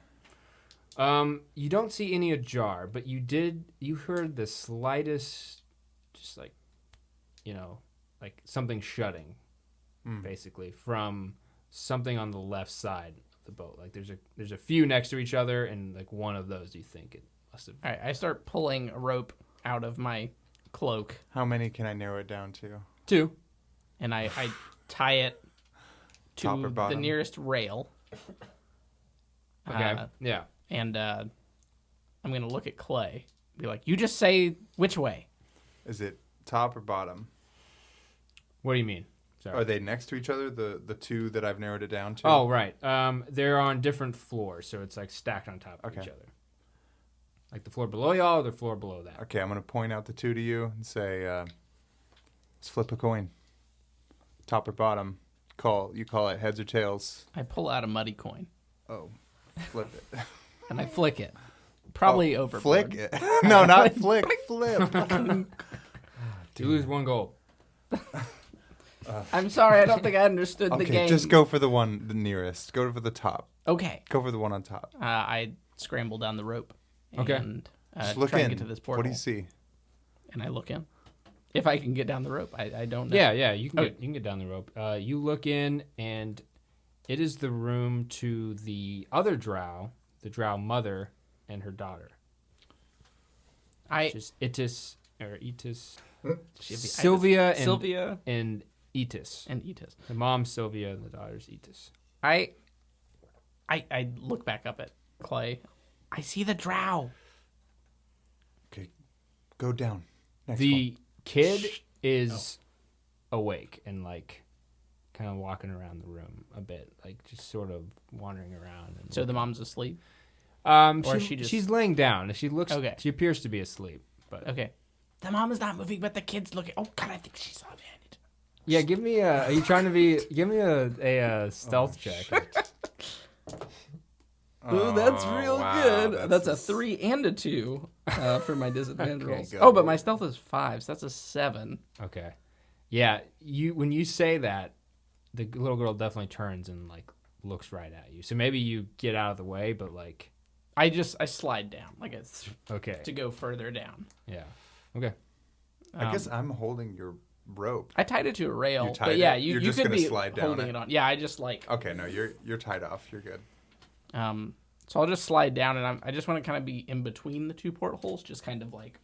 you don't see any ajar, but you heard the slightest, just like, like something shutting, basically from something on the left side of the boat. Like there's a few next to each other, and like one of those you think it must have. All right, I start pulling a rope out of my cloak, How many can I narrow it down to? 2. and I tie it Top or to the bottom? nearest rail. Okay. Yeah. And I'm going to look at Clay. Be like, you just say which way. Is it top or bottom? What do you mean? Sorry. Are they next to each other? The two that I've narrowed it down to? Oh, right. They're on different floors, so it's like stacked on top of Okay. each other. Like the floor below y'all or the floor below that. Okay, I'm going to point out the two to you and say, let's flip a coin. Top or bottom. You call it heads or tails. I pull out a muddy coin, Oh, flip it. and I flick it. Probably Oh, overboard. Flick it. No, not flick. Flip. You lose 1 goal. I'm sorry, I don't think I understood the Okay, game. just go for the nearest. Go for the top. Okay. Go for the one on top. I scramble down the rope. Okay. And Just look try in. and get to this portal. What do you see? And I look in. If I can get down the rope, I don't know. Yeah, you can Okay. you can get down the rope. You look in, and it is the room to the other drow, the drow mother and her daughter. Just Itis or Etis, Sylvia and Etis. and Etis. The mom's Sylvia and the daughter's Etis. I look back up at Clay. I see the drow. Okay, go down. Next The kid is awake and like kind of walking around the room a bit, like just sort of wandering around. And So the mom's asleep. or she she's laying down. She looks. Okay. She appears to be asleep. But Okay. The mom is not moving, but the kid's looking. Oh God, I think she's on it. yeah, give me a. Are you trying to be? Give me a stealth check. Ooh, that's real wow, good. That's a that's 3 and a 2 for my disadvantage rolls. good. Oh, but my stealth is 5, so that's a 7. Okay. Yeah, when you say that, the little girl definitely turns and like looks right at you. So maybe you get out of the way, but like. I slide down like it's Okay. to go further down. Yeah. Okay. I guess I'm holding your rope. I tied it to a rail, You tied but yeah, it? you You're just could gonna be slide down holding it? it on. Yeah, I just like Okay, no, you're tied off. You're good. So I'll just slide down, and I just want to kind of be in between the two portholes, just kind of like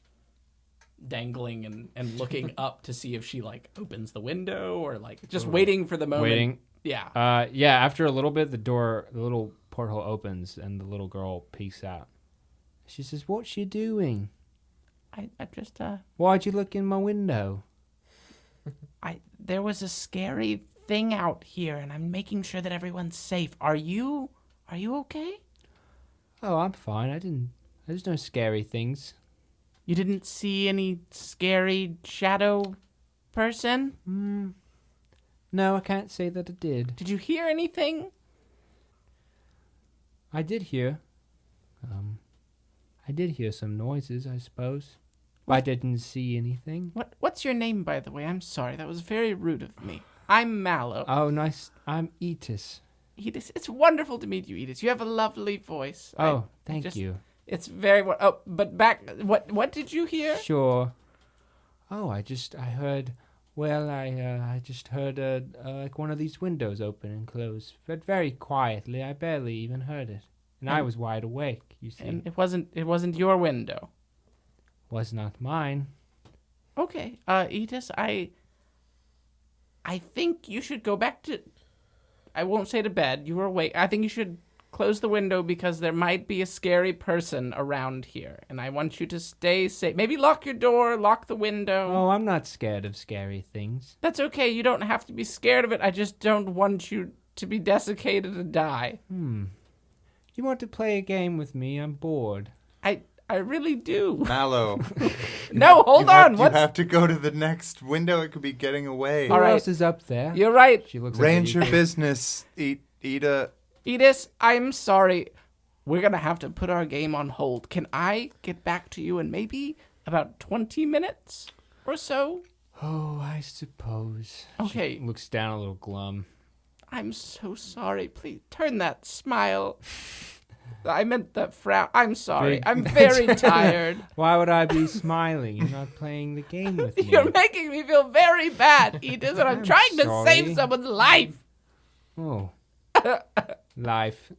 dangling and looking up to see if she like opens the window or like just waiting for the moment. Waiting. Yeah. Yeah. After a little bit, the little porthole opens, and the little girl peeks out. She says, "What's she doing? I just Why'd you look in my window?" there was a scary thing out here, and I'm making sure that everyone's safe. Are you okay? Oh, I'm fine. There's no scary things. You didn't see any scary shadow person? No, I can't say that I did. Did you hear anything? I did hear. I did hear some noises, I suppose. I didn't see anything. What's your name, by the way? I'm sorry, that was very rude of me. I'm Mallow. Oh, nice. I'm Etis. Edith, it's wonderful to meet you, Edith. You have a lovely voice. Oh, thank you. It's very oh, but back. What did you hear? Sure. Oh, I heard. Well, I just heard like one of these windows open and close, but very quietly. I barely even heard it. And I was wide awake, you see. And it wasn't your window. Was not mine. Okay, Edis, I think you should go back to... I won't say to bed. You were awake. I think you should close the window because there might be a scary person around here. And I want you to stay safe. Maybe lock your door, lock the window. Oh, I'm not scared of scary things. That's okay. You don't have to be scared of it. I just don't want you to be desiccated and die. You want to play a game with me? I'm bored. I really do. Mallow. No, hold on. You have to go to the next window. It could be getting away. Who All right. else is up there? You're right. She looks Range at your you. business. Ida. Edis, I'm sorry. We're going to have to put our game on hold. Can I get back to you in maybe about 20 minutes or so? Oh, I suppose. Okay. She looks down a little glum. I'm so sorry. Please turn that smile. I meant that frown. I'm sorry. I'm very tired. Why would I be smiling? You're not playing the game with me. You're making me feel very bad, Edis, and I'm trying to sorry. save someone's life. Oh. Life.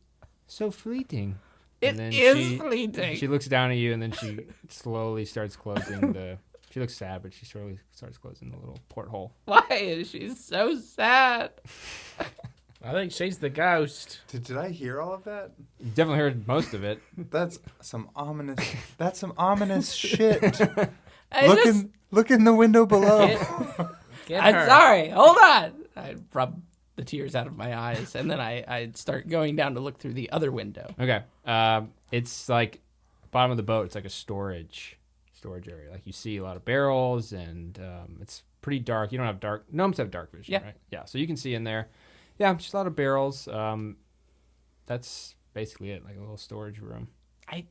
So fleeting. It And then is fleeting. She looks down at you and then she slowly starts closing the... She looks sad, but she slowly starts closing the little porthole. Why is she so sad? I think she's the ghost. Did I hear all of that? You definitely heard most of it. That's some ominous. That's some ominous shit. I just- Look in the window below. Get I'm her. sorry. Hold on. I rub the tears out of my eyes, and then I start going down to look through the other window. Okay. It's like bottom of the boat. It's like a storage area. Like you see a lot of barrels, and it's pretty dark. You don't have dark. Gnomes have dark vision, Yeah. right? Yeah. So you can see in there. Yeah, just a lot of barrels. That's basically it. Like a little storage room. I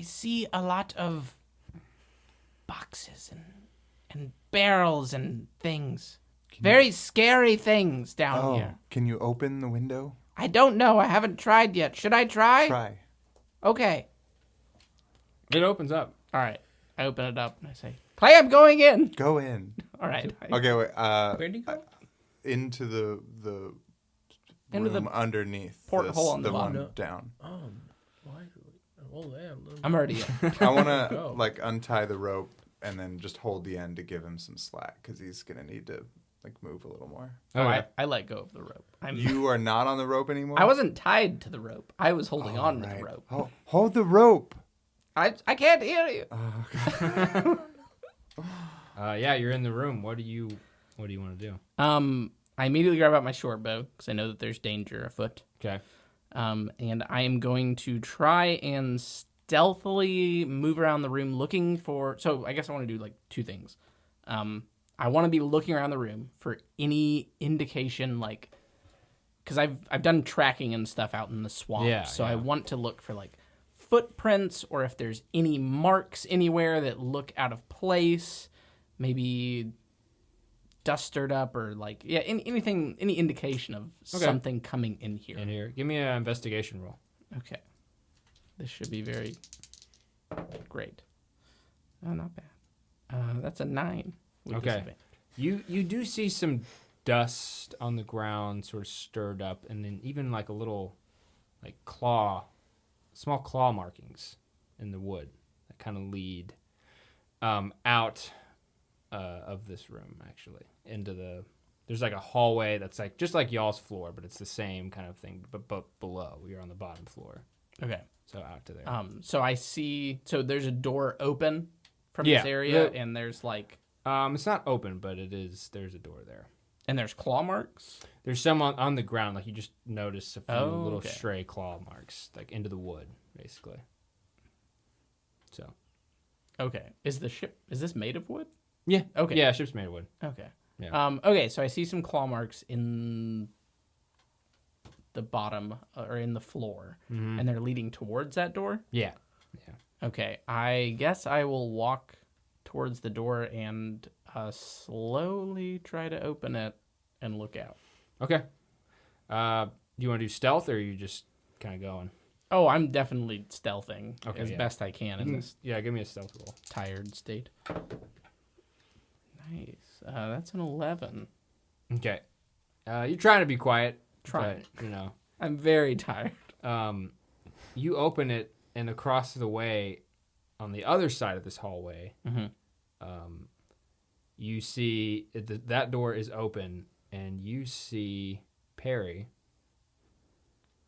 see a lot of boxes and barrels and things. Very scary things down here. Can you open the window? I don't know. I haven't tried yet. Should I try? Try. Okay. It opens up. All right. I open it up and I say, Clay, I'm going in. Go in. All right. Okay, wait. Where'd you go? Into the Into the room underneath. porthole on the one bottom. down. Oh, why? Oh, there. I'm already in. I want to Go. like untie the rope and then just hold the end to give him some slack because he's gonna need to like move a little more. Oh, Okay. I let go of the rope. You are not on the rope anymore. I wasn't tied to the rope. I was holding on to Right. the rope. Oh, hold the rope. I can't hear you. Yeah, you're in the room. What do you want to do? I immediately grab out my short bow because I know that there's danger afoot. Okay. And I am going to try and stealthily move around the room looking for... So I guess I want to do like two things. I want to be looking around the room for any indication, like... Because I've done tracking and stuff out in the swamp. Yeah, so yeah. I want to look for like footprints or if there's any marks anywhere that look out of place. Maybe dust stirred up or like... Yeah, anything, any indication of something coming in here. In here. Give me an investigation roll. Okay. This should be very great. Oh, not bad. That's a 9. with Okay. disadvantage. You do see some dust on the ground sort of stirred up, and then even like a little like small claw markings in the wood that kind of lead out of this room, actually, into there's like a hallway that's like just like y'all's floor, but it's the same kind of thing, but below. You're on the bottom floor, Okay. so out to there. So I see... So there's a door open from Yeah, this area, the- and there's like... It's not open, but there's a door there. And there's claw marks? There's some on the ground, like you just notice a few little okay. stray claw marks, like into the wood, basically. So. Okay. Is this made of wood? Yeah. Okay. Yeah, ship's made of wood. Okay. Yeah. Okay, so I see some claw marks in the bottom, or in the floor, and they're leading towards that door? Yeah. Okay, I guess I will walk towards the door and slowly try to open it and look out. Okay. Do you want to do stealth, or are you just kind of going? Oh, I'm definitely stealthing Okay, as yeah. best I can in this Yeah, give me a stealth roll. tired state. Nice. That's an 11. Okay. You're trying to be quiet. Trying. But, I'm very tired. you open it, and across the way, on the other side of this hallway, you see that door is open, and you see Perry,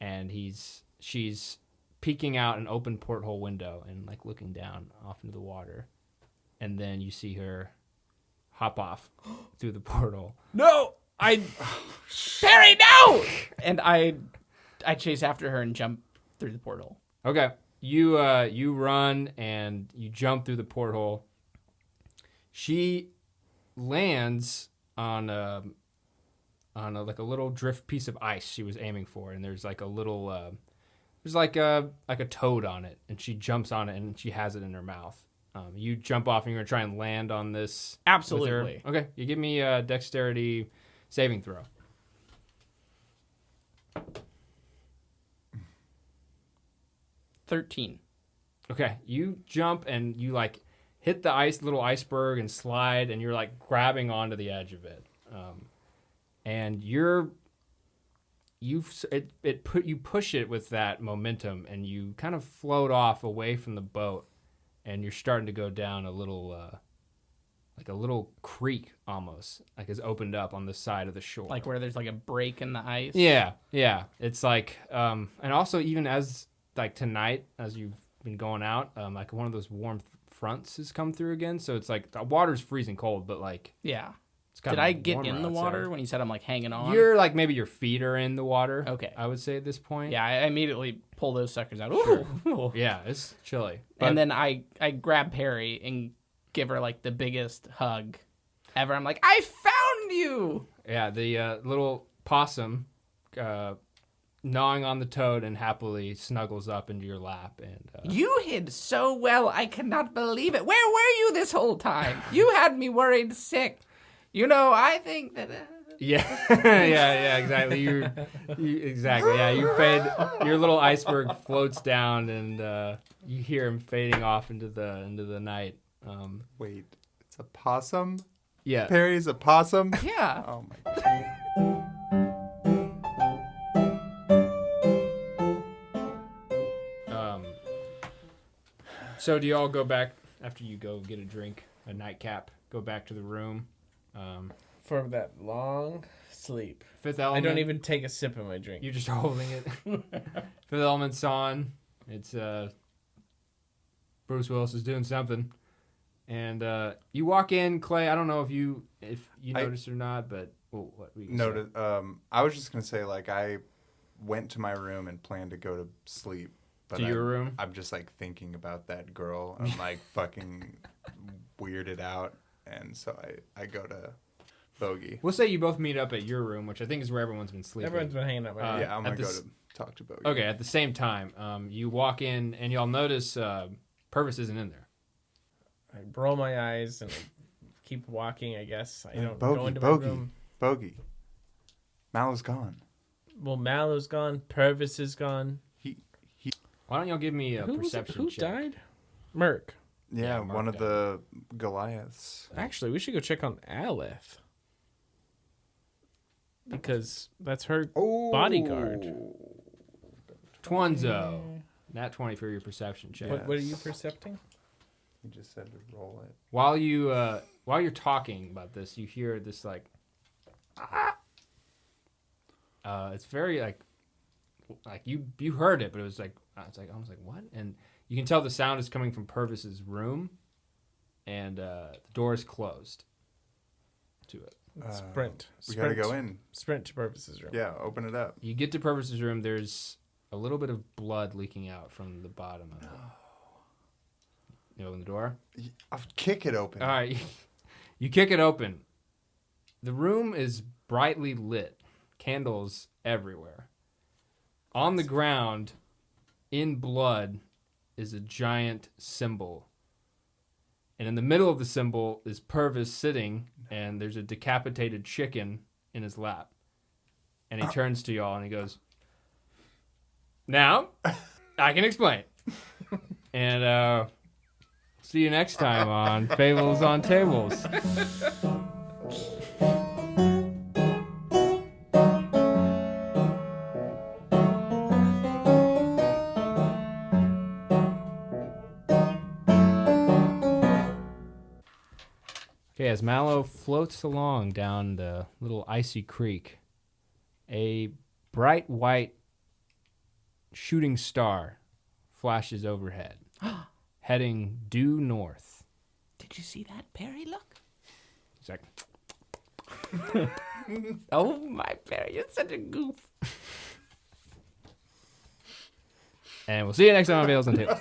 and she's peeking out an open porthole window and like looking down off into the water, and then you see her hop off through the portal. No, Perry, no! And I chase after her and jump through the portal. Okay, you run and you jump through the porthole. She lands on a like a little drift piece of ice she was aiming for, and there's like a little there's like a toad on it, and she jumps on it and she has it in her mouth. You jump off and you're gonna try and land on this. Absolutely. Okay, you give me a dexterity saving throw. 13. Okay, you jump and you like hit the little iceberg and slide, and you're like grabbing onto the edge of it, and you push it with that momentum, and you kind of float off away from the boat, and you're starting to go down a little like a little creek almost, like it's opened up on the side of the shore, Like where there's like a break in the ice. Yeah. It's like, and also even as like tonight, as you've been going out, like one of those warm fronts has come through again. So it's like the water's freezing cold, but like, Yeah. it's kind Did of I get warmer in the water outside. when you said I'm like hanging on? You're like maybe your feet are in the water. Okay. I would say at this point. Yeah, I immediately pull those suckers out. Ooh. Yeah, it's chilly. And then I grab Perry and give her like the biggest hug ever. I'm like, I found you. Yeah, the little possum gnawing on the toad and happily snuggles up into your lap. And You hid so well, I cannot believe it. Where were you this whole time? You had me worried sick. You know, I think that... yeah, yeah, exactly. You exactly. Yeah, you fade. Your little iceberg floats down, and you hear him fading off into the night. Wait, it's a possum? Yeah. Perry's a possum? Yeah. Oh my god. So do you all go back after you go get a drink, a nightcap? Go back to the room. For that long sleep. Fifth I Element. don't even take a sip of my drink. You're just holding it. Fifth Element's on. It's Bruce Willis is doing something, and you walk in, Clay. I don't know if you noticed or not, but what were you gonna say? I was just gonna say, like, I went to my room and planned to go to sleep. But To your room? I'm just like thinking about that girl. I'm like fucking weirded out, and so I go to Bogey. We'll say you both meet up at your room, which I think is where everyone's been sleeping. Everyone's been hanging out. Right? Yeah, I'm gonna at go this- to talk to Bogey. Okay, at the same time, you walk in and y'all notice Purvis isn't in there. I roll my eyes and I keep walking. I guess I don't Bogey, go into Bogey, my room. Bogey. Mallow's gone. Well, Mallow's gone. Purvis is gone. Why don't y'all give me a Who perception check? died? Merc. Yeah, Mark one of died. the Goliaths. Actually, we should go check on Aleph. Because that's her bodyguard. Twanzo. Nat 20 for your perception check. What are you percepting? He just said to roll it. While you're talking about this, you hear this like it's very like you heard it, but it was like it's like I was like what? And you can tell the sound is coming from Purvis's room, and the door is closed to it. Sprint. We gotta go in. Sprint to Purvis's room. Yeah, open it up. You get to Purvis's room. There's a little bit of blood leaking out from the bottom of it. You open the door. I'll kick it open. All right, you kick it open. The room is brightly lit, candles everywhere. On the ground, in blood, is a giant symbol. And in the middle of the symbol is Purvis sitting, and there's a decapitated chicken in his lap. And he turns to y'all and he goes, "Now, I can explain." And see you next time on Fables on Tables. Okay, as Mallow floats along down the little icy creek, a bright white shooting star flashes overhead, heading due north. Did you see that, Perry? Look. He's like, Oh, my Perry, you're such a goof. and we'll see you next time on Fables and Tables.